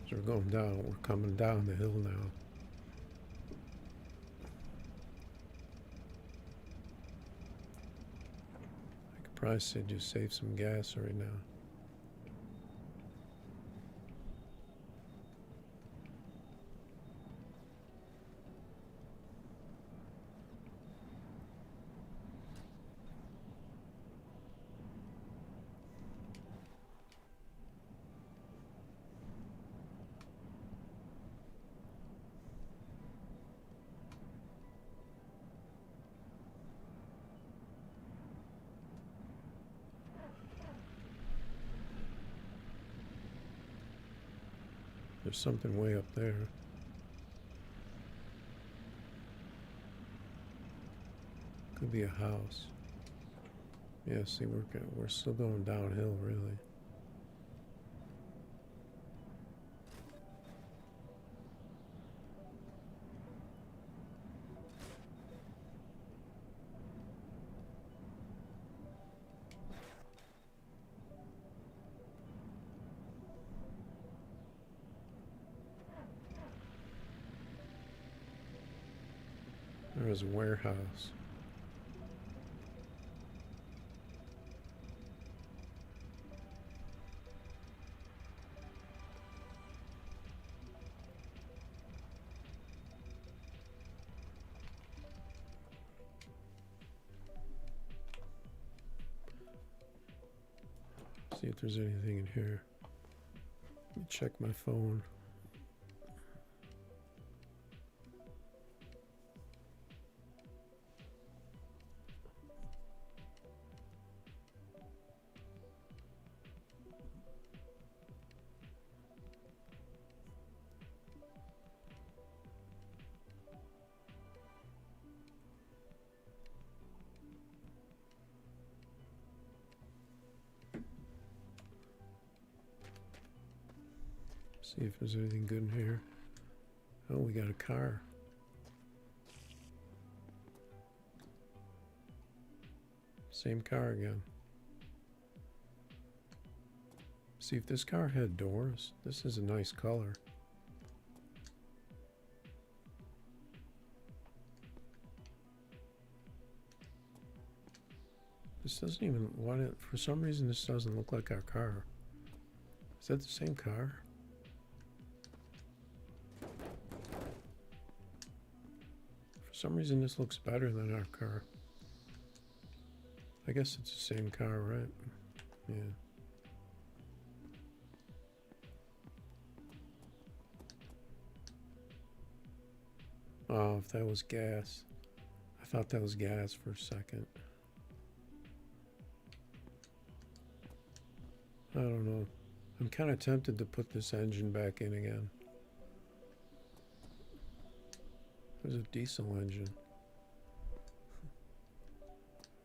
So we're going down. We're coming down the hill now. I could probably say just save some gas right now. There's something way up there. Could be a house. Yeah, see, we're still going downhill, really. There was a warehouse. See if there's anything in here. Let me check my phone. See if there's anything good in here. Oh, we got a car. Same car again. See if this car had doors. This is a nice color. This doesn't even, for some reason this doesn't look like our car. Is that the same car? For some reason this looks better than our car. I guess it's the same car, right? Yeah. Oh, if that was gas. I thought that was gas for a second. I don't know. I'm kind of tempted to put this engine back in again. There's a diesel engine.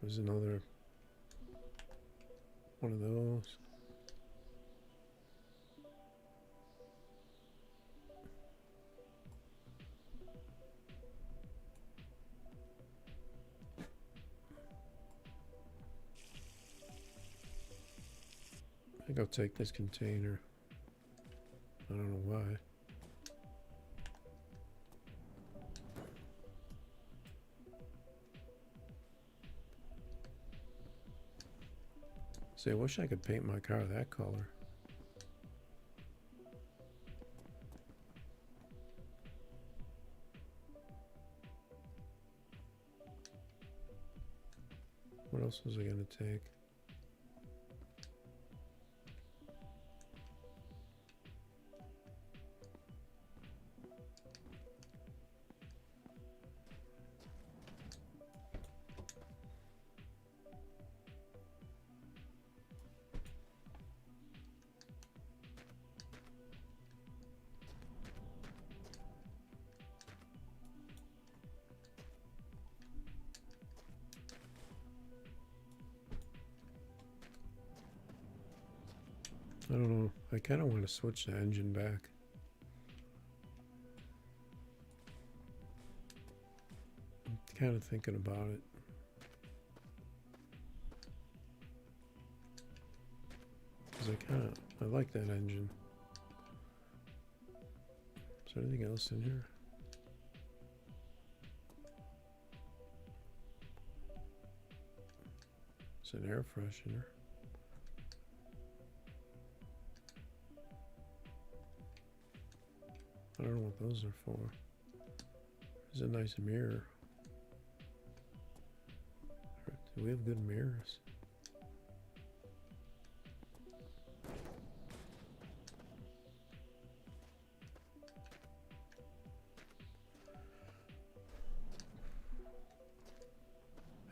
There's another one of those. I think I'll take this container. I don't know why. See, I wish I could paint my car that color. What else was I going to take? I don't know. I kind of want to switch the engine back. I'm kind of thinking about it. Because I like that engine. Is there anything else in here? It's an air freshener. I don't know what those are for. There's a nice mirror. Do we have good mirrors?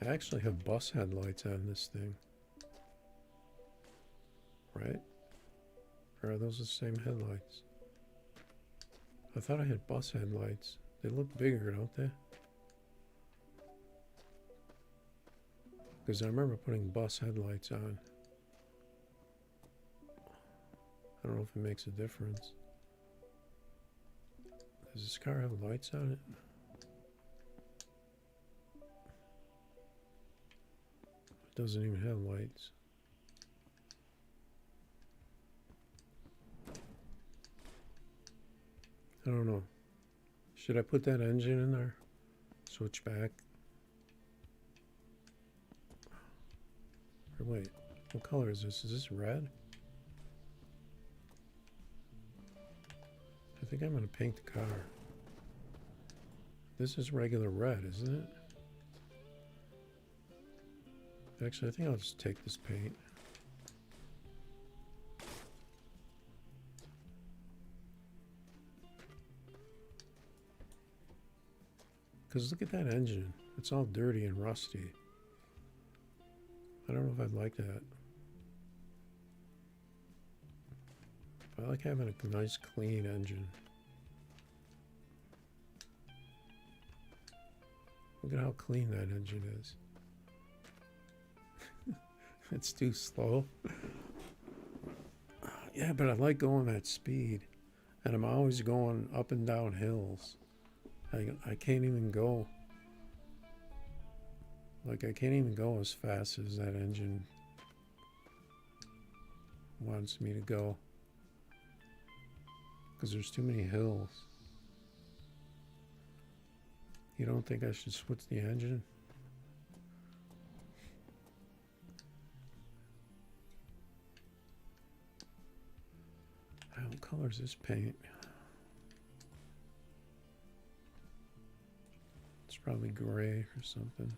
I actually have bus headlights on this thing. Right? Or are those the same headlights? I thought I had bus headlights. They look bigger, don't they? Because I remember putting bus headlights on. I don't know if it makes a difference. Does this car have lights on it? It doesn't even have lights. I don't know. Should I put that engine in there? Switch back? Or wait, what color is this? Is this red? I think I'm going to paint the car. This is regular red, isn't it? Actually, I think I'll just take this paint. Because look at that engine. It's all dirty and rusty. I don't know if I'd like that. I like having a nice clean engine. Look at how clean that engine is. It's too slow. Yeah, but I like going at speed. And I'm always going up and down hills. I can't even go. Like, I can't even go as fast as that engine wants me to go. Because there's too many hills. You don't think I should switch the engine? What color is this paint? It's probably gray or something.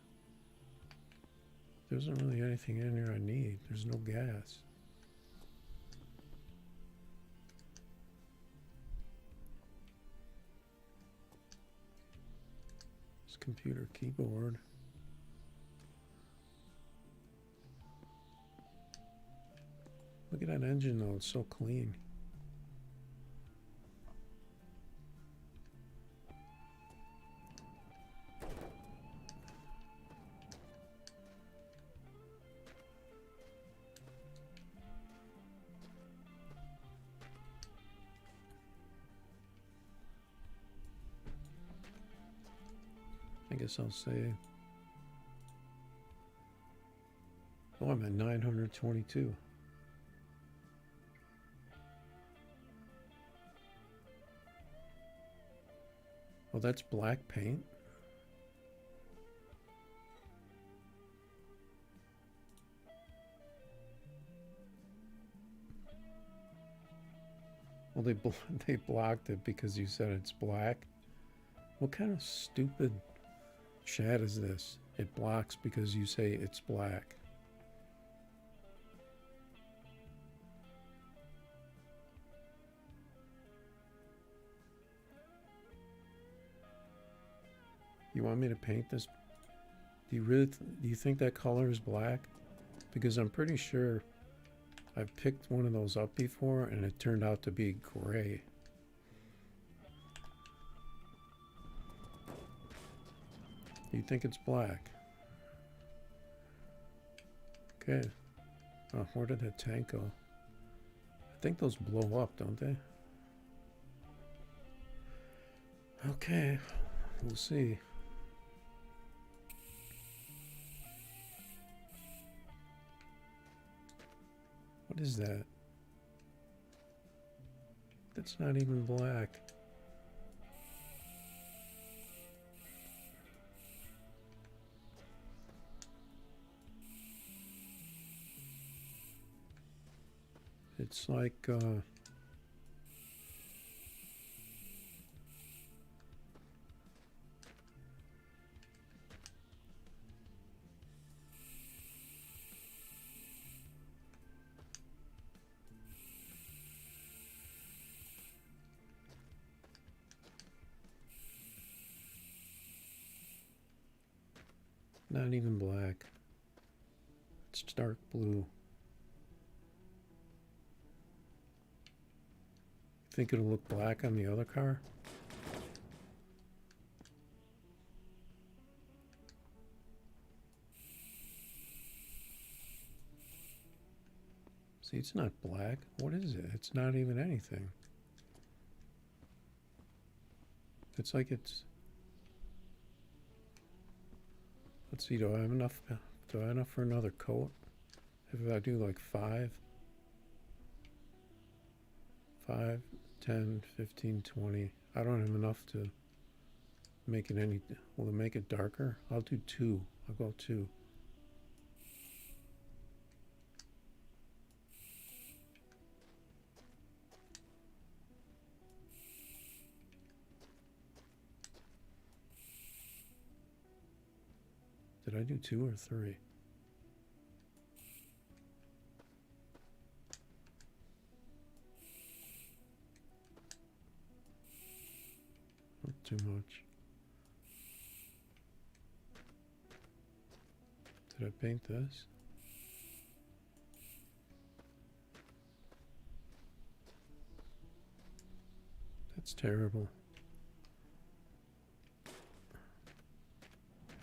There isn't really anything in here I need. There's no gas. This computer keyboard. Look at that engine though, it's so clean. I guess I'll say, oh, I'm at 922. Oh, that's black paint? Well, they blocked it because you said it's black. What kind of stupid chat is this? It blocks because you say it's black. You want me to paint this? Do you think that color is black? Because I'm pretty sure I've picked one of those up before and it turned out to be gray. You think it's black? Okay. Oh, where did that tank go? I think those blow up, don't they? Okay, we'll see. What is that? That's not even black. It's like, not even black. It's dark blue. Think it'll look black on the other car? See, it's not black. What is it? It's not even anything. It's like it's... Let's see, do I have enough for another coat? If I do like 5, 10, 15, 20. I don't have enough to make it any... Will it make it darker? I'll do 2. I'll go 2. Did I do 2 or 3? Not too much. Did I paint this? That's terrible.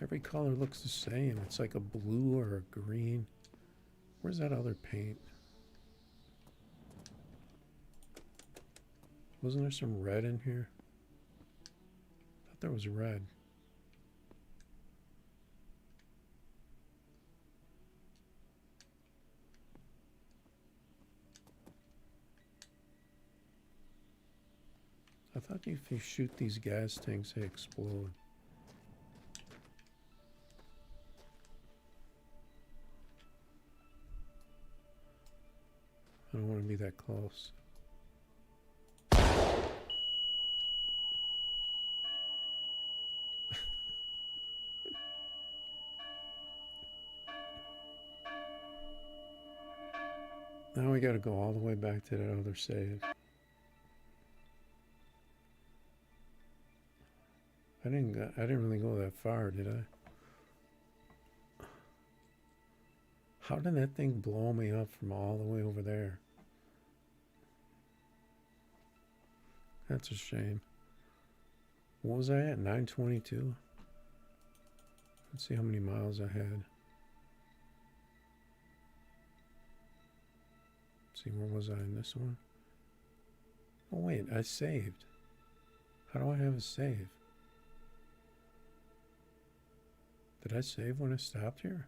Every color looks the same. It's like a blue or a green. Where's that other paint? Wasn't there some red in here? I thought there was red. I thought if you shoot these gas tanks, they explode. I don't want to be that close. Now we got to go all the way back to that other save. I didn't really go that far, did I? How did that thing blow me up from all the way over there? That's a shame. What was I at? 922? Let's see how many miles I had. Let's see, where was I in this one? Oh wait, I saved. How do I have a save? Did I save when I stopped here?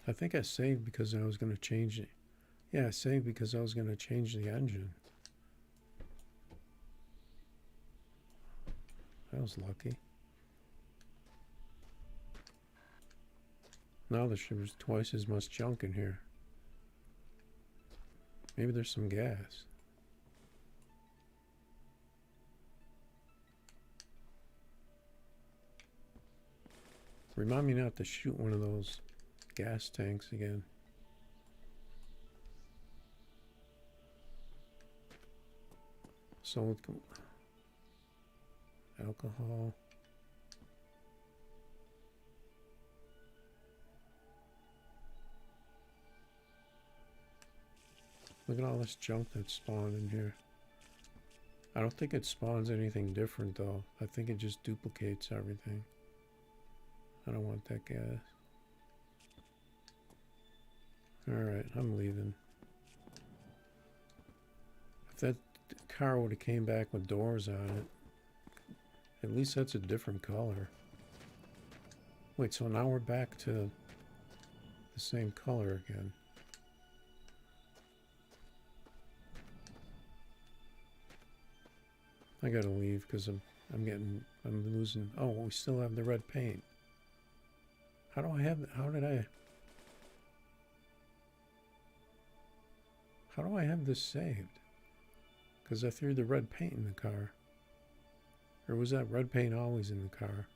I think I saved because I was going to change it. Yeah, I saved because I was going to change the engine. That was lucky. Now there's twice as much junk in here. Maybe there's some gas. Remind me not to shoot one of those gas tanks again. So alcohol. Look at all this junk that's spawned in here. I don't think it spawns anything different though. I think it just duplicates everything. I don't want that gas. Alright, I'm leaving. If that car would have came back with doors on it, at least that's a different color. Wait, so now we're back to the same color again. I gotta leave because I'm losing. Oh, we still have the red paint. How did I have this saved? Because I threw the red paint in the car. Or was that red paint always in the car?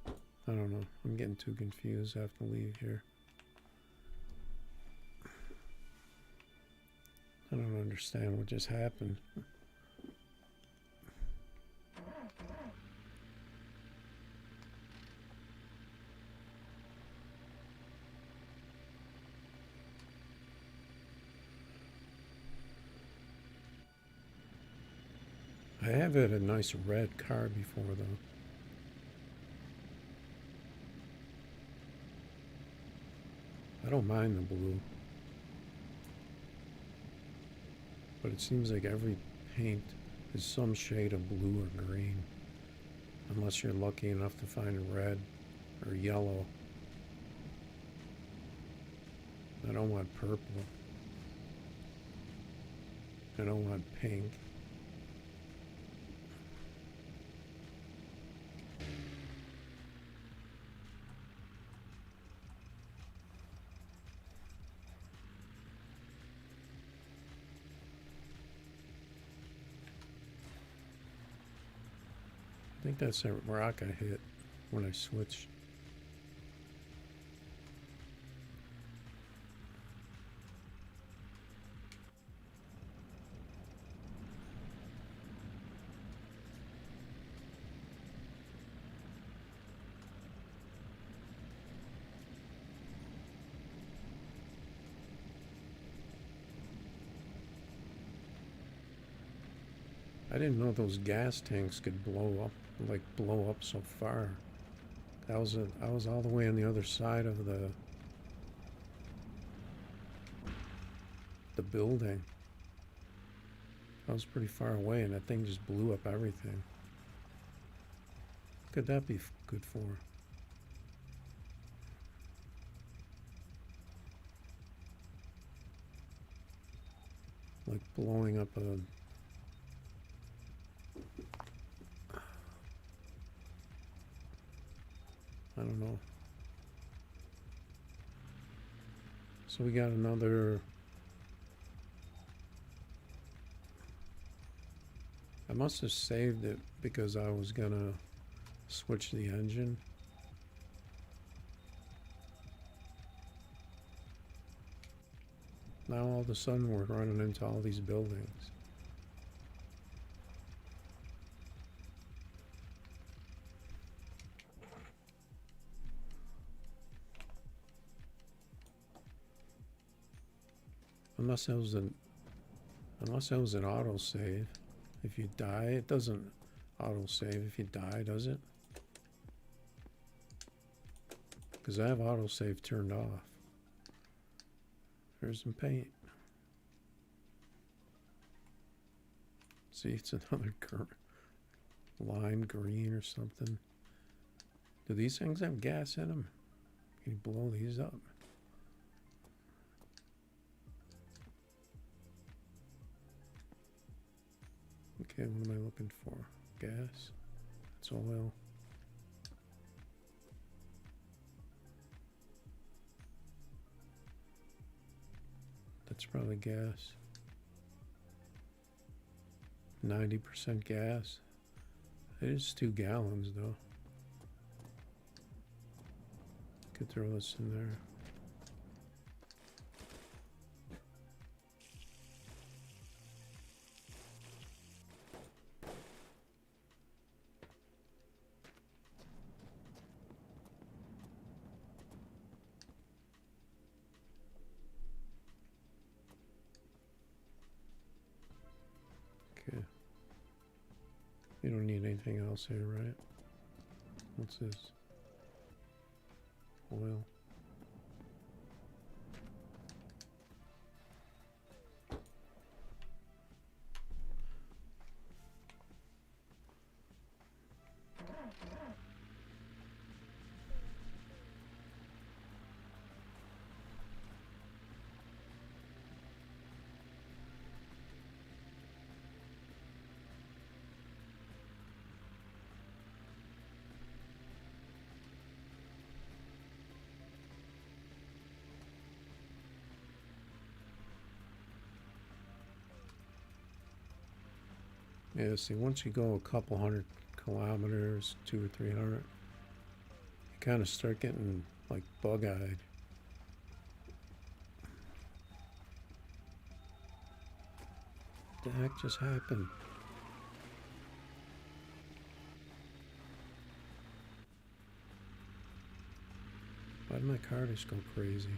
I don't know. I'm getting too confused. I have to leave here. I don't understand what just happened. I have had a nice red car before though. I don't mind the blue. But it seems like every paint is some shade of blue or green. Unless you're lucky enough to find red or yellow. I don't want purple. I don't want pink. I think that's a rock I hit when I switched. I didn't know those gas tanks could blow up so far. I was all the way on the other side of the building. I was pretty far away and that thing just blew up everything. What could that be good for? Like blowing up a... I don't know. So we got another... I must have saved it because I was gonna switch the engine. Now all of a sudden we're running into all these buildings. Unless that was an autosave. If you die, it doesn't autosave if you die, does it? Because I have autosave turned off. There's some paint. See, it's another lime green or something. Do these things have gas in them? Can you blow these up? Okay, what am I looking for? Gas? It's oil. It's probably gas. 90% gas. It is 2 gallons though. Could throw this in there. Okay. You don't need anything else here, right? What's this? Oil. Yeah, see, once you go a couple hundred kilometers, 200 or 300, you kind of start getting like bug-eyed. What the heck just happened? Why did my car just go crazy?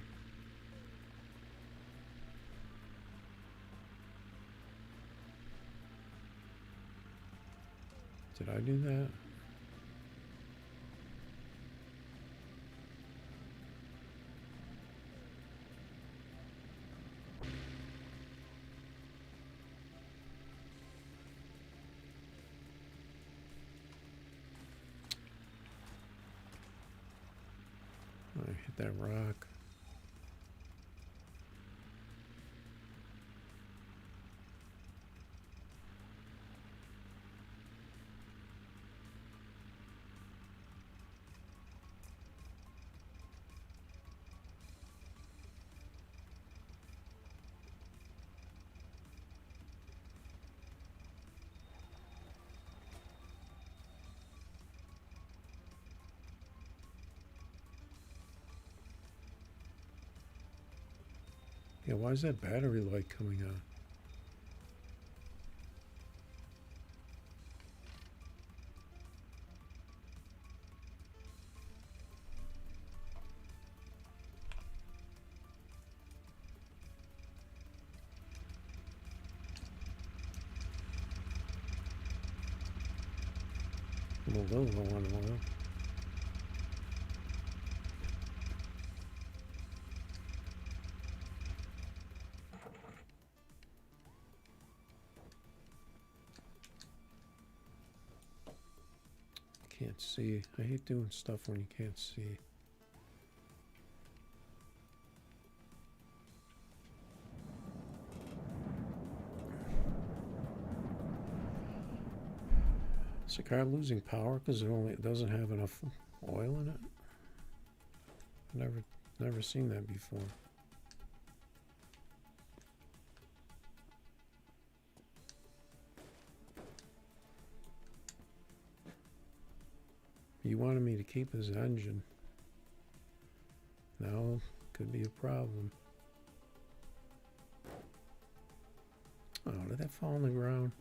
Did I do that? I hit that rock. Yeah, why is that battery light coming on? I'm a little low on oil. Can't see. I hate doing stuff when you can't see. Is the car losing power because it doesn't have enough oil in it? Never seen that before. You wanted me to keep his engine. Now could be a problem. Oh, did that fall on the ground?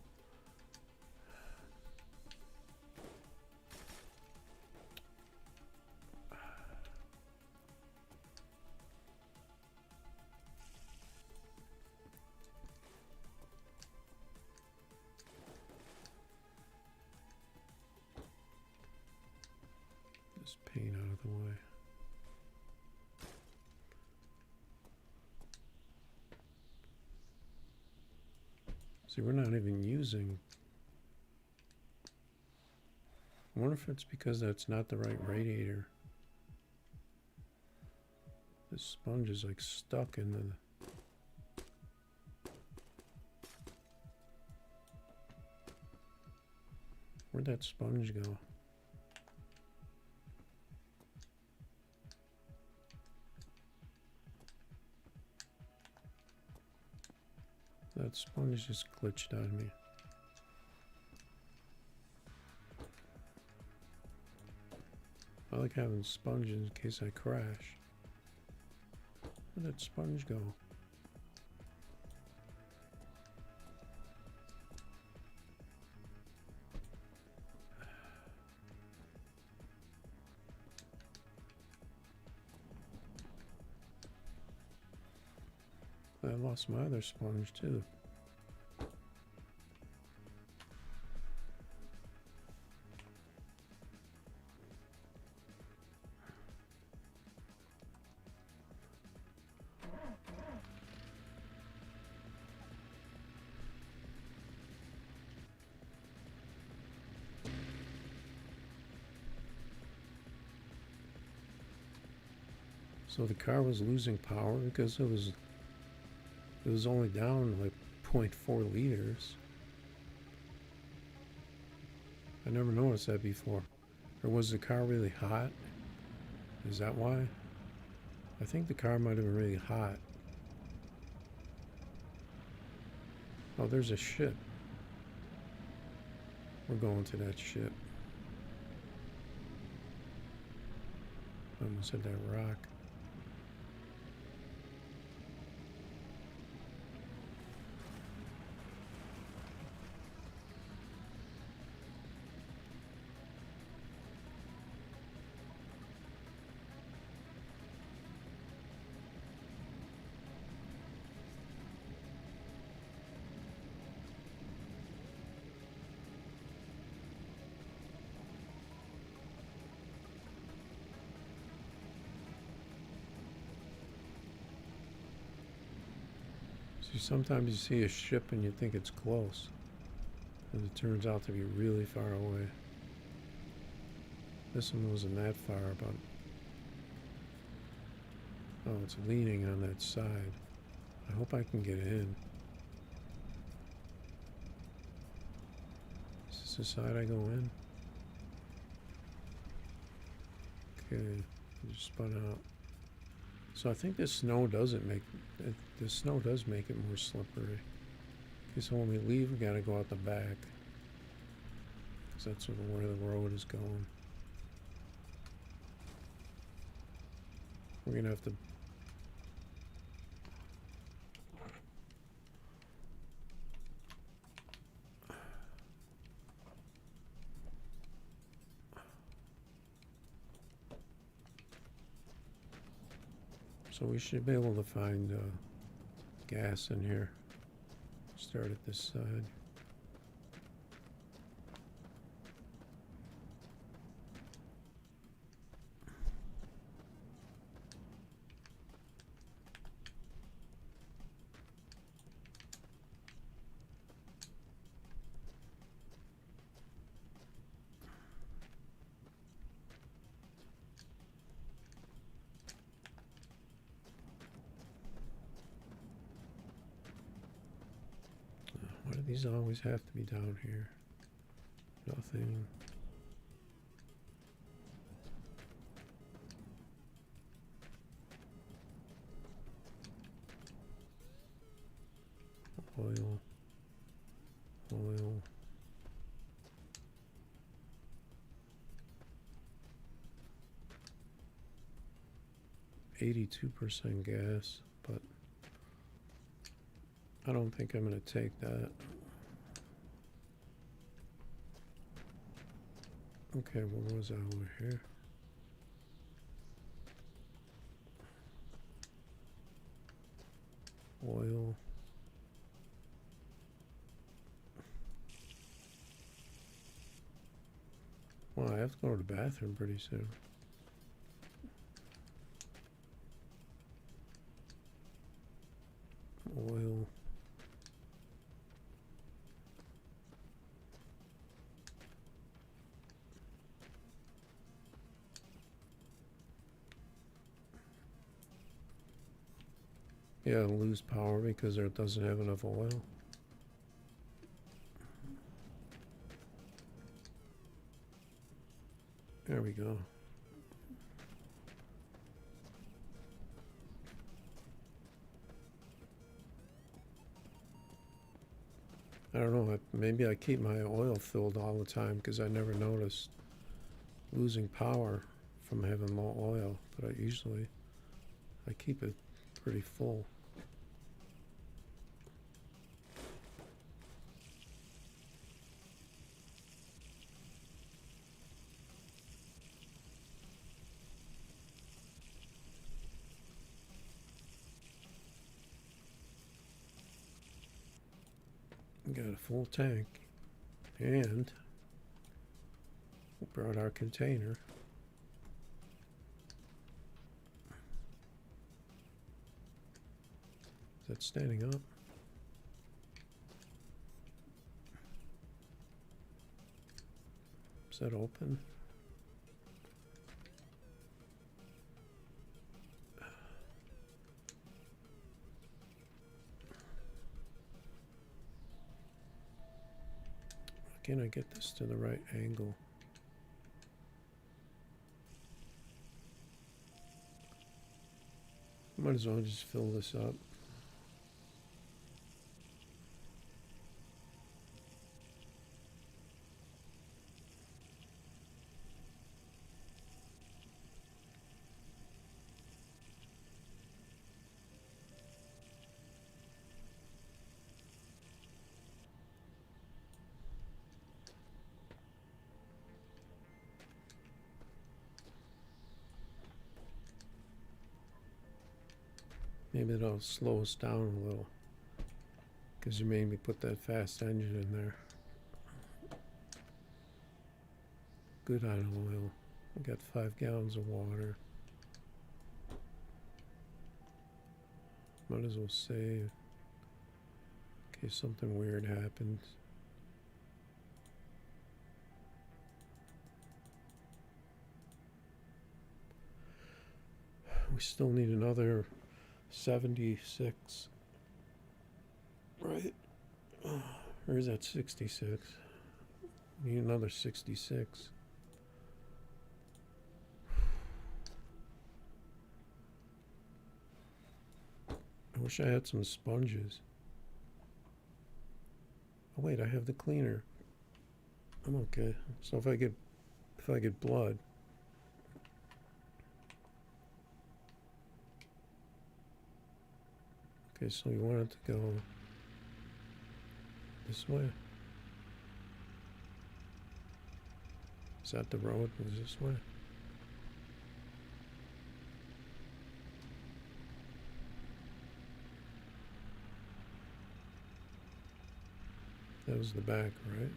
This paint out of the way. See, we're not even using. I wonder if it's because that's not the right radiator. This sponge is like stuck in the. Where'd that sponge go? That sponge just glitched on me. I like having sponge in case I crash. Where'd that sponge go? I lost my other sponge too. So the car was losing power because it was only down like 0.4 liters. I never noticed that before. Or was the car really hot? Is that why? I think the car might have been really hot. Oh, there's a ship. We're going to that ship. I almost hit that rock. See, sometimes you see a ship and you think it's close, and it turns out to be really far away. This one wasn't that far, but oh, it's leaning on that side. I hope I can get in. Is this the side I go in? Okay, I just spun out. So I think this snow doesn't make it, the snow does make it more slippery. Okay, so when we leave, we gotta go out the back, because that's where the road is going. We're gonna have to. So we should be able to find gas in here. Start at this side. Why do these always have to be down here? Nothing. Oil. Oil. %82 gas, but I don't think I'm going to take that. Okay, what was I over here? Oil. Well, I have to go to the bathroom pretty soon. Oil. Yeah, it'll lose power because it doesn't have enough oil. There we go. I don't know, maybe I keep my oil filled all the time because I never noticed losing power from having low oil, but I keep it pretty full. Got a full tank, and we brought our container. Is that standing up? Is that open? Can I get this to the right angle? Might as well just fill this up. Maybe that'll slow us down a little, because you made me put that fast engine in there. Good on oil. I got 5 gallons of water. Might as well save in case something weird happens. We still need another 76, right? Or is that 66? We need another 66. I wish I had some sponges. Oh wait, I have the cleaner. I'm okay. So if I get blood, okay, so you want it to go this way. Is that the road? Is this way? That was the back, right?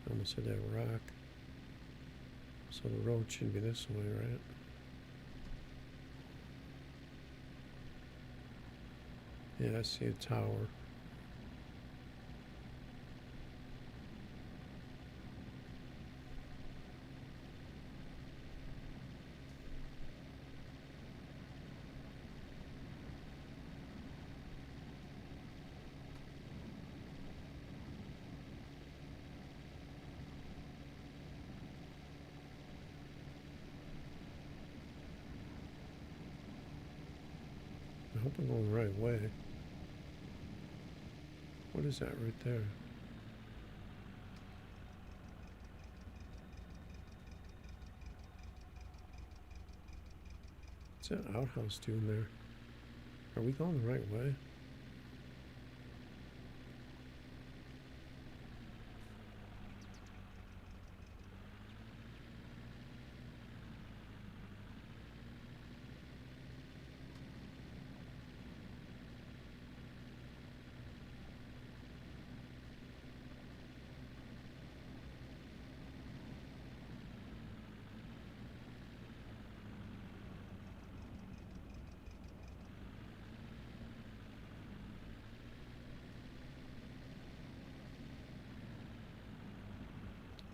Almost hit that rock. So the road should be this way, right? Yeah, I see a tower. I hope I'm going the right way. What is that right there? What's that outhouse doing there? Are we going the right way?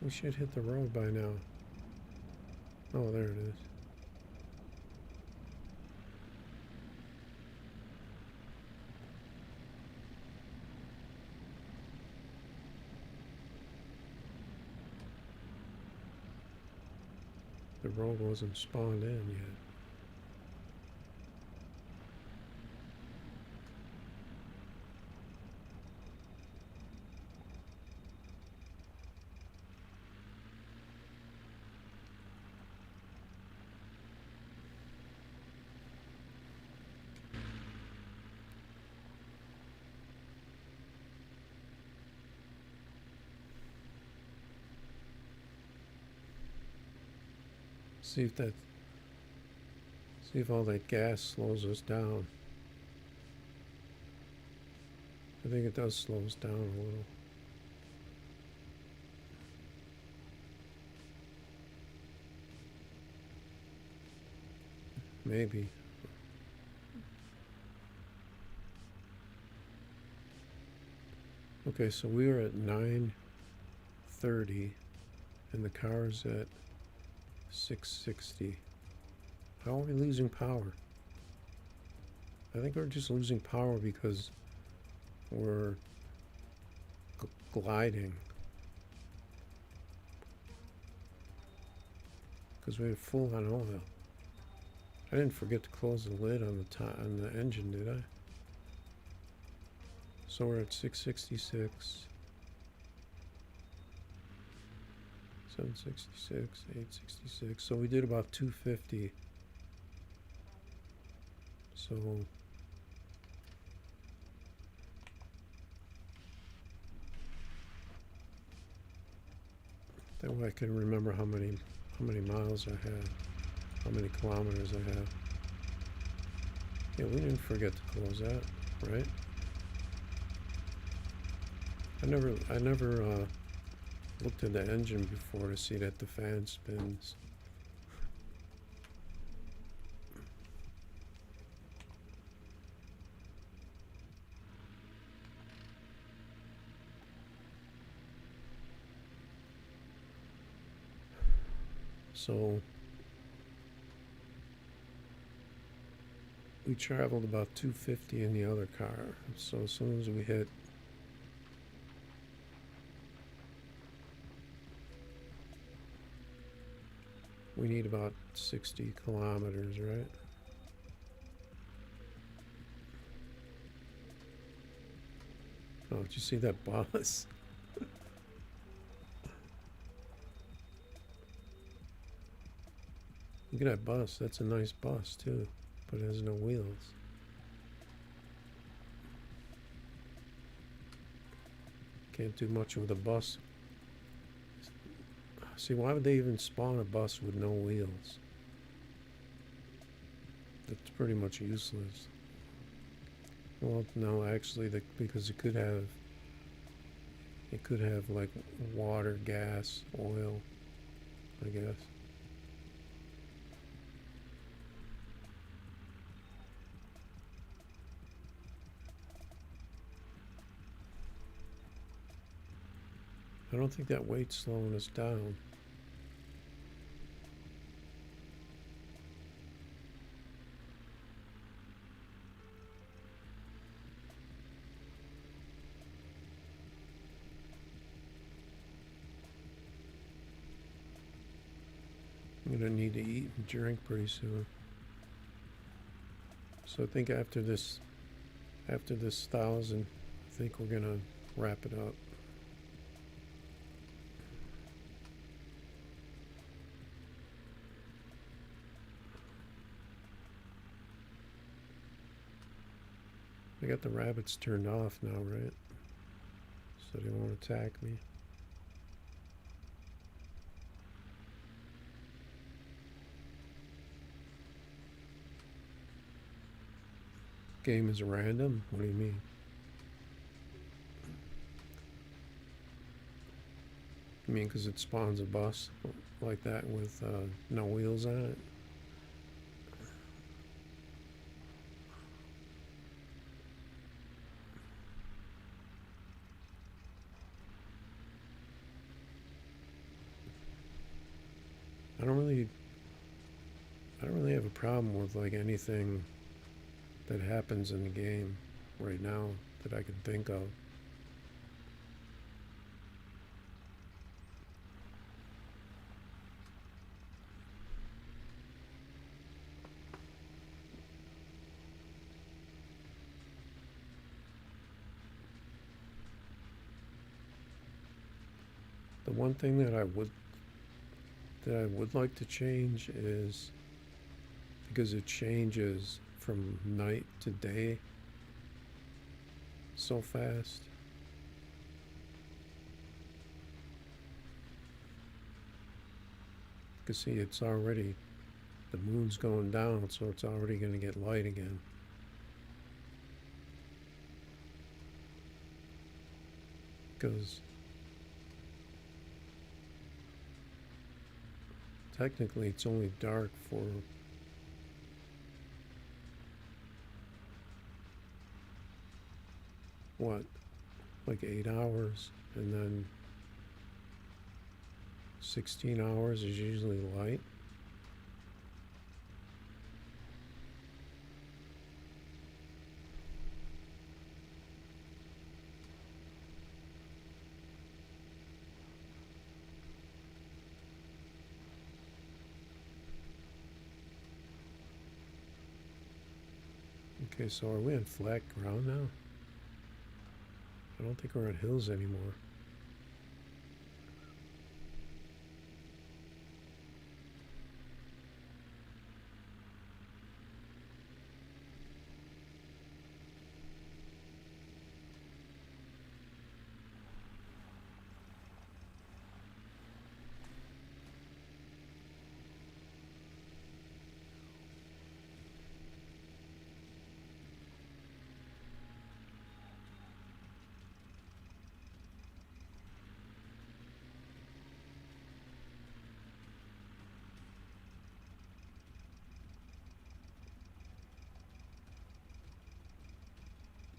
We should hit the road by now. Oh, there it is. The road wasn't spawned in yet. See if that, see if all that gas slows us down. I think it does slow us down a little. Maybe. Okay, so we are at 9:30 and the car's at 6:60. How are we losing power? I think we're just losing power because we're gliding. Because we have full on oil. I didn't forget to close the lid on the engine, did I? So we're at 666, 766, 866. So we did about 250. So that way I can remember how many miles I have, how many kilometers I have. Yeah, we didn't forget to close that, right? I never looked at the engine before to see that the fan spins. So we traveled about 250 in the other car. So as soon as we hit we need about 60 kilometers, right? Oh, did you see that bus? Look at that bus. That's a nice bus too, but it has no wheels. Can't do much with a bus. See, why would they even spawn a bus with no wheels? That's pretty much useless. Well, no, actually, because it could have like water, gas, oil, I guess. I don't think that weight's slowing us down. I'm gonna need to eat and drink pretty soon. So I think after this 1,000, I think we're gonna wrap it up. I got the rabbits turned off now, right? So they won't attack me. Game is random? What do you mean? You mean because it spawns a bus like that with no wheels on it? I don't really have a problem with like anything that happens in the game right now that I can think of. The one thing that I would like to change is because it changes from night to day so fast. can see it's already, the moon's going down, so it's already going to get light again. Because technically it's only dark for what, like 8 hours, and then 16 hours is usually light. Okay, so are we on flat ground now? I don't think we're on hills anymore.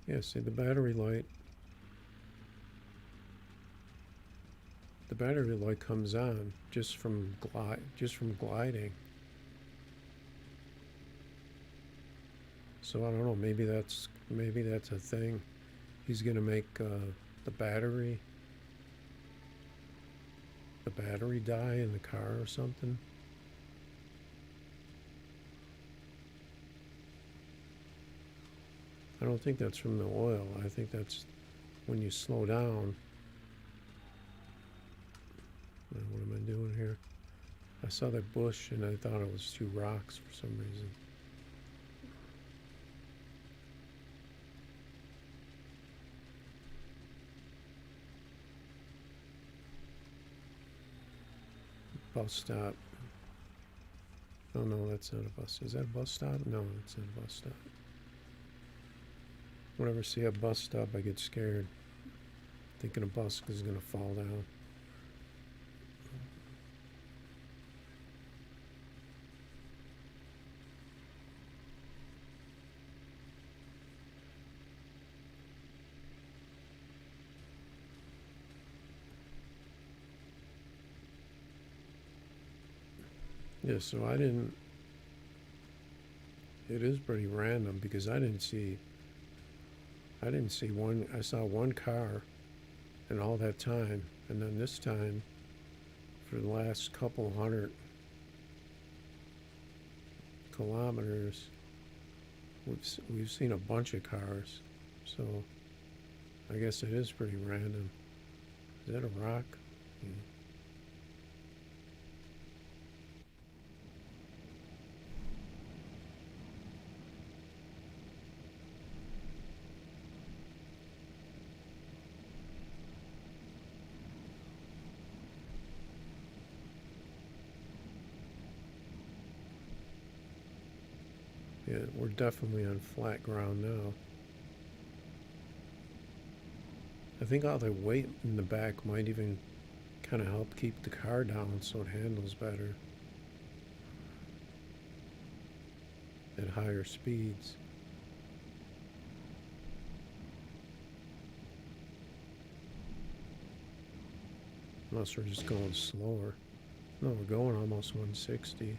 Yeah, see the battery light. The battery light comes on just from gliding. So I don't know. Maybe that's a thing. He's gonna make the battery die in the car or something. I don't think that's from the oil. I think that's when you slow down. What am I doing here? I saw that bush and I thought it was 2 rocks for some reason. Bus stop. Oh no, that's not a bus. Is that a bus stop? No, it's not a bus stop. Whenever I see a bus stop, I get scared, thinking a bus is going to fall down. Yeah, so I didn't. It is pretty random because I didn't see one. I saw one car in all that time, and then this time, for the last couple 100 kilometers, we've seen a bunch of cars. So I guess it is pretty random. Is that a rock? Yeah. Yeah, we're definitely on flat ground now. I think all the weight in the back might even kind of help keep the car down so it handles better at higher speeds. Unless we're just going slower. No, we're going almost 160.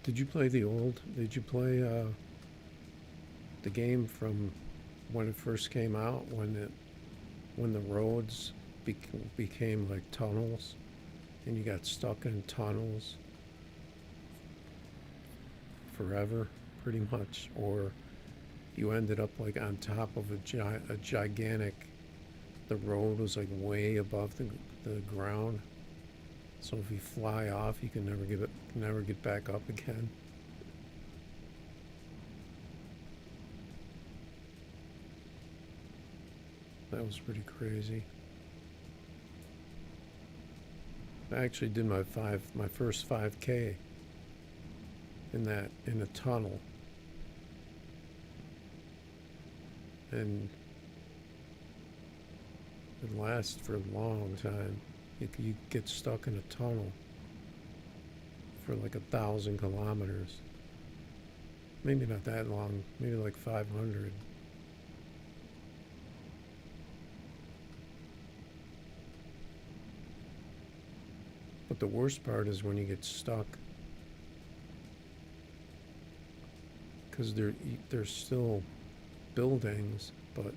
Did you play the game from when it first came out, when the roads became like tunnels and you got stuck in tunnels forever, pretty much, or you ended up like on top of a gigantic. The road was like way above the ground, so if you fly off, you can never get back up again. That was pretty crazy. I actually did my first 5K in a tunnel, and it lasts for a long time. You get stuck in a tunnel for like 1,000 kilometers. Maybe not that long. Maybe like 500. But the worst part is when you get stuck, because there's still buildings, but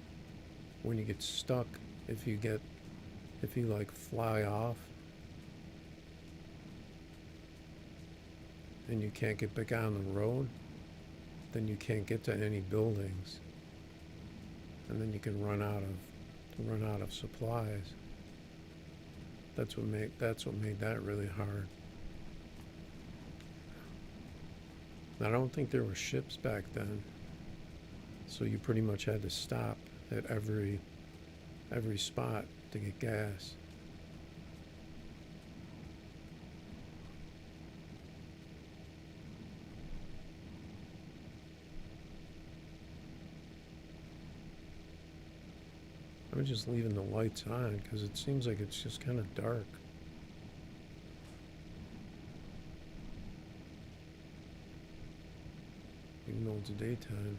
when you get stuck, if you like fly off and you can't get back on the road, then you can't get to any buildings, and then you can run out of supplies. That's what made that really hard. I don't think there were ships back then, so you pretty much had to stop at every spot to get gas. I'm just leaving the lights on because it seems like it's just kind of dark. Even though it's daytime.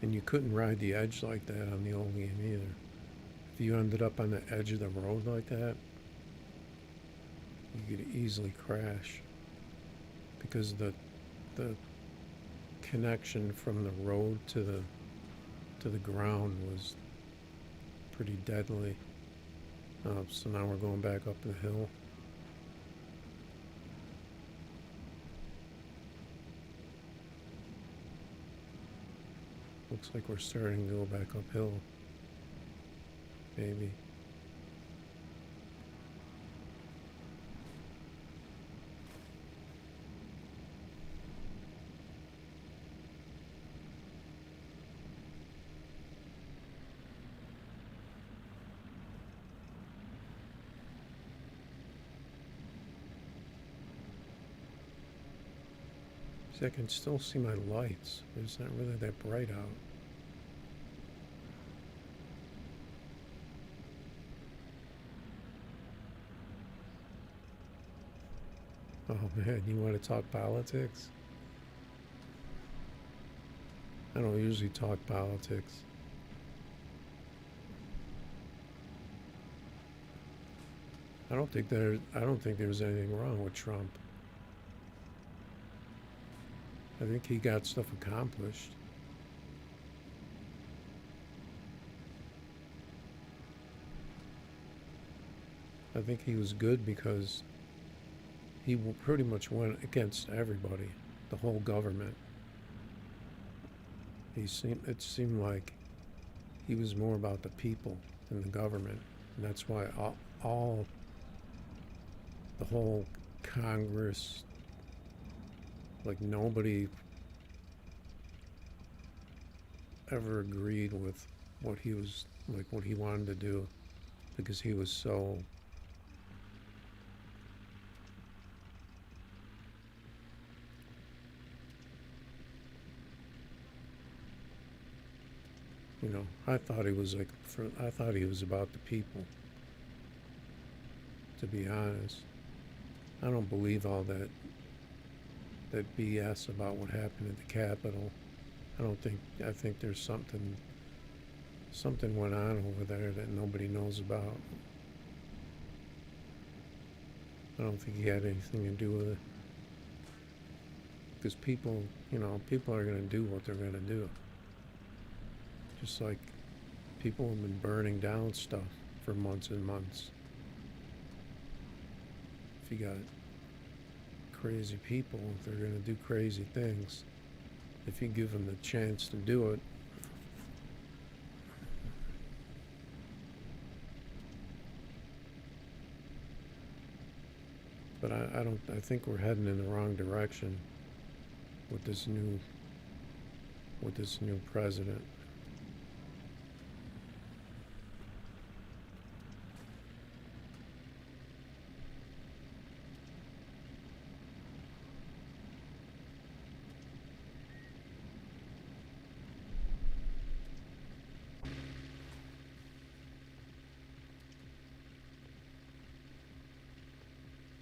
And you couldn't ride the edge like that on the old game either. If you ended up on the edge of the road like that, you could easily crash because the connection from the road to the ground was pretty deadly. So now we're going back up the hill. Looks like we're starting to go back uphill. Maybe. See, I can still see my lights, but it's not really that bright out. Oh man, you want to talk politics? I don't usually talk politics. I don't think there's anything wrong with Trump. I think he got stuff accomplished. I think he was good because he pretty much went against everybody, the whole government. It seemed like he was more about the people than the government, and that's why all the whole Congress, like nobody ever agreed with what he was like, what he wanted to do, because he was so I thought he was about the people, to be honest. I don't believe all that BS about what happened at the Capitol. I think there's something went on over there that nobody knows about. I don't think he had anything to do with it. Because people, people are going to do what they're going to do. Just like people have been burning down stuff for months and months. If you got crazy people, they're going to do crazy things. If you give them the chance to do it, but I think we're heading in the wrong direction with this new president.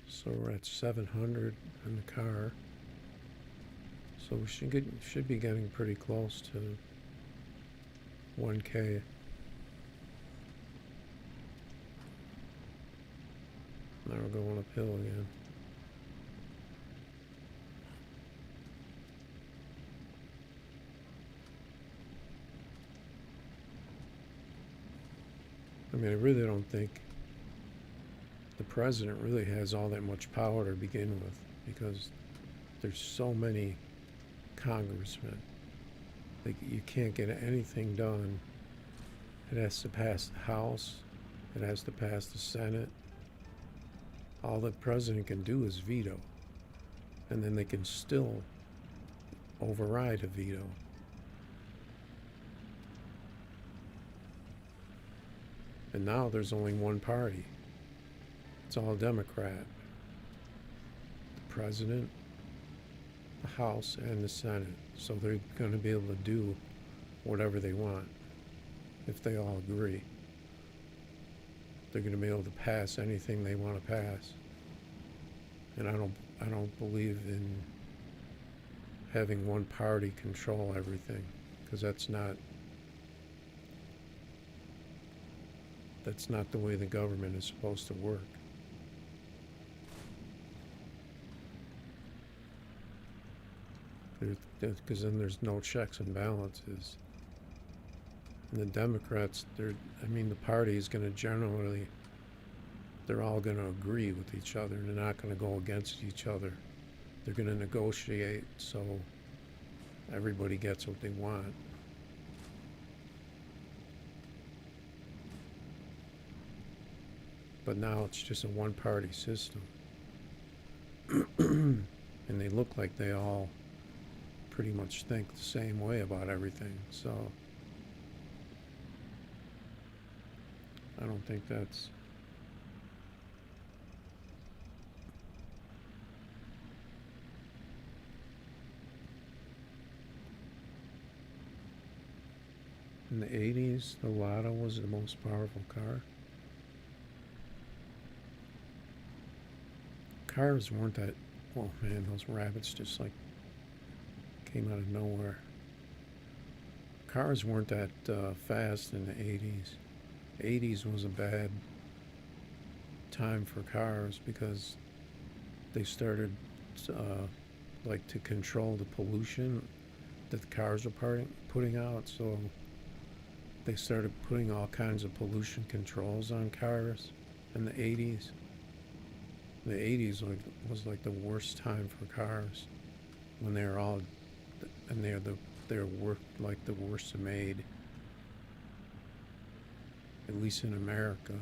So we're at 700 in the car. So we should be getting pretty close to 1K. Now we're going uphill again. I mean, I really don't think the president really has all that much power to begin with, because there's so many congressmen. Like, you can't get anything done. It has to pass the House. It has to pass the Senate. All the president can do is veto. And then they can still override a veto. And now there's only one party. It's all Democrat. The president, the House, and the Senate. So they're going to be able to do whatever they want if they all agree. They're going to be able to pass anything they want to pass. And I don't believe in having one party control everything, because that's not the way the government is supposed to work. Because then there's no checks and balances. And the Democrats, the party is going to they're all going to agree with each other. They're not going to go against each other. They're going to negotiate so everybody gets what they want. But now it's just a one-party system. And they look like they all pretty much think the same way about everything. So I don't think that's... In the 80s, the Lada was the most powerful car. Cars weren't that... Oh man, those rabbits just like came out of nowhere. Cars weren't that fast in the 80s. 80s was a bad time for cars because they started to control the pollution that the cars were putting out. So they started putting all kinds of pollution controls on cars in the 80s. The 80s was like the worst time for cars, when they were all, and they're like the worst made, at least in America.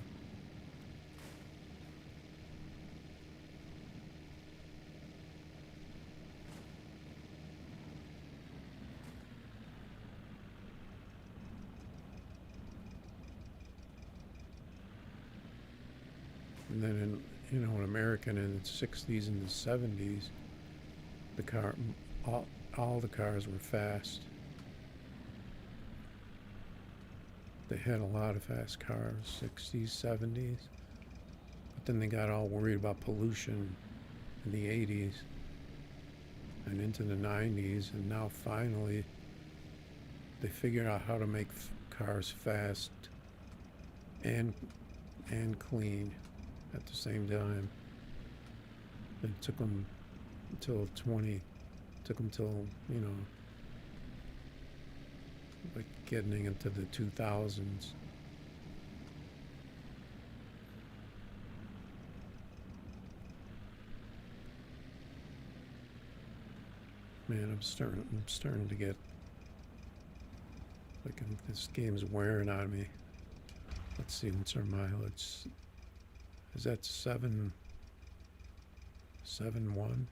And then in America in the 60s and the 70s, all the cars were fast. They had a lot of fast cars, 60s, 70s. But then they got all worried about pollution in the 80s and into the 90s, and now finally they figured out how to make cars fast and clean at the same time. It took them until Took them till, you know, like getting into the 2000s. Man, I'm starting to get like this game's wearing on me. Let's see, what's our mileage? Is that 771?